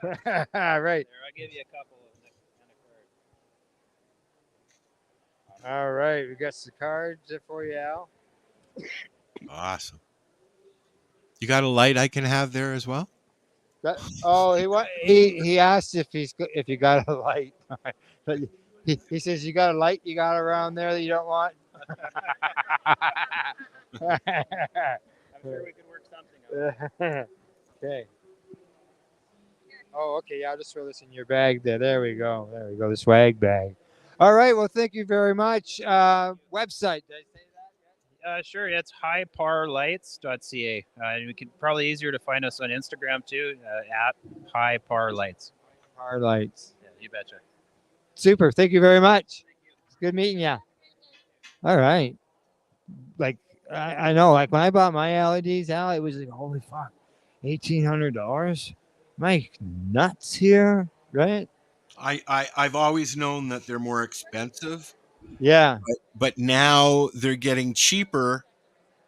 S21: There, I'll give you a couple of
S19: All right. We got some cards for you, Al.
S3: Awesome. You got a light I can have there as well?
S19: He asked if you got a light. But he says, you got a light you got around there that you don't want?
S21: I'm sure we can work something out.
S19: Okay. Oh, okay. Yeah, I'll just throw this in your bag there. There we go. The swag bag. All right. Well, thank you very much. Website. Did I say that
S21: Sure. It's highparlights.ca. And we could probably easier to find us on Instagram too, at highparlights.
S19: Power lights.
S21: Yeah, you betcha.
S19: Super. Thank you very much. It's good meeting you. All right. Like I know, like when I bought my LEDs, Al, it was like, holy fuck, $1,800. Am I nuts here? Right?
S3: I've always known that they're more expensive.
S19: Yeah.
S3: But now they're getting cheaper,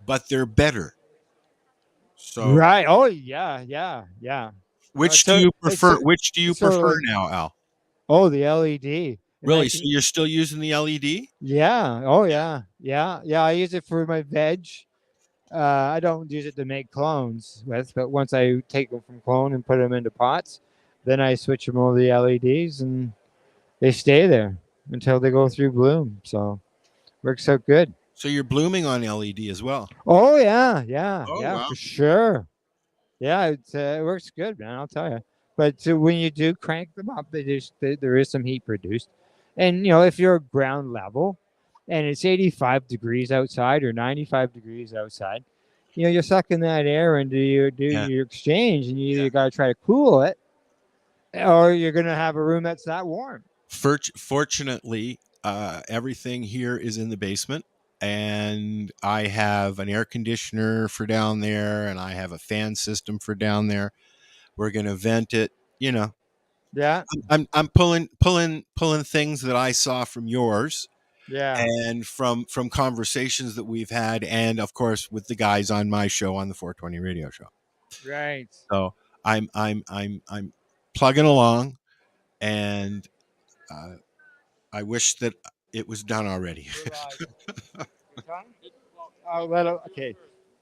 S3: but they're better. So
S19: Right. Oh yeah, yeah, yeah.
S3: which do you prefer? Which do you
S19: it's sort of
S3: prefer
S19: like,
S3: now, Al?
S19: oh, the LED. And I
S3: Really? So
S19: can,
S3: you're still using the LED?
S19: yeah. Oh yeah. Yeah. Yeah. I use it for my veg. I don't use it to make clones with, but once I take them from clone and put them into pots, then I switch them over to the LEDs and they stay there until they go through bloom. So works out good.
S3: So you're blooming on LED as well?
S19: Oh yeah, yeah,
S3: Oh,
S19: yeah,
S3: wow.
S19: for sure. Yeah, it works good, man. I'll tell you. But when you do crank them up, there is some heat produced, and if you're ground level, and it's 85 degrees outside or 95 degrees outside, you're sucking that air into your exchange, and you got to try to cool it, or you're gonna have a room that's not warm.
S3: Fortunately, everything here is in the basement, and I have an air conditioner for down there, and I have a fan system for down there. We're gonna vent it.
S19: Yeah.
S3: I'm pulling things that I saw from yours.
S19: Yeah.
S3: And from conversations that we've had, and of course with the guys on my show, on the 420 radio show.
S19: Right.
S3: So I'm plugging along, and I wish that it was done already.
S19: Oh, okay.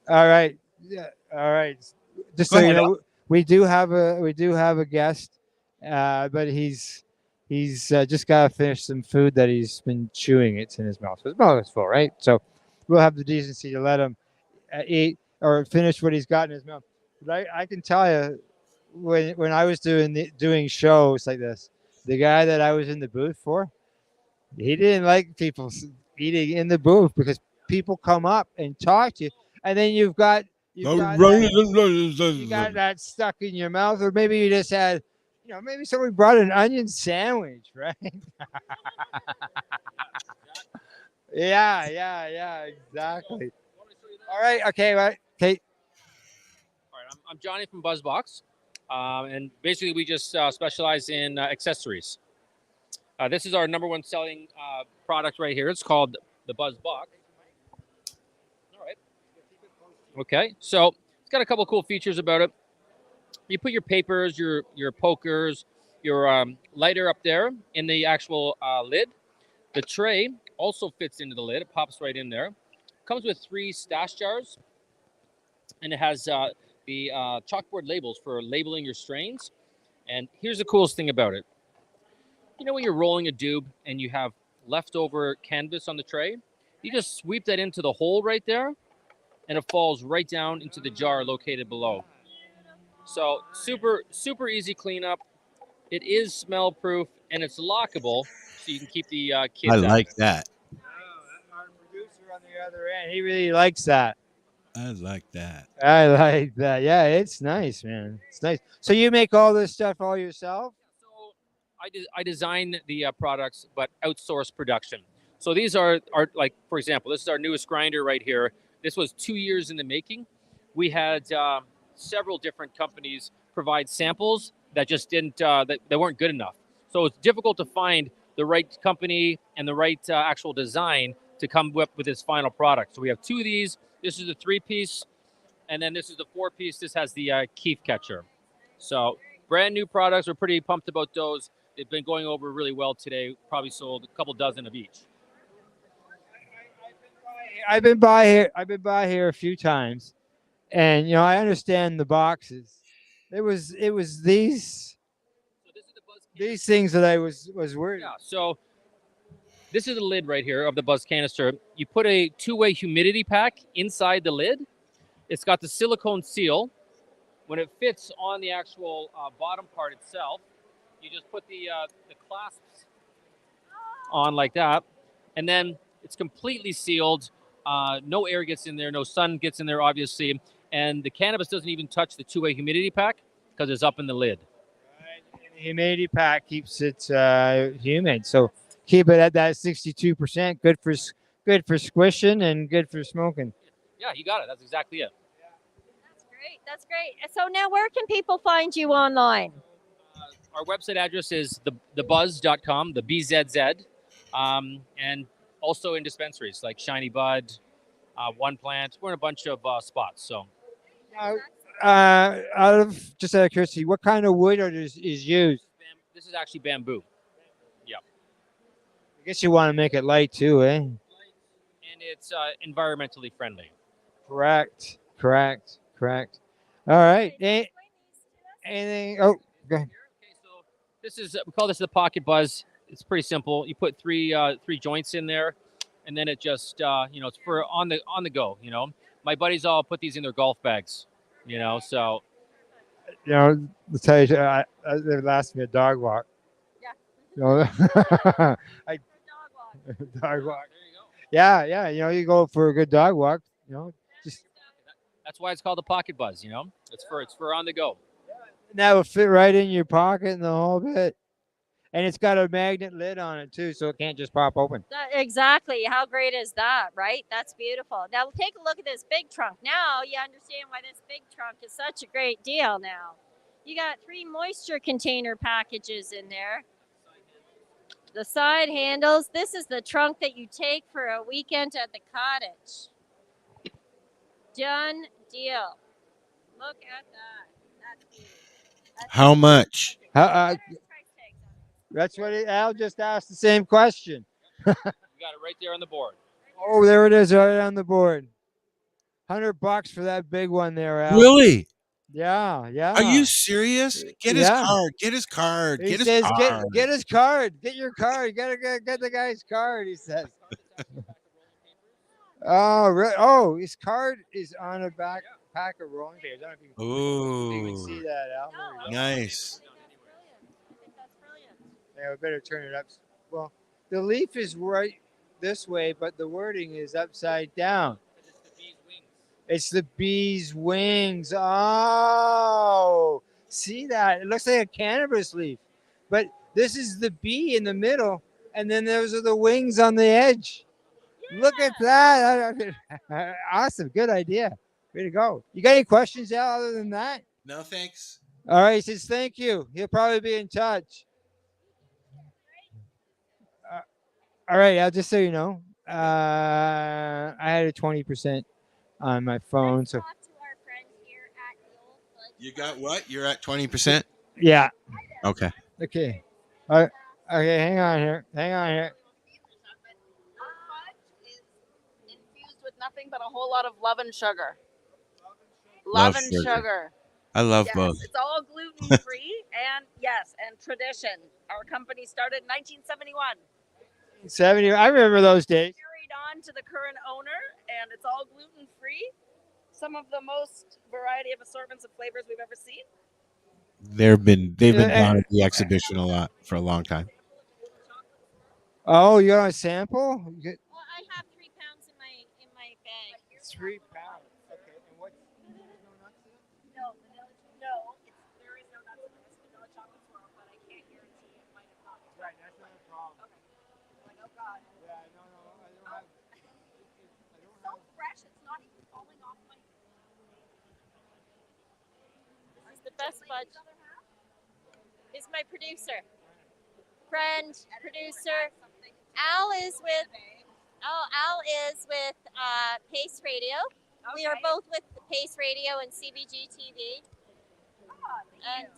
S19: All right. Yeah. All right. Just
S3: Go
S19: so you
S3: ahead,
S19: know, we do have a guest, but he's just got to finish some food that he's been chewing. It's in his mouth. So his mouth is full, right? So we'll have the decency to let him eat or finish what he's got in his mouth. But I can tell you, when I was doing shows like this, the guy that I was in the booth for, he didn't like people eating in the booth because people come up and talk to you, and then you got that stuck in your mouth, or maybe you just had, maybe somebody brought an onion sandwich, right? Yeah, exactly. All right, okay, right, okay.
S6: All right, I'm Johnny from BuzzBox, and basically we just specialize in accessories. This is our number one selling product right here. It's called the BuzzBox. All right. Okay, so it's got a couple cool features about it. You put your papers, your pokers, your lighter up there in the actual lid. The tray also fits into the lid. It pops right in there. Comes with 3 stash jars, and it has the chalkboard labels for labeling your strains. And here's the coolest thing about it. When you're rolling a doob and you have leftover cannabis on the tray, you just sweep that into the hole right there, and it falls right down into the jar located below. So super easy cleanup. It is smell proof, and it's lockable, so you can keep the kids
S3: I
S6: out.
S3: like that.
S19: Our producer on the other end, he really likes that.
S3: I like that.
S19: I like that. Yeah, it's nice, man. It's nice. So you make all this stuff all yourself?
S6: I design the products, but outsource production. So these are like, for example, this is our newest grinder right here. This was 2 years in the making. We had several different companies provide samples that just didn't, that weren't good enough. So it's difficult to find the right company and the right actual design to come up with this final product. So we have 2 of these. This is the 3-piece, and then this is the 4-piece. This has the keef catcher. So brand new products. We're pretty pumped about those. They've been going over really well today. Probably sold a couple dozen of each.
S19: I've been by here a few times, and I understand the boxes. It was these things that I was worried.
S6: Yeah. So this is the lid right here of the Buzz canister. You put a 2-way humidity pack inside the lid. It's got the silicone seal. When it fits on the actual bottom part itself, you just put the clasps on like that, and then it's completely sealed No air gets in there, no sun gets in there, obviously, and the cannabis doesn't even touch the two-way humidity pack because it's up in the lid.
S4: And the humidity pack keeps it humid, so keep it at that 62%. Good for squishing and good for smoking.
S6: Yeah, you got it. That's exactly it.
S2: Great. That's great. So now where can people find you online?
S6: Our website address is thebuzz.com, the BZZ, and also in dispensaries like Shiny Bud, One Plant. We're in a bunch of spots. So,
S4: Out of curiosity, what kind of wood is used?
S6: this is actually bamboo. Yeah,
S4: I guess you want to make it light too, eh?
S6: and it's environmentally friendly.
S4: Correct. All right. Anything? Oh, go ahead.
S6: This is we call this the Pocket Buzz. It's pretty simple. You put three joints in there, and then it just it's for on the go. My buddies all put these in their golf bags. So
S4: To tell you, they last me a dog walk. Yeah. Dog walk. Yeah. You go for a good dog walk. Just
S6: that's why it's called the Pocket Buzz. It's for on the go.
S4: that will fit right in your pocket and the whole bit. And it's got a magnet lid on it too, so it can't just pop open.
S2: Exactly. How great is that, right? That's beautiful. Now take a look at this big trunk. Now you understand why this big trunk is such a great deal now. You got 3 moisture container packages in there. The side handles. This is the trunk that you take for a weekend at the cottage. Done deal. Look at that.
S3: How much?
S4: That's what Al just asked the same question.
S6: You got it right there on the board.
S4: Oh, there it is, right on the board. $100 for that big one there, Al.
S3: Really?
S4: Yeah.
S3: Are you serious? Get his card. Get his card.
S4: He
S3: Get
S4: says,
S3: his card.
S4: get his card. Get your card. You gotta get the guy's card. He says. Oh, his card is on a back pack of rolling papers. I don't know if you can see that, Al.
S3: Nice.
S4: Yeah, we better turn it up. Well, the leaf is right this way, but the wording is upside down. It's the bee's wings. Oh, see that? It looks like a cannabis leaf, but this is the bee in the middle, and then those are the wings on the edge. Yeah. Look at that. Awesome. Good idea. Way to go. You got any questions, Al, other than that?
S3: No, thanks.
S4: All right. He says, thank you. He'll probably be in touch. All right, Al, just so you know, I had a 20% on my phone. So
S3: you got what? You're at 20%?
S4: Yeah.
S3: Okay.
S4: Okay. Okay, hang on here.
S9: Infused with nothing but a whole lot of love and sugar.
S3: Love
S9: and
S3: sugar.
S9: sugar.
S3: I love
S9: Yes,
S3: both.
S9: it's all gluten free and tradition. Our company started in 1971.
S4: 70. I remember those days.
S9: Carried on to the current owner, and it's all gluten free. Some of the most variety of assortments of flavors we've ever seen.
S3: They've been down at the exhibition a lot for a long time.
S4: Oh, you got a sample?
S2: Well, I have 3 pounds in my bag.
S4: 3 pounds. Okay. And what's
S9: No, there is no nuts in this vanilla chocolate swirl, but I can't guarantee it might have not.
S4: Right, that's not a problem.
S9: Okay. Like, oh God.
S4: Yeah, no, I don't have.
S9: It's so fresh, it's not even falling off my.
S2: This is the best fudge. Is my producer, friend, producer. Al is with Pace Radio. Okay. We are both with Pace Radio and CBGtv. And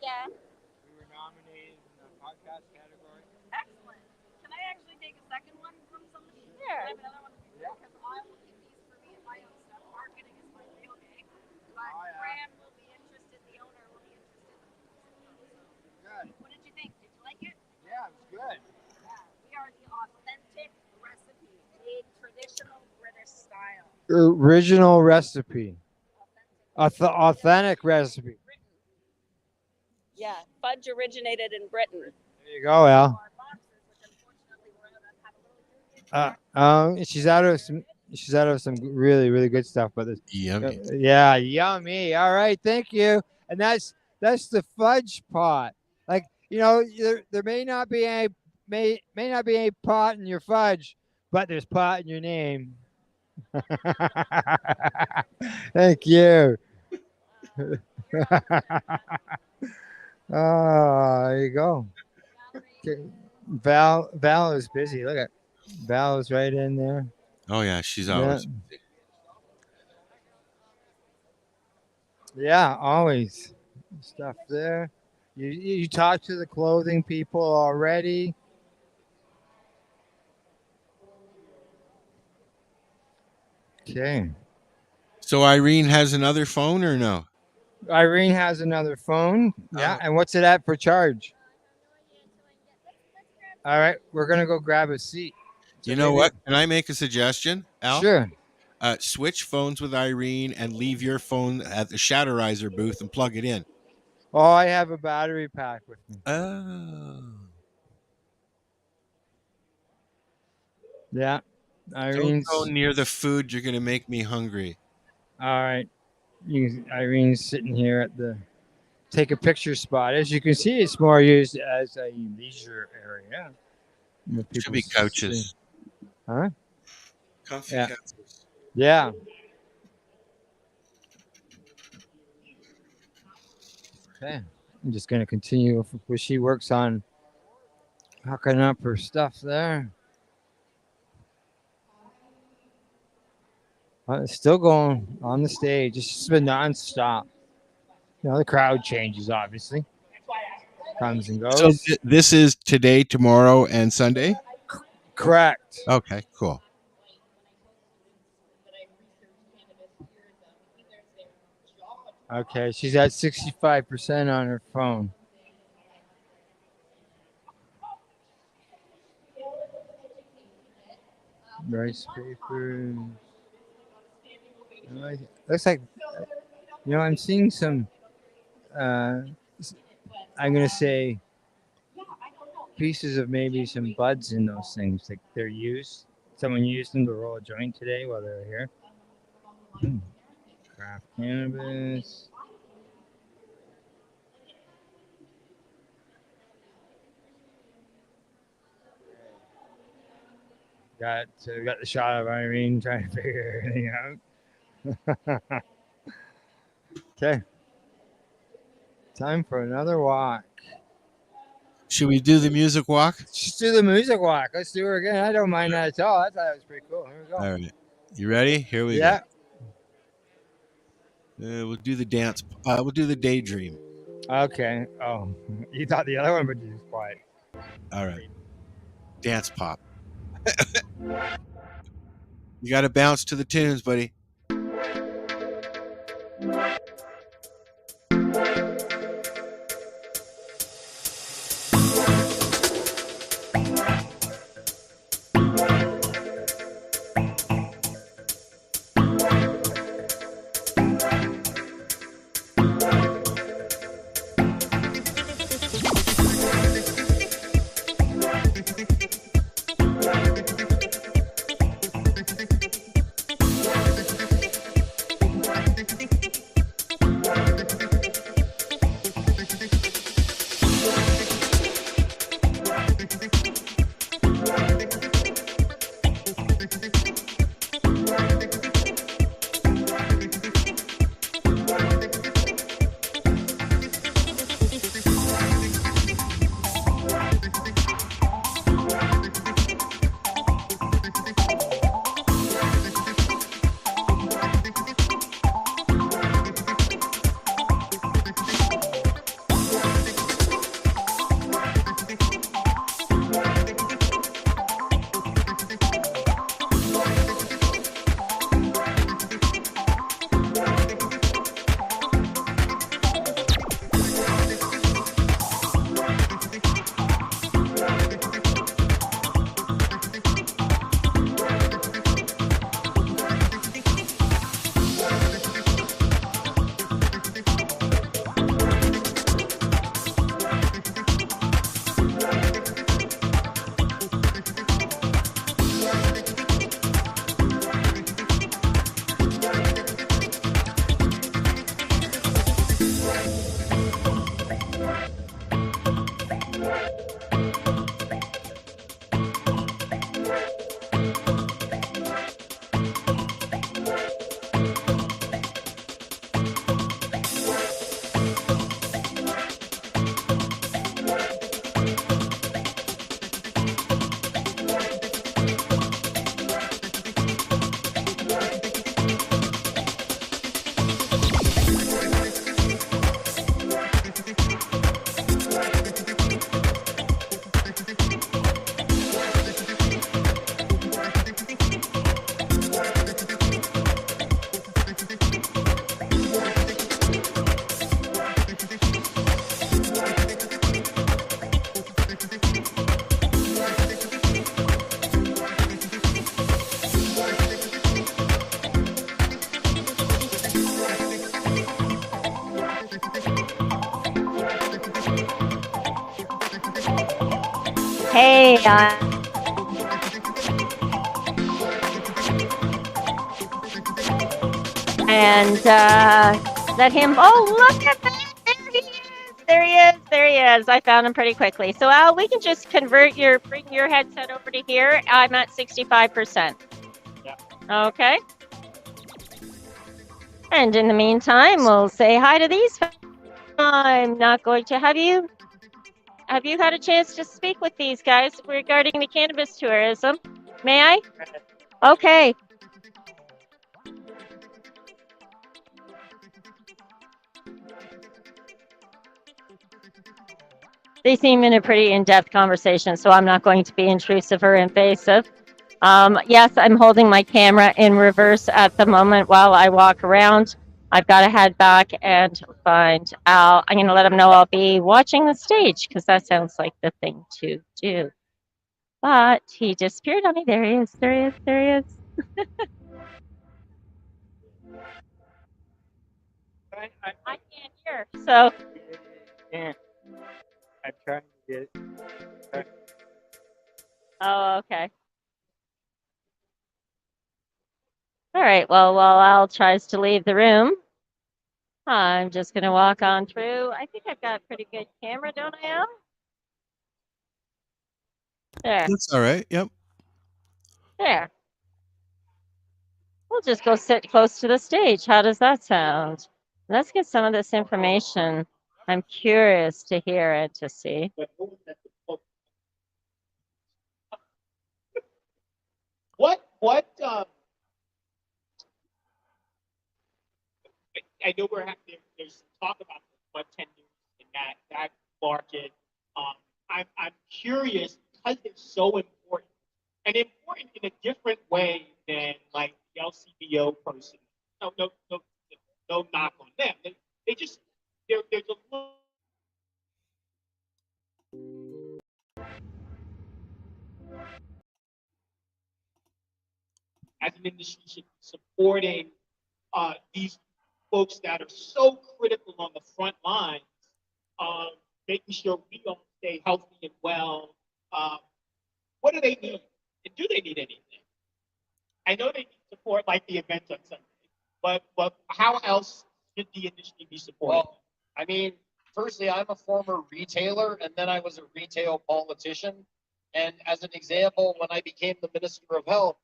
S2: yeah.
S4: We were nominated in the podcast category.
S9: Excellent. Can I actually take a second one from somebody?
S2: Sure.
S9: I have another one because I will keep these for me and my own stuff. Marketing is my real game. But Graham will be interested, the owner will be interested.
S4: Good.
S9: What did you think? Did you like it?
S4: Yeah, it was good.
S9: Yeah. We are the authentic recipe, made traditional British style.
S4: Original recipe. Authentic recipe.
S9: Yeah, fudge originated in Britain.
S4: There you go, Al. She's out of
S19: She's out of some really, really good stuff. But
S3: Yummy.
S19: Yeah, yummy. All right, thank you. And that's the fudge pot. Like, you know, there may not be any pot in your fudge, but there's pot in your name. Thank you. Oh, there you go. Okay. Val is busy. Look at Val is right in there.
S3: Oh yeah, she's always.
S19: Yeah, always stuff there. You talk to the clothing people already. Okay.
S3: So Irene has another phone or no?
S19: Irene has another phone. Yeah, and what's it at for charge? All right, we're gonna go grab a seat. So
S3: You know
S19: maybe-
S3: what? Can I make a suggestion, Al?
S19: Sure.
S3: Switch phones with Irene and leave your phone at the Shatterizer booth and plug it in.
S19: Oh, I have a battery pack with me.
S3: Oh.
S19: Yeah.
S3: Don't
S19: Irene's
S3: go near the food. You're going to make me hungry.
S19: all right. Irene's sitting here at the take a picture spot. As you can see, it's more used as a leisure area.
S3: Should be couches.
S19: Huh?
S3: Comfy
S19: Yeah.
S3: couches.
S19: Yeah. Okay. I'm just going to continue where she works on hooking up her stuff there. It's still going on the stage. It's just been nonstop. You know, the crowd changes, obviously. Comes and goes.
S3: So this is today, tomorrow, and Sunday?
S19: Correct.
S3: Okay, cool.
S19: Okay, she's at 65% on her phone. Rice paper. Looks like, you know, I'm seeing some, I'm going to say, pieces of maybe some buds in those things. Like they're used. Someone used them to roll a joint today while they were here. Craft cannabis. Got the shot of Irene trying to figure everything out. Okay. Time for another walk.
S3: Should we do the music walk?
S19: Just do the music walk. Let's do it again. I don't mind that at all. I thought it was pretty cool. Here we go.
S3: All right. You ready? Here we
S19: Yeah.
S3: go. We'll do the dance. We'll do the daydream.
S19: Okay. Oh, you thought the other one, but you was quiet.
S3: All right. Dance pop. You got to bounce to the tunes, buddy.
S2: Hey, and let him. Oh, look at that! There he is! There he is! There he is! I found him pretty quickly. So Al, we can just bring your headset over to here. I'm at 65%.
S8: Yeah.
S2: Okay. And in the meantime, we'll say hi to these. I'm not going to have you. Have you had a chance to speak with these guys regarding the cannabis tourism? May I? Okay. They seem in a pretty in-depth conversation, so I'm not going to be intrusive or invasive. Yes, I'm holding my camera in reverse at the moment while I walk around. I've got to head back and find Al. I'm going to let him know I'll be watching the stage because that sounds like the thing to do. But he disappeared on me. There he is. There he is. There he is. I can't hear. So.
S4: Yeah. I'm trying to get it.
S2: Oh, okay. All right. Well, while Al tries to leave the room, I'm just going to walk on through. I think I've got a pretty good camera, don't I, Al? There.
S3: That's all right. Yep.
S2: There. We'll just go sit close to the stage. How does that sound? Let's get some of this information. I'm curious to hear it, to see.
S8: I know there's talk about bud tenders in that market. I'm curious because they're so important and important in a different way than like the LCBO person. No knock on them. They just there's a little. As an industry should be supporting these folks that are so critical on the front lines, making sure we all stay healthy and well. What do they need? And do they need anything? I know they need support like the event on Sunday, but how else should the industry be supported?
S10: Well, I mean, firstly, I'm a former retailer, and then I was a retail politician. And as an example, when I became the Minister of Health,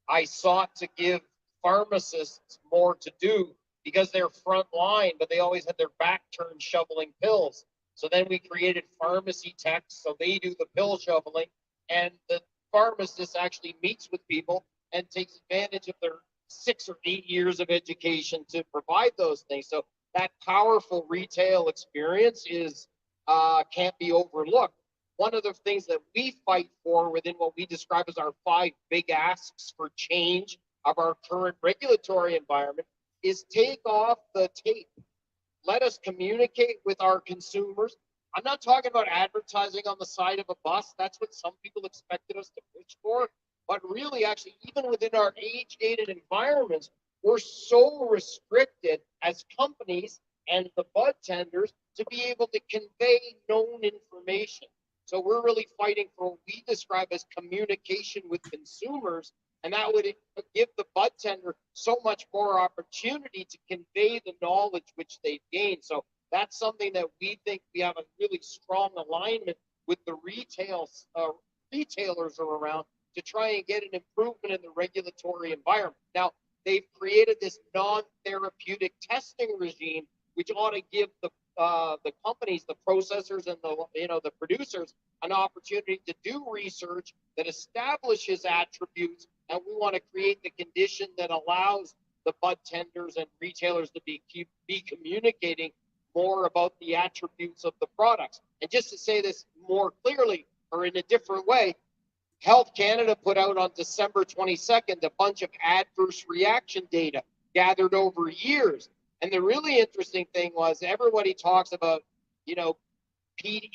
S10: I sought to give pharmacists more to do because they're front line, but they always had their back turned shoveling pills. So then we created pharmacy techs, so they do the pill shoveling, and the pharmacist actually meets with people and takes advantage of their 6 or 8 years of education to provide those things. So that powerful retail experience is can't be overlooked. One of the things that we fight for within what we describe as our 5 big asks for change of our current regulatory environment is take off the tape. Let us communicate with our consumers. I'm not talking about advertising on the side of a bus. That's what some people expected us to push for. But really, actually, even within our age-gated environments, we're so restricted as companies and the bud tenders to be able to convey known information. So we're really fighting for what we describe as communication with consumers, and that would give the bud tender so much more opportunity to convey the knowledge which they've gained. So that's something that we think we have a really strong alignment with the retailers around to try and get an improvement in the regulatory environment. Now, they've created this non-therapeutic testing regime, which ought to give the companies, the processors, and the producers an opportunity to do research that establishes attributes, and we want to create the condition that allows the bud tenders and retailers to be communicating more about the attributes of the products. And just to say this more clearly or in a different way, Health Canada put out on December 22nd a bunch of adverse reaction data gathered over years. And the really interesting thing was everybody talks about,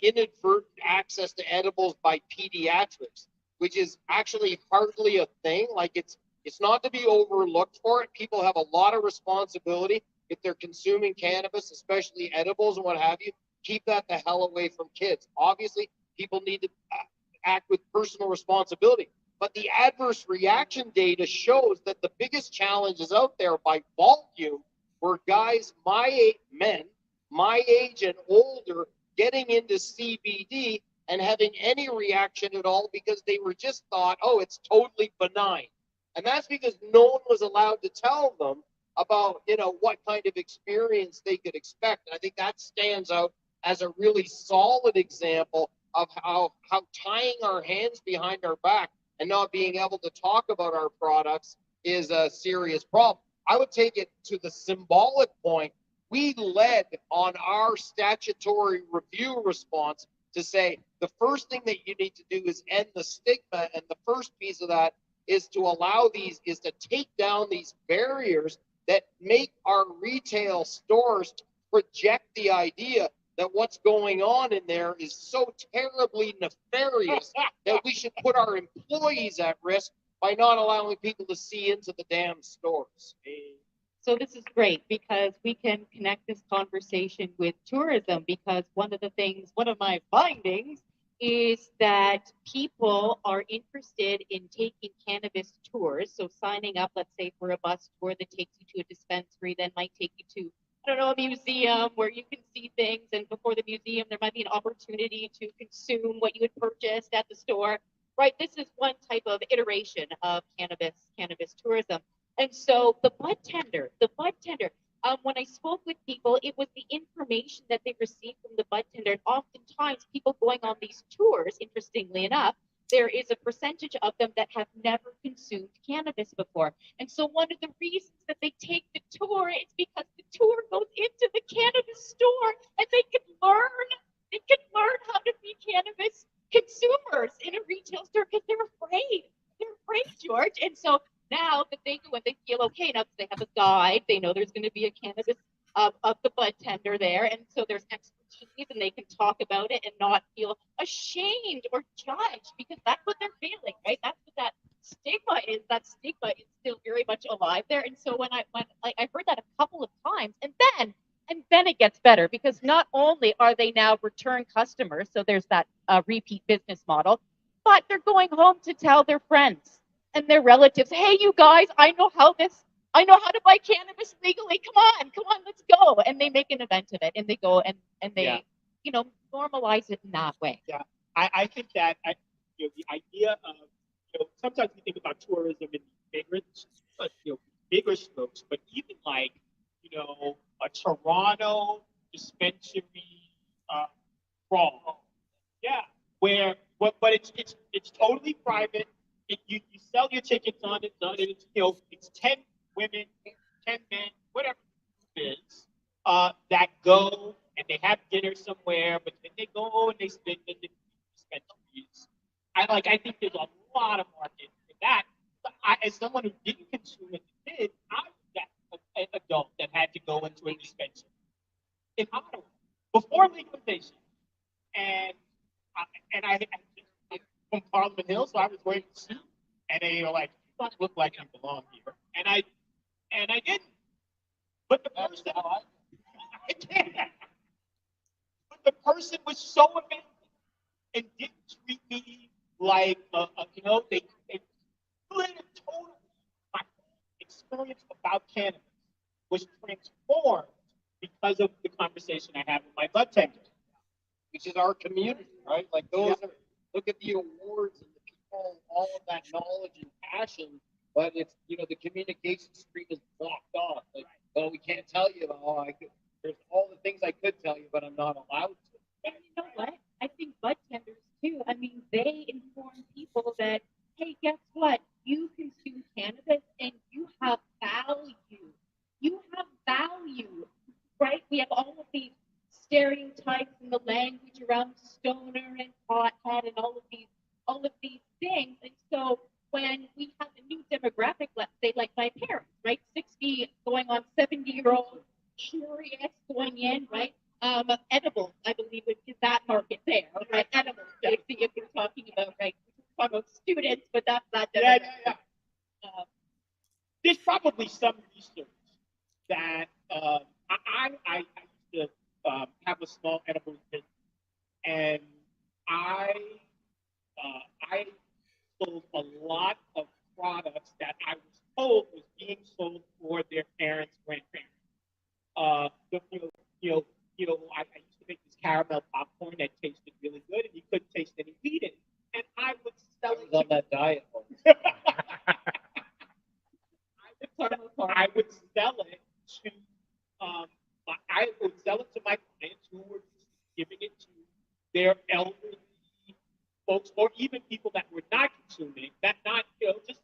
S10: inadvertent access to edibles by pediatrics, which is actually hardly a thing. Like it's not to be overlooked for it. People have a lot of responsibility if they're consuming cannabis, especially edibles and what have you. Keep that the hell away from kids. Obviously, people need to act with personal responsibility. But the adverse reaction data shows that the biggest challenges out there by volume were guys men, my age and older, getting into CBD and having any reaction at all because they were just thought, oh, it's totally benign. And that's because no one was allowed to tell them about, what kind of experience they could expect. And I think that stands out as a really solid example of how tying our hands behind our back and not being able to talk about our products is a serious problem. I would take it to the symbolic point. We led on our statutory review response to say the first thing that you need to do is end the stigma. And the first piece of that is to take down these barriers that make our retail stores project the idea that what's going on in there is so terribly nefarious that we should put our employees at risk by not allowing people to see into the damn stores.
S12: So this is great because we can connect this conversation with tourism, because one of my findings is that people are interested in taking cannabis tours. So signing up, let's say, for a bus tour that takes you to a dispensary, then might take you to, I don't know, a museum where you can see things. And before the museum, there might be an opportunity to consume what you had purchased at the store, right? This is one type of iteration of cannabis tourism. And so the bud tender, when I spoke with people, it was the information that they received from the bud tender. And oftentimes people going on these tours, interestingly enough, there is a percentage of them that have never consumed cannabis before. And so one of the reasons that they take the tour is because the tour goes into the cannabis store and they can learn how to be cannabis consumers in a retail store because they're afraid, George. And so now that they go and they feel okay, now that they have a guide, they know there's going to be a cannabis of the bud tender there, and so there's expertise and they can talk about it and not feel ashamed or judged, because that's what they're feeling, right? That's what that stigma is. That stigma is still very much alive there. And so when I heard that a couple of times, and then it gets better, because not only are they now return customers, so there's that repeat business model, but they're going home to tell their friends and their relatives, hey, you guys, I know how to buy cannabis legally. Come on, let's go. And they make an event of it, and they go and they, normalize it in that way.
S8: Yeah, I think that the idea of, sometimes we think about tourism in bigger strokes, but even like, a Toronto dispensary crawl. Yeah, but it's totally private. You sell your tickets on it, it's 10 women, 10 men, whatever it is, that go and they have dinner somewhere, but then they go and they spend the dispensaries. I think there's a lot of market for that. But as someone who didn't consume it as a kid, I was that adult that had to go into a dispensary in Ottawa before legalization. And I from Parliament Hill, so I was wearing a suit, and they were like, "You don't look like you belong here," and I didn't. But the person, but the person was so amazing and didn't treat me like they totally. My experience about cannabis was transformed because of the conversation I had with my bud tender,
S10: which is our community, right? Like those are, look at the awards and the people, all of that knowledge and passion, but it's, the communication stream is blocked off. Like, well, we can't tell you, there's all the things I could tell you, but I'm not allowed to.
S12: And you know what? I think bud tenders too, they inform people that, hey, guess what? You consume cannabis and you have value. You have value, right? We have all of these stereotypes and the language around stoner and pothead and all of these things. And so when we have a new demographic, let's say like my parents, right? 60 going on 70-year-old, curious going in, right? Edibles, I believe, is that market there, right? Edibles, if you're talking about, right? We're talking about students, but that's not demographic.
S8: Yeah. There's probably some research that I used to have a small edibles business, and I I sold a lot of products that I was told was being sold for their parents, grandparents. I used to make this caramel popcorn that tasted really good, and you couldn't taste any weed in it. And I would sell it on that diet. I would sell it to my clients who were giving it to their elderly folks, or even people that were not consuming, just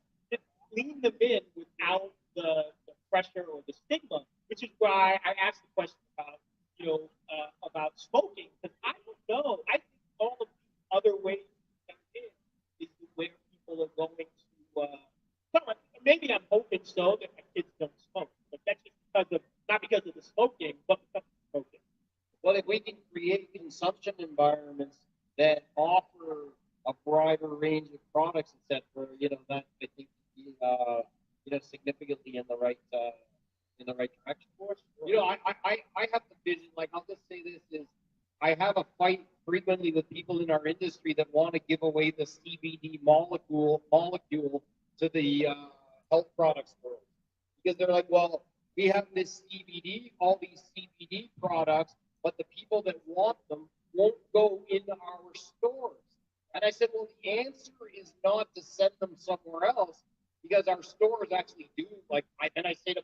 S8: lean them in without the pressure or the stigma, which is why I asked the question about smoking, because I don't know. I think all of the other ways to get in is where people are going to. Maybe I'm hoping so that my kids don't smoke, but that's just not because of the smoking, but because of the smoking. Well, if we can create consumption environments that offer a broader range of products, etc., that I think significantly in the right direction for us. I have the vision. Like, I'll just say this is, I have a fight frequently with people in our industry that want to give away the CBD molecule to the health products world, because they're like, well, we have this CBD, all these CBD products, but the people that want them won't go into our stores. And I said, well, the answer is not to send them somewhere else, because our stores actually do, and I say to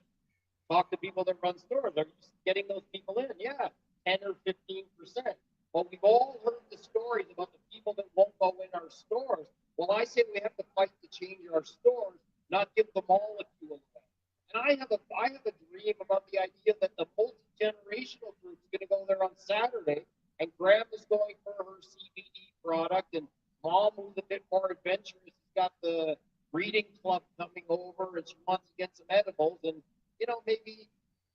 S8: talk to people that run stores, are you getting those people in? Yeah, 10 or 15%. Well, we've all heard the stories about the people that won't go in our stores. Well, I say we have to fight to change our stores, not give the molecule away. And I have a dream about the idea that the multi-generational group is going to go there on Saturday, and Grandma's going for her CBD product, and Mom, who's a bit more adventurous, has got the reading club coming over, and she wants to get some edibles, and maybe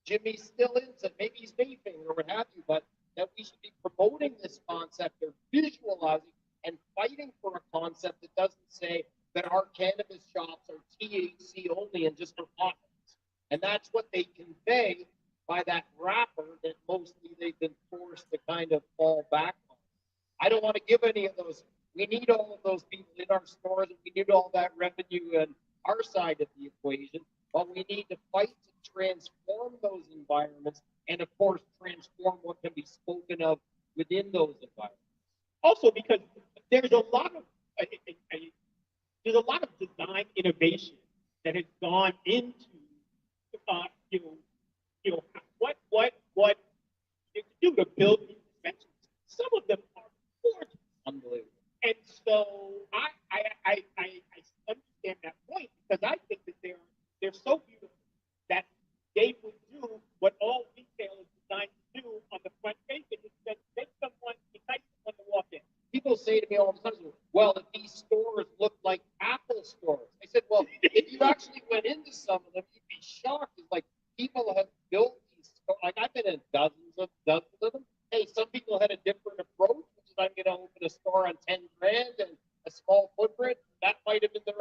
S8: Jimmy's still into, maybe he's vaping or what have you, but that we should be promoting this concept or visualizing and fighting for a concept that doesn't say that our cannabis shops are THC only and just for pot. And that's what they convey by that wrapper that mostly they've been forced to kind of fall back on. I don't want to give any of those. We need all of those people in our stores, and we need all that revenue on our side of the equation, but we need to fight to transform those environments, and of course transform what can be spoken of within those environments. Also, because there's a lot of design innovation that has gone into what you do to build these dispensaries. Some of them are gorgeous, unbelievable. And so I understand that point, because I think that they're so beautiful that they would do what all retail is designed to do on the front page, and just make someone entice someone to walk in. People say to me all the time, well, if these stores look like Apple stores. I said, well, if you actually went into some of them, you'd be shocked. It's like people have built these stores. Like, I've been in dozens of them. Hey, some people had a different approach, which is, I'm going to open a store on 10 grand and a small footprint. That might have been the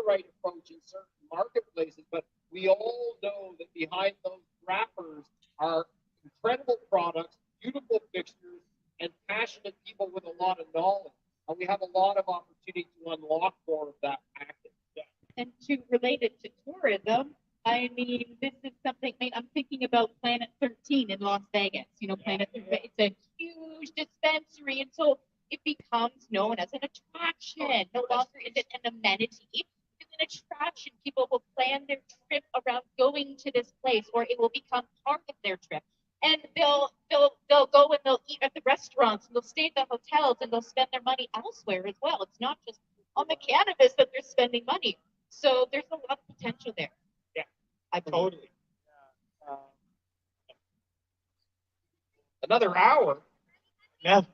S8: right approach in certain marketplaces, but we all know that behind those wrappers are incredible products, beautiful fixtures, and passionate people with a lot of knowledge. And we have a lot of opportunity to unlock more of that package. Yeah.
S12: And to relate it to tourism, I mean, this is something, I'm thinking about Planet 13 in Las Vegas. Planet 13, it's a huge dispensary, and so it becomes known as an attraction. No longer is it an amenity. It's an attraction. People will plan their trip around going to this place, or it will become part of their trip. And they'll go and they'll eat at the restaurants, and they'll stay at the hotels, and they'll spend their money elsewhere as well. It's not just on the cannabis that they're spending money. So there's a lot of potential there.
S8: Yeah,
S12: I believe.
S8: totally. Another hour. No.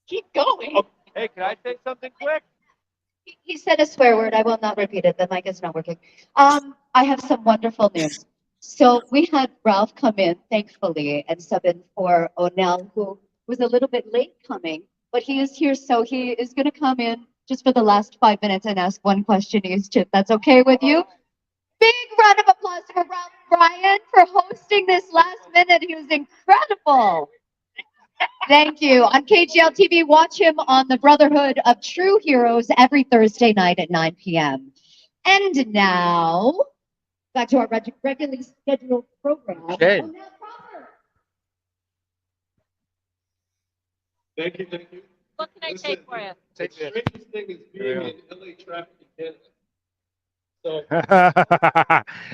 S12: Keep going.
S8: Oh, hey, can I say something quick?
S7: He said a swear word. I will not repeat it. The mic is not working. I have some wonderful news. So we had Ralph come in, thankfully, and sub in for Onel, who was a little bit late coming, but he is here, so he is going to come in just for the last 5 minutes and ask one question each. If that's okay with you. Big round of applause for Ralph Bryan for hosting this last minute. He was incredible. Thank you. On KGL TV, watch him on the Brotherhood of True Heroes every Thursday night at 9 p.m. And now, back to our regularly scheduled program.
S4: Okay.
S8: Thank you, thank you.
S2: What can I take for you?
S8: The strangest thing is being in LA traffic in Canada. So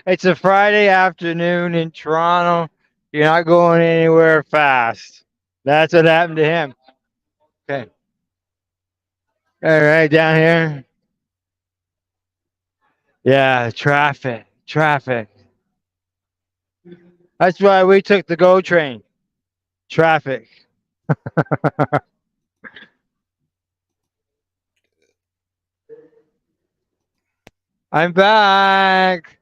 S4: It's a Friday afternoon in Toronto. You're not going anywhere fast. That's what happened to him. Okay. All right, down here. Yeah, traffic. That's why we took the GO train. Traffic. I'm back.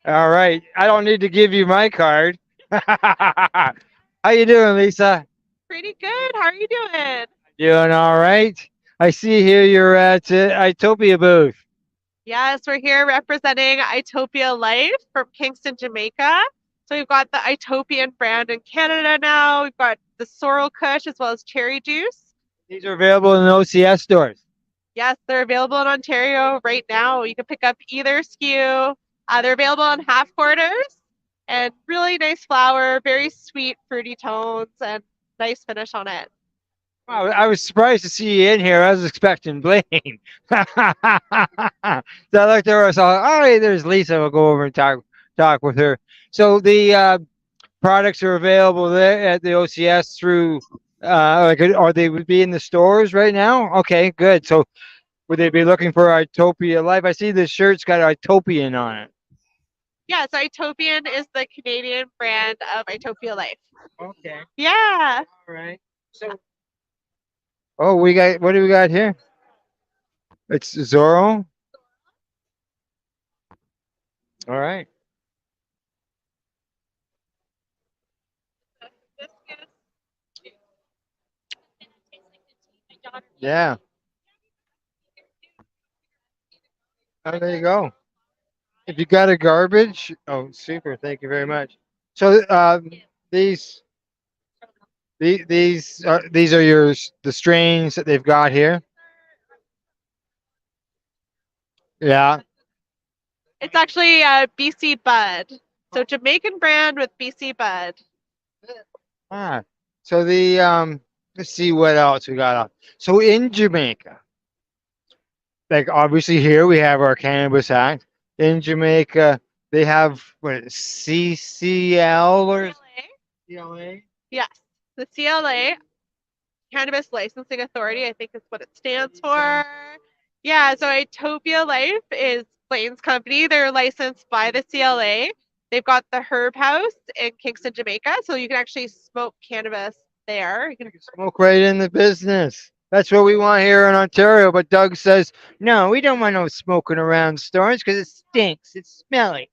S4: All right. I don't need to give you my card. How you doing, Lisa?
S16: Pretty good. How are you doing?
S4: Doing all right. I see here you're at Itopia booth.
S16: Yes, we're here representing Itopia Life from Kingston, Jamaica. So we've got the Itopian brand in Canada now. We've got the Sorrel Kush as well as cherry juice.
S4: These are available in OCS stores.
S16: Yes, they're available in Ontario right now. You can pick up either SKU. They're available in half quarters and really nice flower, very sweet, fruity tones, and nice finish on it.
S4: Wow, I was surprised to see you in here. I was expecting Blaine. So I looked over and saw, oh, hey, there's Lisa. We'll go over and talk with her. So the products are available there at the OCS through, or they would be in the stores right now? Okay, good. So would they be looking for Itopia Life? I see this shirt's got Itopian on it.
S16: Yes, Itopian is the Canadian brand of Itopia Life.
S4: Okay.
S16: Yeah.
S4: All right. So. Oh, what do we got here? It's Zorro. All right. Yeah. Oh, there you go. If you got a garbage, oh, super. Thank you very much. So, these these are the strains that they've got here. Yeah.
S16: It's actually BC Bud. So Jamaican brand with BC Bud.
S4: Ah. So let's see what else we got. So in Jamaica, like obviously here we have our Cannabis Act. In Jamaica, they have what CCL or CLA?
S16: Yes, the CLA, Cannabis Licensing Authority, I think is what it stands for. Yeah, so Itopia Life is Blaine's company. They're licensed by the CLA. They've got the Herb House in Kingston, Jamaica, so you can actually smoke cannabis there. You can
S4: Smoke right in the business. That's what we want here in Ontario. But Doug says, no, we don't want no smoking around stores because it stinks. It's smelly.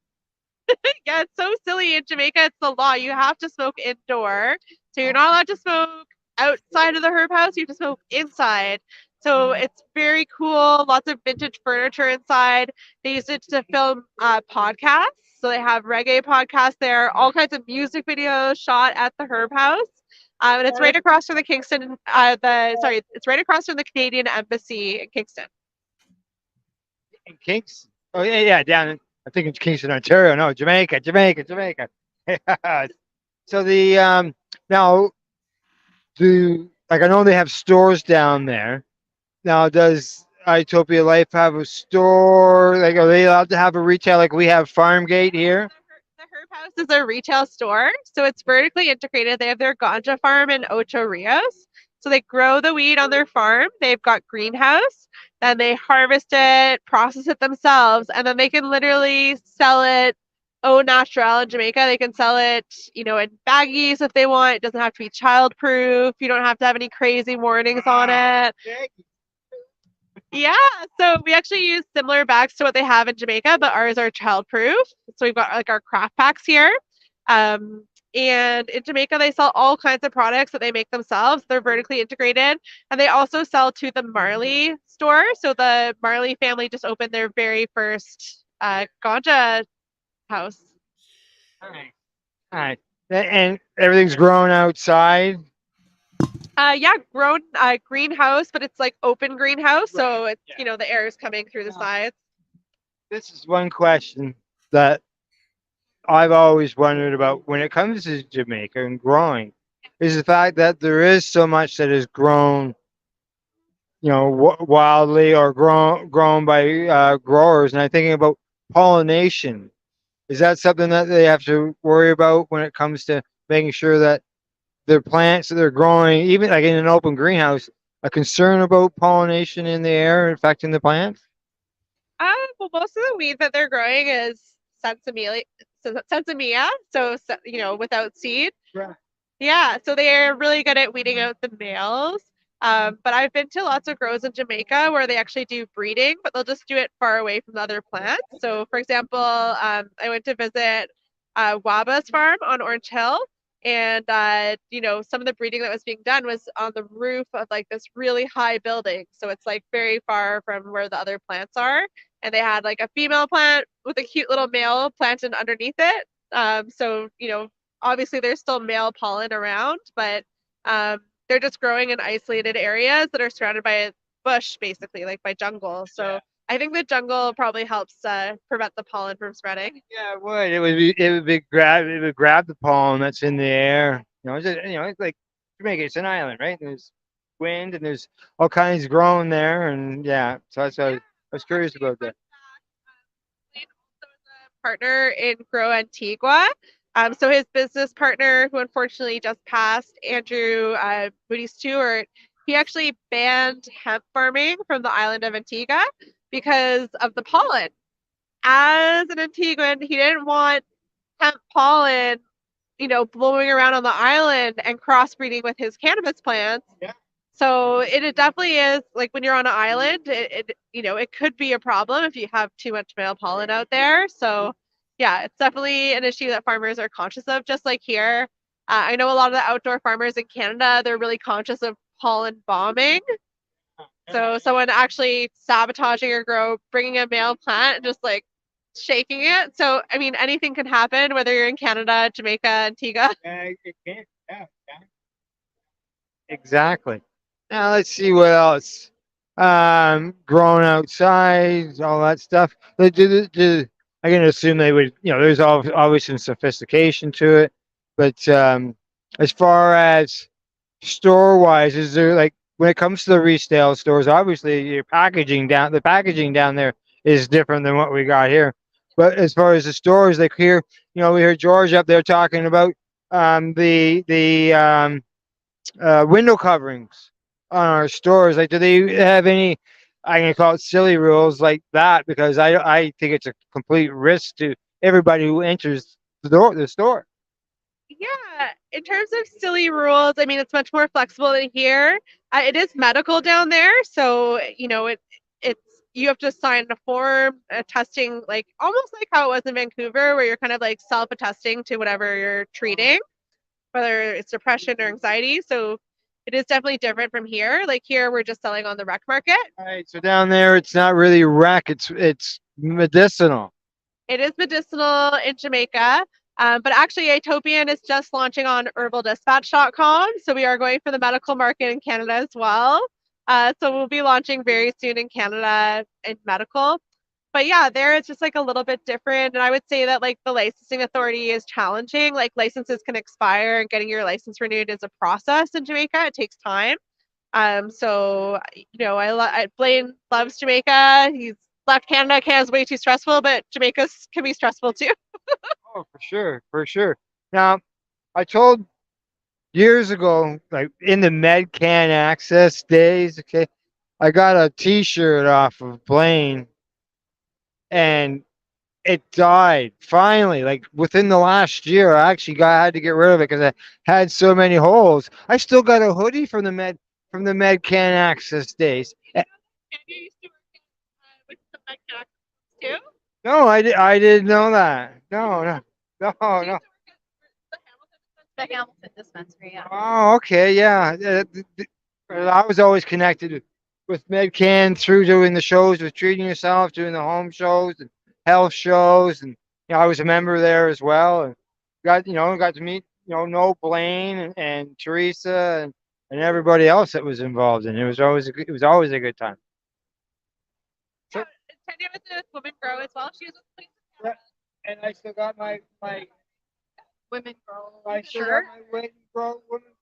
S16: Yeah, it's so silly. In Jamaica, it's the law. You have to smoke indoor. So you're not allowed to smoke outside of the herb house. You have to smoke inside. So it's very cool. Lots of vintage furniture inside. They use it to film podcasts. So they have reggae podcasts there, all kinds of music videos shot at the herb house. And it's right across from the Kingston, it's right across from the Canadian Embassy in Kingston.
S4: In Kingston? Oh, yeah, down in, I think it's Kingston, Ontario. No, Jamaica. So now, I know they have stores down there. Now, does Itopia Life have a store? Like, are they allowed to have a retail like we have Farmgate here?
S16: The Herb House is a retail store, so it's vertically integrated. They have their ganja farm in Ocho Rios. So they grow the weed on their farm. They've got greenhouse, then they harvest it, process it themselves, and then they can literally sell it au natural in Jamaica. They can sell it, in baggies if they want. It doesn't have to be child-proof. You don't have to have any crazy warnings on it. Yeah, so we actually use similar bags to what they have in Jamaica, but ours are child-proof. So we've got like our craft packs here. And in Jamaica, they sell all kinds of products that they make themselves. They're vertically integrated. And they also sell to the Marley store. So the Marley family just opened their very first ganja house.
S4: All right. And everything's grown outside?
S16: Yeah, grown greenhouse, but it's like open greenhouse, so it's the air is coming through the sides.
S4: This is one question that I've always wondered about when it comes to Jamaica and growing, is the fact that there is so much that is grown, wildly or grown by growers. And I'm thinking about pollination. Is that something that they have to worry about when it comes to making sure that their plants that they're growing, even like in an open greenhouse, a concern about pollination in the air affecting the plants?
S16: Well, most of the weed that they're growing is sensimilla, sensimilla, so without seed.
S4: Right.
S16: Yeah, so they're really good at weeding out the males. But I've been to lots of grows in Jamaica where they actually do breeding, but they'll just do it far away from the other plants. So, for example, I went to visit Waba's farm on Orange Hill, and some of the breeding that was being done was on the roof of like this really high building. So it's like very far from where the other plants are, and they had like a female plant with a cute little male planted underneath it. So obviously there's still male pollen around, but they're just growing in isolated areas that are surrounded by a bush, basically, like by jungle. So I think the jungle probably helps prevent the pollen from spreading.
S4: Yeah, it would. It would grab the pollen that's in the air. It's like Jamaica. It's an island, right? There's wind and there's all kinds growing there, and yeah. So that's why I was curious about that.
S16: Partner in Grow Antigua. So his business partner, who unfortunately just passed, Andrew Moody Stewart, he actually banned hemp farming from the island of Antigua because of the pollen. As an Antiguan, he didn't want hemp pollen, blowing around on the island and crossbreeding with his cannabis plants.
S4: Yeah.
S16: So it definitely is like when you're on an island, it could be a problem if you have too much male pollen out there. So yeah, it's definitely an issue that farmers are conscious of, just like here. I know a lot of the outdoor farmers in Canada, they're really conscious of pollen bombing. So someone actually sabotaging your grow, bringing a male plant and just like shaking it. So, I mean, anything can happen, whether you're in Canada, Jamaica, Antigua.
S4: It can. Yeah. Exactly. Now let's see what else. Growing outside, all that stuff. I can assume they would. There's always some sophistication to it, but as far as store wise, is there like when it comes to the retail stores? Obviously, the packaging down there is different than what we got here. But as far as the stores, like here, we heard George up there talking about the window coverings on our stores. Like, do they have any? I'm gonna call it silly rules like that because I think it's a complete risk to everybody who enters the store.
S16: Yeah, in terms of silly rules, I mean, it's much more flexible than here. It is medical down there, so it's you have to sign a form attesting, like almost like how it was in Vancouver, where you're kind of like self-attesting to whatever you're treating, whether it's depression or anxiety. So it is definitely different from here. Like here, we're just selling on the rec market.
S4: All right, so down there, it's not really rec; it's medicinal.
S16: It is medicinal in Jamaica. But actually, Atopian is just launching on herbaldispatch.com. So we are going for the medical market in Canada as well. So we'll be launching very soon in Canada in medical. But yeah, there it's just like a little bit different. And I would say that like the licensing authority is challenging. Like licenses can expire and getting your license renewed is a process in Jamaica. It takes time. So Blaine loves Jamaica. He's left Canada. Canada's way too stressful, but Jamaica's can be stressful too.
S4: Oh, for sure. Now, I told years ago, like in the MedCan Access days, okay, I got a T-shirt off of Blaine, and it died finally. Like within the last year, I actually had to get rid of it because I had so many holes. I still got a hoodie from the MedCan Access days.
S16: Too?
S4: No, I didn't know that. No.
S5: The Hamilton dispensary, yeah.
S4: Oh, okay, yeah. I was always connected with MedCan through doing the shows with Treating Yourself, doing the home shows and health shows, and I was a member there as well, and got to meet Blaine and Teresa and everybody else that was involved in it. It was always a good time.
S9: Yeah, Tanya with the Women Grow as well. She was with Places of
S4: Yeah, and I still got my
S9: Women Grow
S4: I still
S9: shirt.
S4: got my Women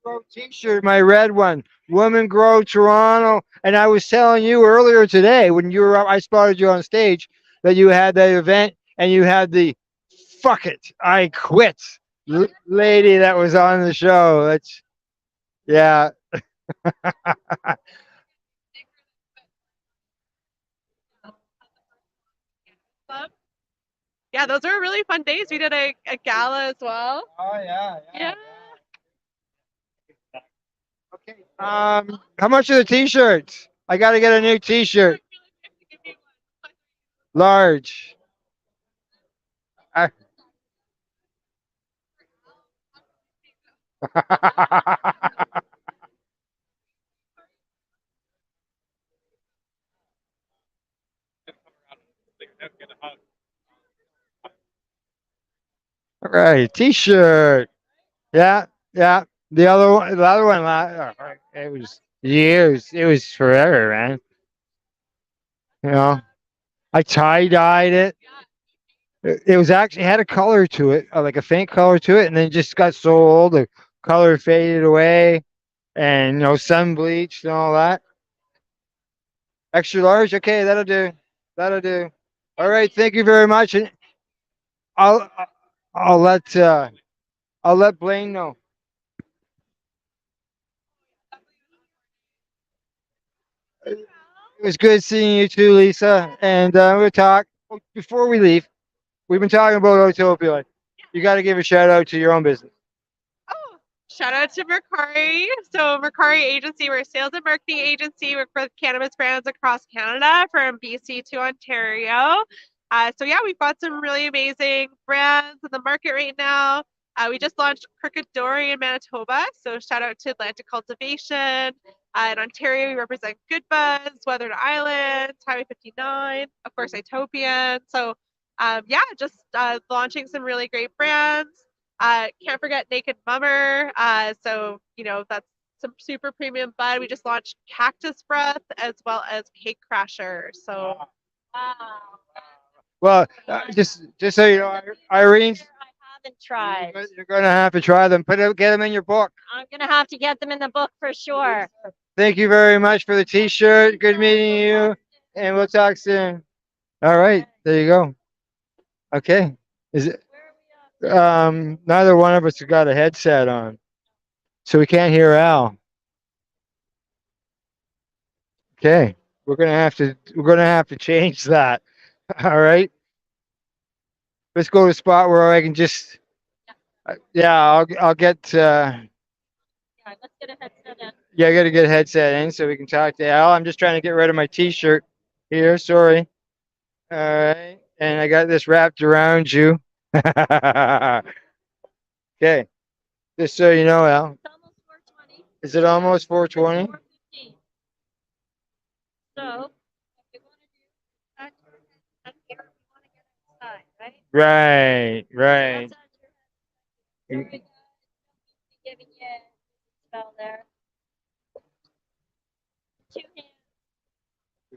S4: Grow T-shirt, my red one, Women Grow Toronto. And I was telling you earlier today when you were up, I spotted you on stage that you had that event and you had the "fuck it, I quit" lady that was on the show. That's yeah.
S9: Club. Yeah, those were really fun days. We did a gala as well.
S4: Oh yeah.
S9: Yeah.
S4: Okay. How much are the T-shirts? I got to get a new T-shirt. Large. I- All right, T-shirt. Yeah, yeah. The other one, it was years. It was forever, man. You know, I tie-dyed it. It was actually had a color to it, like a faint color to it, and then it just got so old, the color faded away, and sun bleached and all that. Extra large, okay, that'll do. That'll do. All right, thank you very much, and I'll I'll let uh, I'll let Blaine know. It was good seeing you too, Lisa, and we'll talk before we leave. We've been talking about Utopia. You got to give a shout out to your own business.
S9: Shout out to Mercari. So Mercari Agency, we're a sales and marketing agency. We work with cannabis brands across Canada, from BC to Ontario. So yeah, we've got some really amazing brands in the market right now. We just launched Crooked Dory in Manitoba. So shout out to Atlantic Cultivation. In Ontario, we represent Good Buzz, Weathered Islands, Highway 59, of course, Utopian. So yeah, just launching some really great brands. Can't forget Naked Mummer. So that's some super premium bud. We just launched Cactus Breath as well as Cake Crasher. So
S4: Well, just so you know, Irene,
S2: Haven't tried.
S4: you're gonna have to try them. Get them in your book.
S2: I'm gonna have to get them in the book for sure.
S4: Thank you very much for the T-shirt. Good meeting you, and we'll talk soon. All right, there you go. Okay, is it? Neither one of us has got a headset on, so we can't hear Al. Okay, we're gonna have to change that. All right, let's go to a spot where I can just. Yeah, I'll get.
S2: Yeah, let's get a headset in.
S4: Yeah, I got to get a headset in so we can talk to Al. I'm just trying to get rid of my T-shirt here. Sorry. All right, and I got this wrapped around you. Okay, just so you know, Al.
S2: It's almost 4:20.
S4: Is it almost 4:20?
S2: 4:15. So if you want to do that here, you want to get inside, right?
S4: Right.
S2: There we go. Giving you a spell there. 2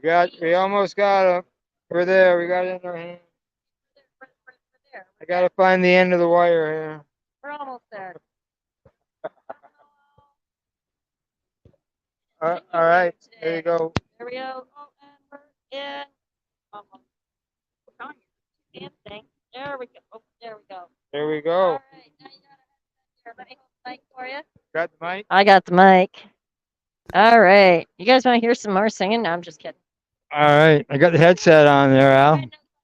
S2: hands.
S4: We almost got him. We're there. We got it in our hand. I gotta find the end of the wire here.
S2: We're almost there.
S4: All right, there you go.
S2: There we go. Oh, and we're in. Almost. Damn thing. There we go. Oh, there we go.
S4: There we go.
S2: All right, now you got a headset here. Let me hold the mic for you.
S4: Got the mic?
S2: I got the mic. All right. You guys want to hear some more singing? No, I'm just kidding.
S4: All right, I got the headset on there, Al.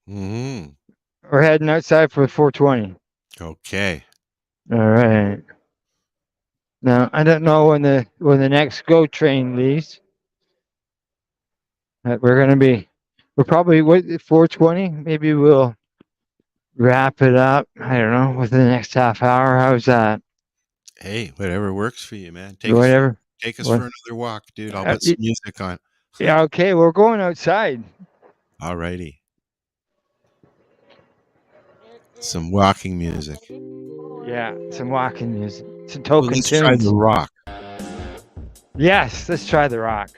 S3: Mm-hmm.
S4: We're heading outside for 4:20.
S3: Okay.
S4: All right. Now I don't know when the next GO train leaves. But we're probably 4:20. Maybe we'll wrap it up. I don't know, within the next half hour. How's that?
S3: Hey, whatever works for you, man.
S4: Whatever.
S3: Take us
S4: What?
S3: for another walk, dude. I'll put some music on.
S4: Yeah. Okay. We're going outside.
S3: All righty. Some walking music.
S4: Yeah. Some walking music. Some
S3: Well,
S4: token
S3: let's try
S4: tunes.
S3: the rock.
S4: Yes, let's try the rock.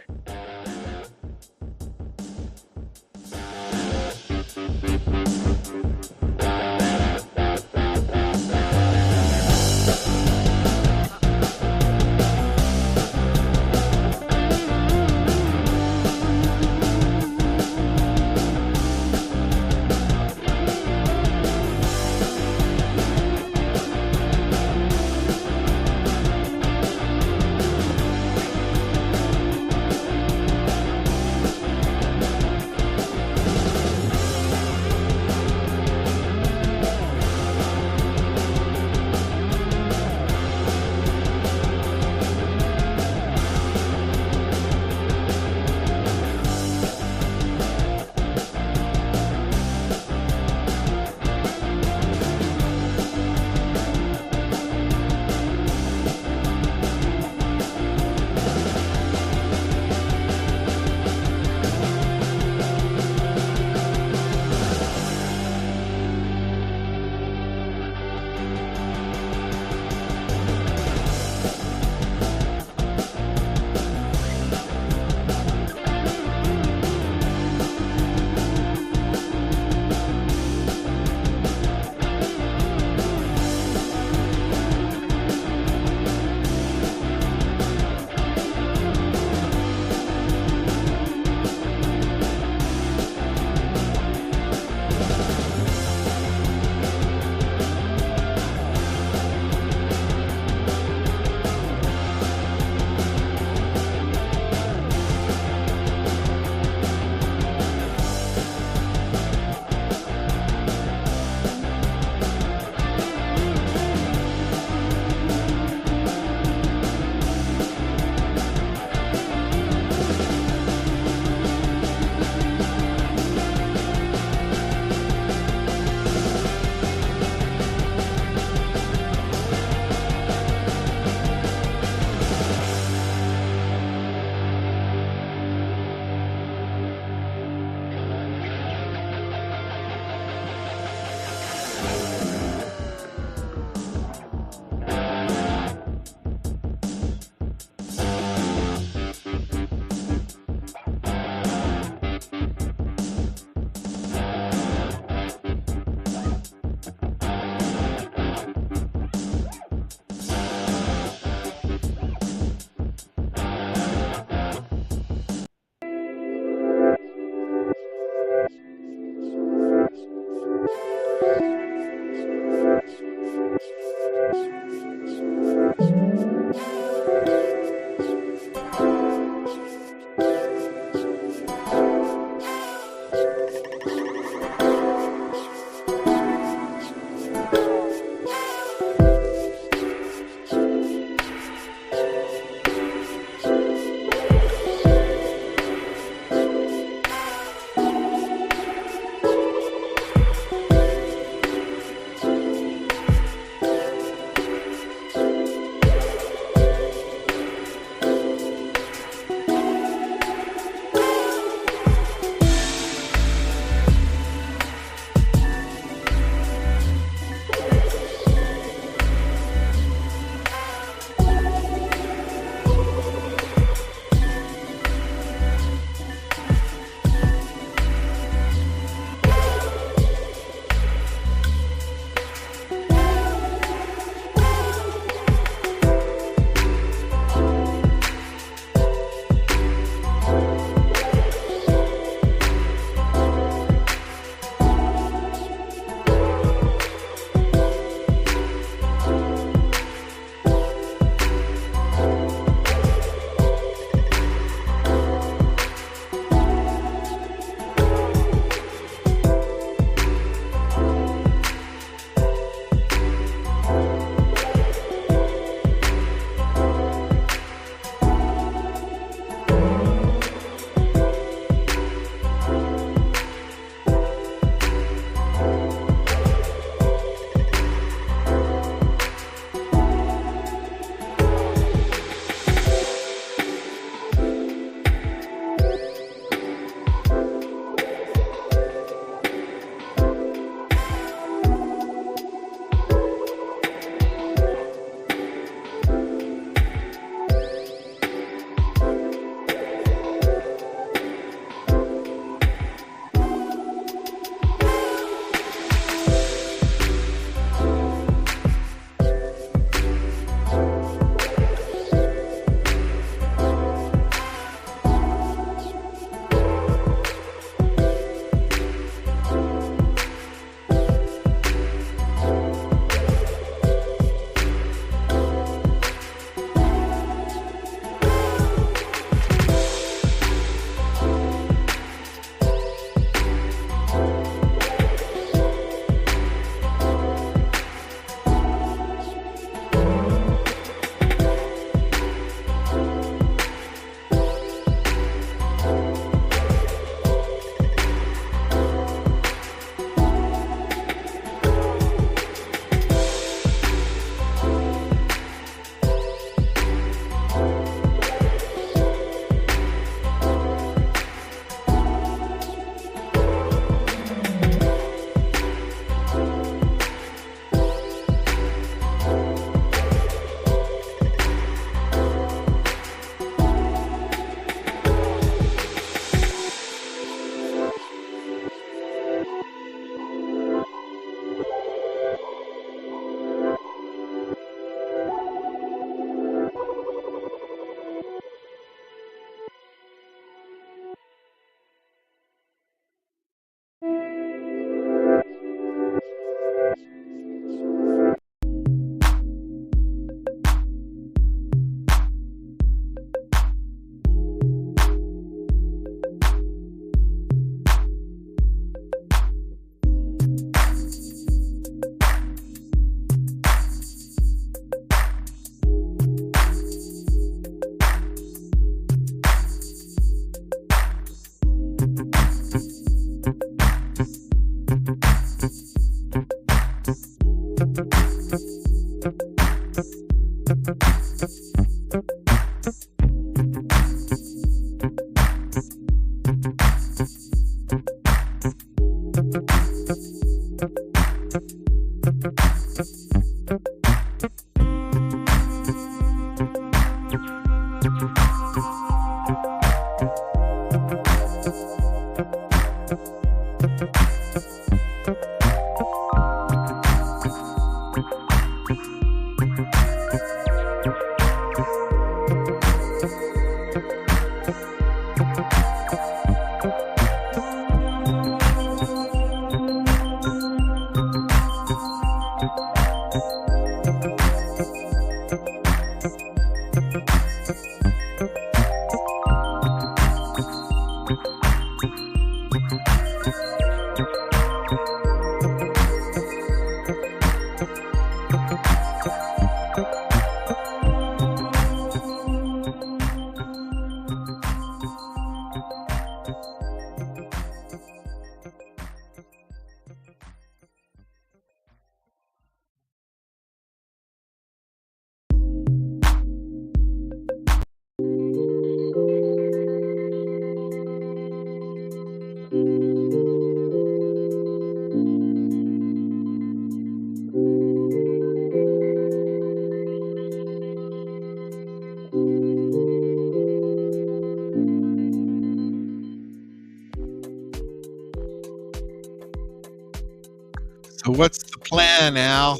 S3: So what's the plan, Al?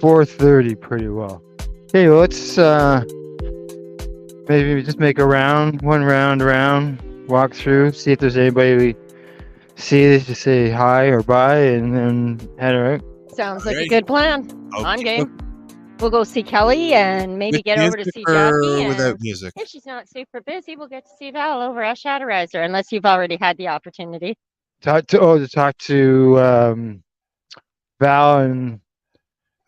S4: $4:30 pretty well. Okay, well, let's maybe just make a round, one round around, walk through, see if there's anybody we see to say hi or bye, and then head out.
S2: Sounds like a good plan. I'm game. We'll go see Kelly and maybe
S3: With
S2: get over to
S3: music
S2: see
S3: or
S2: Jackie.
S3: without
S2: And
S3: music?
S2: if she's not super busy, we'll get to see Val over at Shatterizer, unless you've already had the opportunity.
S4: To talk to Val and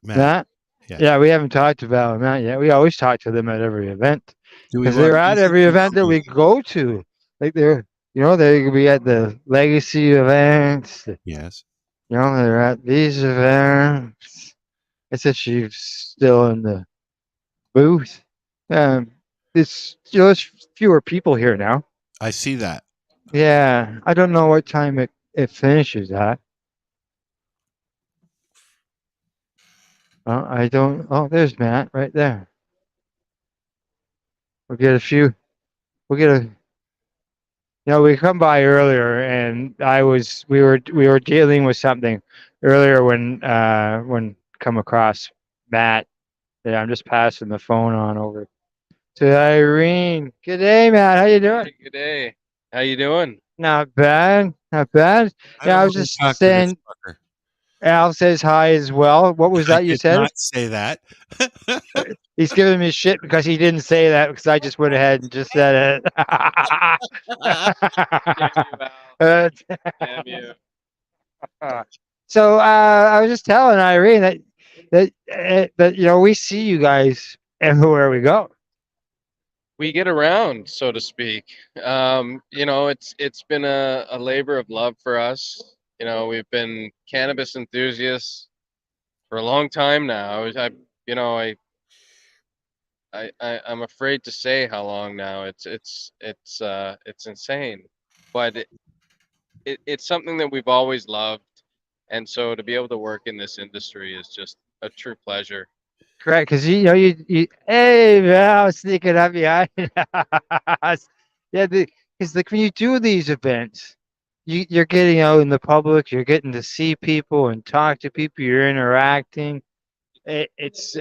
S4: Matt. Yeah, we haven't talked to Val and Matt yet. We always talk to them at every event
S3: Do we
S4: because
S3: want
S4: they're at
S3: music
S4: every
S3: or
S4: event that we go to. Like they could be at the Legacy events.
S3: Yes.
S4: They're at these events. It's that she's still in the booth. There's fewer people here now.
S3: I see that.
S4: Yeah, I don't know what time it finishes at. I don't. Oh, there's Matt right there. We'll get a few. We'll get a. We come by earlier, and we were dealing with something earlier when come across Matt. Yeah, I'm just passing the phone on over to Irene. Good day, Matt. How you doing?
S11: Good day. How you doing?
S4: Not bad. Not bad. Yeah, I was just saying. Al says hi as well. What was that you
S3: did
S4: said?
S3: not say that.
S4: He's giving me shit because he didn't say that because I just went ahead and just said it.
S11: Damn you.
S4: So I was just telling Irene that we see you guys everywhere we go.
S11: We get around, so to speak. It's been a labor of love for us. We've been cannabis enthusiasts for a long time now. I'm afraid to say how long now. It's insane, but it's something that we've always loved, and so to be able to work in this industry is just a true pleasure.
S4: Correct, because you hey Val, sneaking up behind us. Yeah, because when you do these events, you're getting out in the public, you're getting to see people and talk to people, you're interacting. It's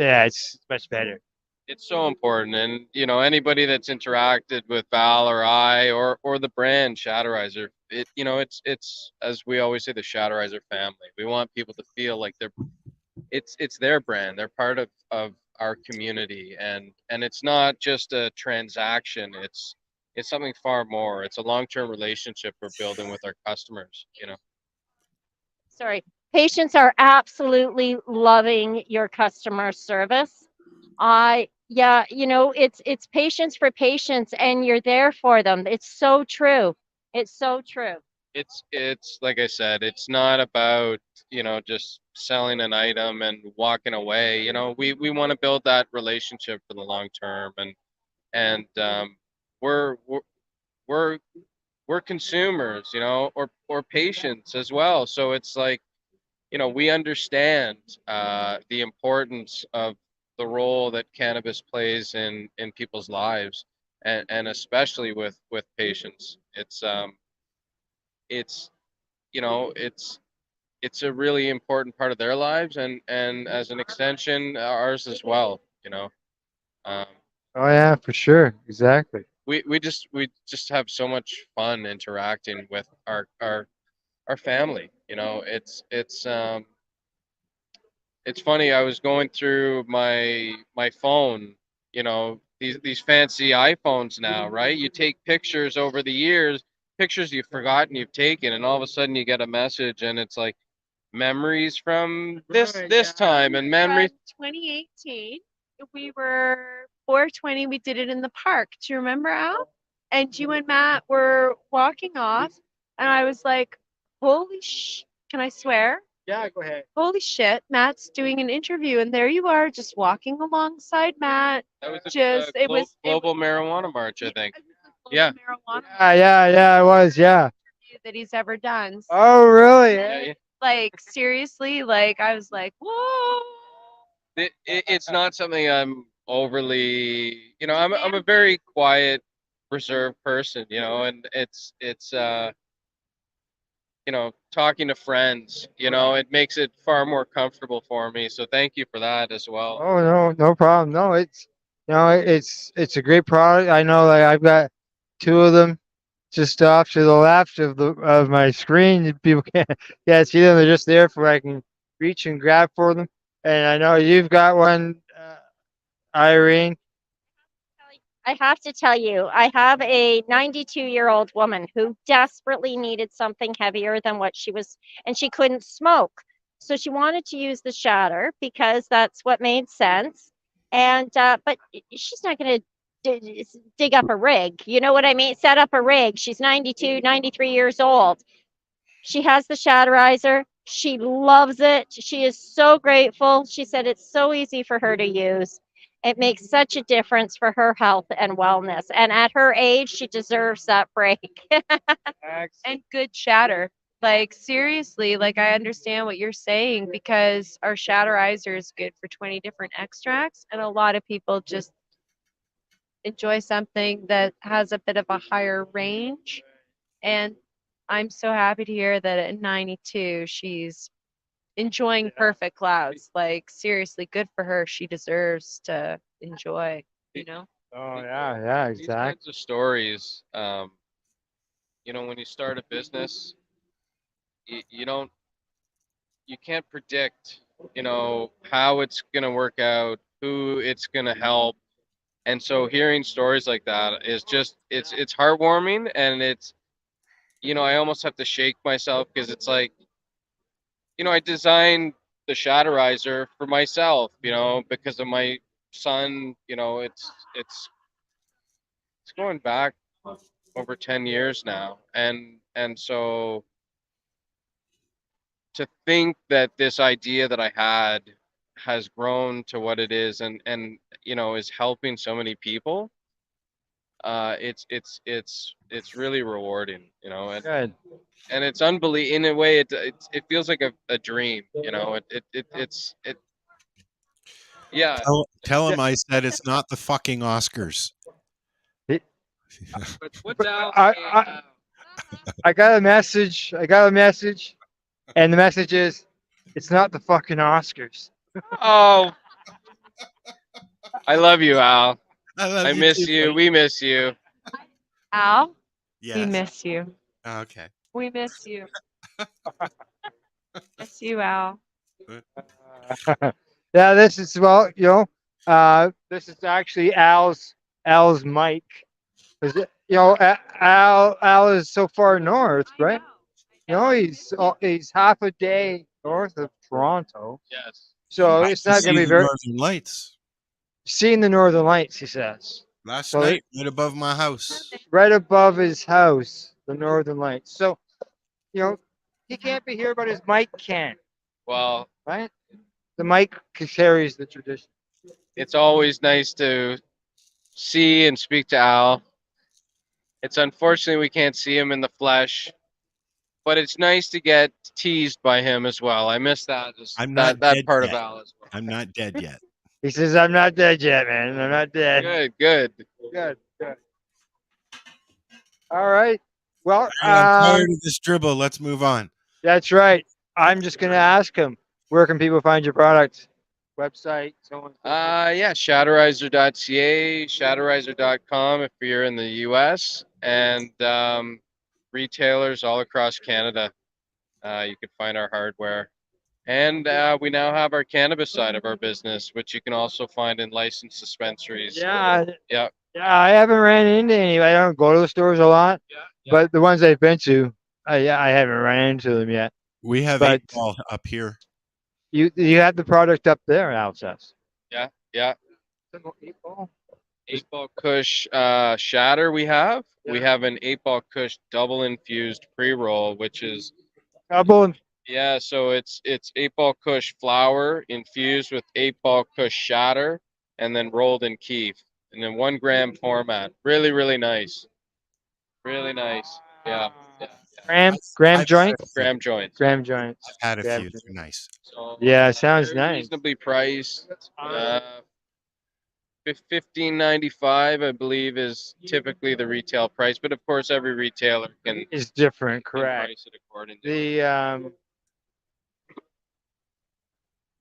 S4: much better.
S11: It's so important, and anybody that's interacted with Val or I or the brand Shatterizer, it's as we always say, the Shatterizer family. We want people to feel like it's their brand. They're part of our community, and it's not just a transaction. It's something far more. It's a long-term relationship we're building with our customers.
S2: Sorry. Patients are absolutely loving your customer service. It's patience for patients, and you're there for them. It's so true. It's so true.
S11: It's like I said, it's not about just selling an item and walking away. We want to build that relationship for the long term, and we're consumers, or patients as well. So it's like, we understand the importance of role that cannabis plays in people's lives, and especially with patients. It's you know it's a really important part of their lives, and as an extension ours as well. Um,
S4: Oh yeah, for sure. Exactly.
S11: we just have so much fun interacting with our family. It's funny. I was going through my phone. These fancy iPhones now, right? You take pictures over the years, pictures you've forgotten you've taken, and all of a sudden you get a message, and it's like memories from this time and memories.
S16: 2018, we were 420. We did it in the park. Do you remember, Al? And you and Matt were walking off, and I was like, "Holy sh!" Can I swear?
S4: Yeah, go ahead.
S16: Holy shit! Matt's doing an interview, and there you are, just walking alongside Matt.
S11: That was
S16: Just
S11: a global marijuana march, I think. Yeah.
S16: marijuana
S4: Yeah, it was. Yeah.
S16: that he's ever done.
S4: Oh, really?
S11: Yeah,
S16: Like seriously, like I was like, whoa.
S11: it's not something I'm overly, I'm a very quiet, reserved person, and it's talking to friends, it makes it far more comfortable for me. So thank you for that as well.
S4: Oh no problem. No, it's a great product. I know, like I've got two of them just off to the left of my screen. People can't see them. They're just there for I can reach and grab for them. And I know you've got one, Irene.
S2: I have to tell you, I have a 92-year-old woman who desperately needed something heavier than what she was, and she couldn't smoke. So she wanted to use the shatter because that's what made sense. And but she's not going to dig up a rig. You know what I mean? Set up a rig. She's 92, 93 years old. She has the shatterizer. She loves it. She is so grateful. She said it's so easy for her to use. It makes such a difference for her health and wellness. And at her age, she deserves that break.
S16: And good shatter. Like seriously, like I understand what you're saying because our shatterizer is good for 20 different extracts, and a lot of people just enjoy something that has a bit of a higher range. And I'm so happy to hear that at 92 she's enjoying perfect clouds. Like seriously, good for her. She deserves to enjoy,
S4: Oh yeah,
S11: These
S4: exactly.
S11: kinds of stories, when you start a business, you can't predict, how it's gonna work out, who it's gonna help, and so hearing stories like that is just it's heartwarming, and I almost have to shake myself because it's like, I designed the shatterizer for myself, because of my son. It's going back over 10 years now, and so to think that this idea that I had has grown to what it is, and is helping so many people, it's really rewarding, and
S4: Good.
S11: and it's unbelievable in a way. It feels like a dream, it yeah.
S3: Tell him I said it's not the fucking Oscars.
S11: But what's out?
S4: I got a message. And the message is, it's not the fucking Oscars.
S11: Oh, I love you, Al.
S3: I
S11: I
S3: you
S11: miss
S3: too,
S11: you.
S3: buddy.
S11: We miss you.
S16: Al, we
S3: Yes.
S16: miss you.
S3: Okay.
S16: We miss you. Miss you, Al.
S4: Yeah, this is this is actually Al's mic. 'Cause, Al is so far north, right? He's half a day north of Toronto.
S11: Yes.
S4: So
S3: I
S4: it's not
S3: see
S4: going to be
S3: the
S4: very
S3: Northern Lights
S4: seeing the Northern Lights. He says
S3: last
S4: So
S3: night, right above my house.
S4: right above his house, the Northern Lights. So he can't be here, but his mic can,
S11: Well,
S4: right? The mic carries the tradition.
S11: it's always nice to see and speak to Al. It's unfortunately we can't see him in the flesh, but it's nice to get teased by him as well. I miss that.
S3: I'm not
S11: that
S3: dead
S11: part
S3: yet.
S11: of Al as well.
S3: I'm not dead yet.
S4: He says, I'm not dead yet, man. I'm not dead.
S11: Good.
S4: Good. All right. Well,
S3: I'm tired of this dribble. Let's move on.
S4: that's right. I'm just going to ask him, where can people find your product? Website, so on.
S11: Yeah, shatterizer.ca, shatterizer.com if you're in the US, and retailers all across Canada. You can find our hardware. And we now have our cannabis side of our business, which you can also find in licensed dispensaries.
S4: Yeah.
S11: Yeah.
S4: Yeah, I haven't ran into any. I don't go to the stores a lot, but the ones I've been to, I haven't ran into them yet.
S3: We have
S4: But
S3: 8-ball up here.
S4: you have the product up there, Al says.
S11: Yeah. 8-ball Kush shatter we have. We have an 8-ball Kush double infused pre-roll, which is
S4: Double.
S11: yeah, so it's 8-ball Kush flower infused with 8-ball Kush shatter and then rolled in keef in a 1 gram format. Really, really nice. Really nice. Yeah.
S4: Gram joints.
S11: Gram joints.
S4: Gram joints.
S3: I've had a
S4: Gram
S3: few.
S4: joints.
S3: They're nice.
S11: So,
S4: Yeah, sounds
S11: very
S4: nice.
S11: reasonably priced. $15.95, I believe, is typically the retail price, but of course, every retailer can
S4: Is different,
S11: can
S4: correct?
S11: price it accordingly.
S4: The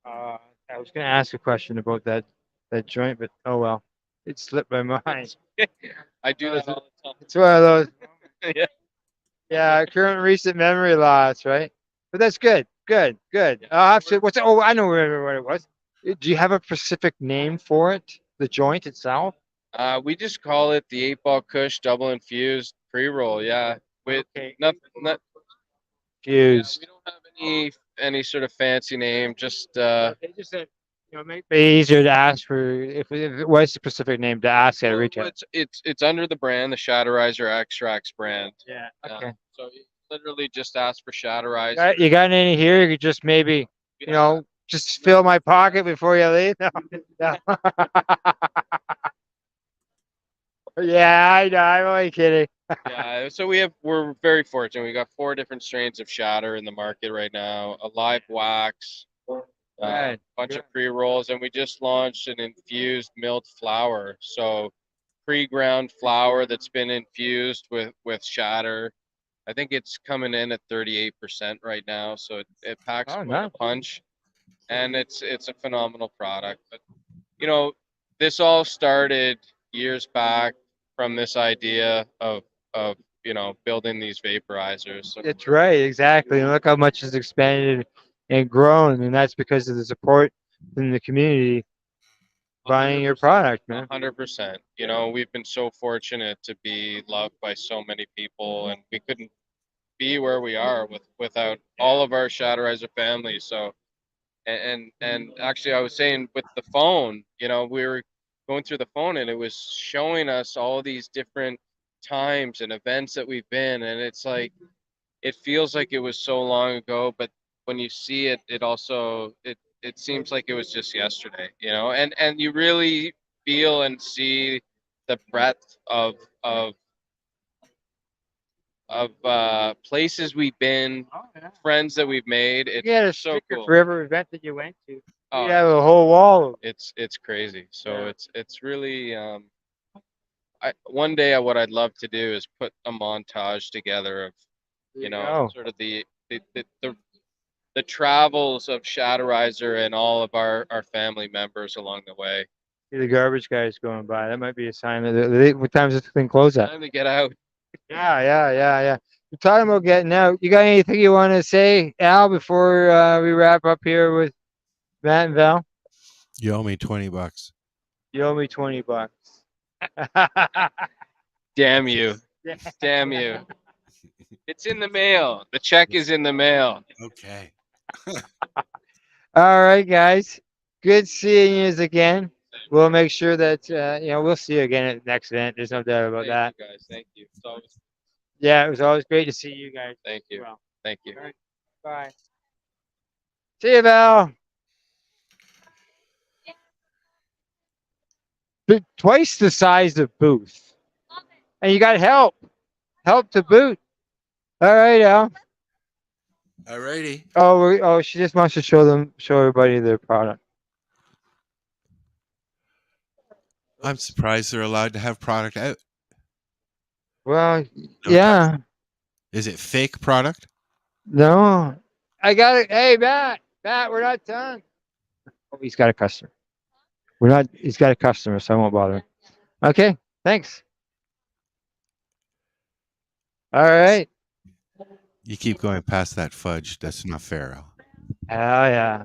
S4: I was going to ask a question about that joint, but oh well, it slipped my mind.
S11: I do that all the time.
S4: It's one of those.
S11: Yeah.
S4: Yeah, current recent memory loss, right? But that's good. Good. I'll have to. Oh, I know what it was. Do you have a specific name for it? The joint itself?
S11: We just call it the 8-ball Kush double infused pre-roll. Yeah, with nothing.
S4: Fused.
S11: We don't have any sort of fancy name. Just
S4: Just said, make it easier to ask for if it was a specific name to ask at a retail.
S11: it's under the brand, the Shatterizer Extracts brand.
S4: Yeah. Okay.
S11: So you literally just ask for Shatterizer.
S4: You got any here? You could just maybe, just fill my pocket before you leave. No. Yeah, I know. I'm only kidding.
S11: Yeah, so we're very fortunate. We got 4 different strains of shatter in the market right now. A live wax, a bunch of pre-rolls, and we just launched an infused milled flower. So pre-ground flour that's been infused with shatter. I think it's coming in at 38% right now, so it packs quite a punch, and it's a phenomenal product. But this all started years back from this idea of building these vaporizers. So,
S4: That's right, exactly. And look how much it's expanded and grown, and that's because of the support in the community buying your product, man.
S11: 100%. We've been so fortunate to be loved by so many people, and we couldn't be where we are without all of our Shatterizer family. So, and actually, I was saying with the phone, we were going through the phone, and it was showing us all these different times and events that we've been, and it's like it feels like it was so long ago, but when you see it, it seems like it was just yesterday, and you really feel and see the breadth of places we've been, friends that we've made. It's
S4: You had a
S11: so
S4: sticker
S11: cool.
S4: for every event that you went to.
S11: Oh,
S4: You have a whole wall of
S11: It's crazy. So it's really one day what I'd love to do is put a montage together of sort of the travels of Shatterizer and all of our family members along the way.
S4: see the garbage guys going by. That might be a sign that what time does this thing close at?
S11: Time to get out.
S4: Yeah. We're talking about getting out. You got anything you want to say, Al, before we wrap up here with Matt and Val?
S3: You owe me $20.
S4: You owe me $20.
S11: Damn you. Damn you. It's in the mail. The check is in the mail.
S3: Okay.
S4: All right, guys. Good seeing you again. We'll make sure that we'll see you again at the next event. There's no doubt about that.
S11: Thank you, guys. Thank you. It's always...
S4: Yeah, it was always great to see you guys.
S11: Thank you.
S4: Well.
S11: Thank you.
S4: All right. Bye. See you, Val. Twice the size of booth. And you got help. Help to boot. All right, Al.
S3: Alrighty.
S4: Oh, she just wants to show everybody their product.
S3: I'm surprised they're allowed to have product out.
S4: Well,
S3: No
S4: yeah.
S3: Is it fake product?
S4: No. I got it. Hey, Matt, we're not done. Oh, he's got a customer. He's got a customer, so I won't bother him. Okay, thanks. All right.
S3: You keep going past that fudge. That's not fair.
S4: Oh, yeah.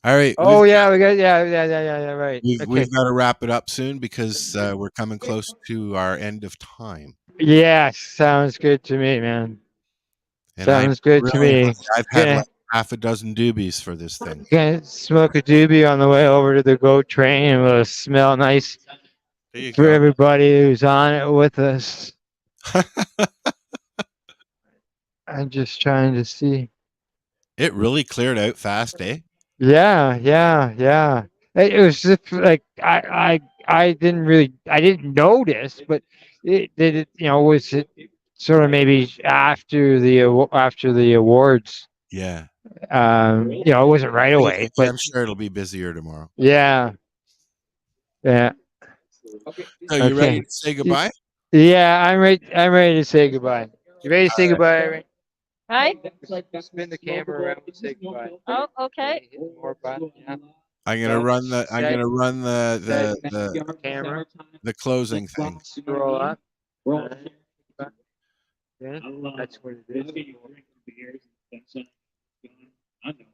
S3: All right.
S4: Oh, yeah, we got, yeah, right.
S3: We've
S4: Okay.
S3: got to wrap it up soon because we're coming close to our end of time.
S4: Yes, sounds good to me, man.
S3: And
S4: Sounds good to
S3: really,
S4: me.
S3: I've had like half a dozen doobies for this thing.
S4: Gonna smoke a doobie on the way over to the GOAT train, and it'll smell nice for everybody who's on it with us. I'm just trying to see.
S3: It really cleared out fast, eh?
S4: Yeah. It was just like I didn't notice, but was it sort of maybe after the awards?
S3: Yeah.
S4: It wasn't right away, but
S3: I'm sure it'll be busier tomorrow.
S4: yeah.
S3: So you ready to say goodbye?
S4: Yeah, I'm ready. I'm ready to say goodbye. You ready to say goodbye, Irene?
S2: Hi.
S4: Spin the camera around and say goodbye.
S2: Oh, okay.
S4: More button, yeah.
S3: I'm gonna run the
S4: camera,
S3: the closing thing.
S4: Scroll up. Yeah, that's what it is.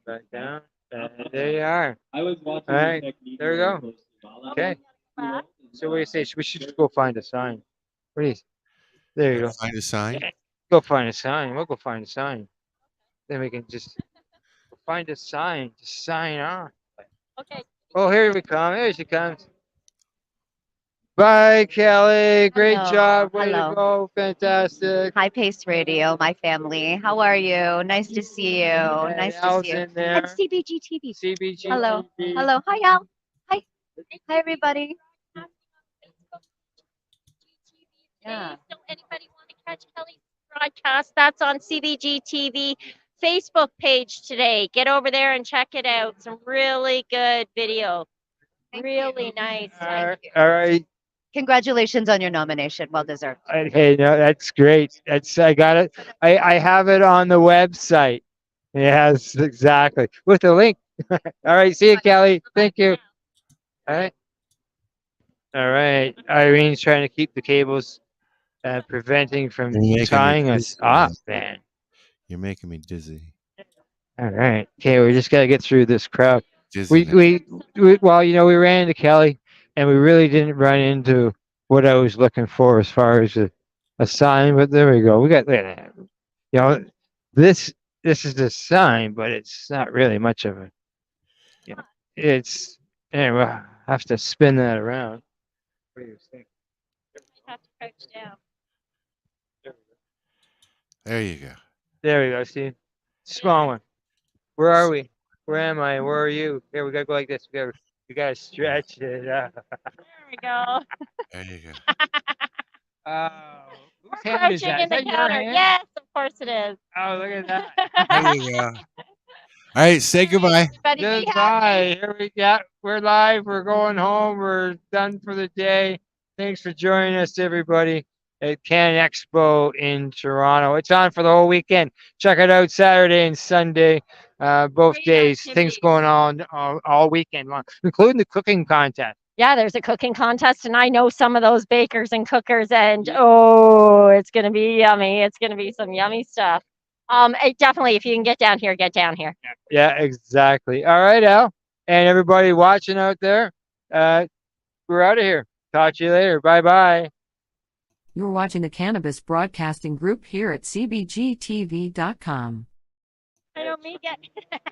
S4: Back down. And there you are. All right, there we go. Okay. So what do you say? We should go find a sign. What do you? There you go.
S3: Find a sign.
S4: Go find a sign. We'll go find a sign. Then we can just find a sign to sign on.
S2: Okay.
S4: Oh, here we come. Here she comes. Bye, Kelly. Great job. Way to go. Fantastic.
S13: High Pace Radio, my family. How are you? Nice to see you. Nice to see you.
S4: in there.
S13: And CBGtv.
S4: CBGtv.
S13: Hello. Hello. Hi, Al. Hi. Hi, everybody.
S2: Yeah. So anybody want to catch Kelly's broadcast? That's on CBGtv Facebook page today. Get over there and check it out. Some really good video. Really nice.
S4: All right.
S13: Congratulations on your nomination. Well deserved.
S4: Hey, no, that's great. I got it. I have it on the website. Yes, exactly. With the link. All right. See you, Kelly. Thank you. All right. All right. Irene's trying to keep the cables preventing from tying us up, man.
S3: You're making me dizzy.
S4: All right. Okay, we just got to get through this crowd.
S3: Dizziness.
S4: We we ran into Kelly, and we really didn't run into what I was looking for as far as a sign. But there we go. We got, this is the sign, but it's not really much of a. It's anyway. I have to spin that around. What do you think?
S2: Have to crouch down.
S3: There you go.
S4: There we go. See, small one. Where are we? Where am I? Where are you? Here, we gotta go like this. We gotta stretch it out.
S2: There we go.
S3: There you go.
S4: Whose
S2: We're
S4: hand is
S2: crouching
S4: that?
S2: in
S4: Is
S2: the
S4: that your
S2: counter.
S4: hand?
S2: Yes, of course it is.
S4: Oh, look at that.
S3: There you go. All right, say goodbye.
S4: Goodbye. Here we go. We're live. We're going home. We're done for the day. Thanks for joining us, everybody, at CannExpo in Toronto. It's on for the whole weekend. Check it out Saturday and Sunday, both days. Things going on all weekend long, including the cooking contest.
S2: Yeah, there's a cooking contest, and I know some of those bakers and cookers, and oh, it's gonna be yummy. It's gonna be some yummy stuff. Definitely, if you can get down here, get down here.
S4: Yeah, exactly. All right, Al, and everybody watching out there, we're out of here. Talk to you later. Bye-bye.
S1: You're watching the Cannabis Broadcasting Group here at CBGtv.com.
S2: I don't mean get.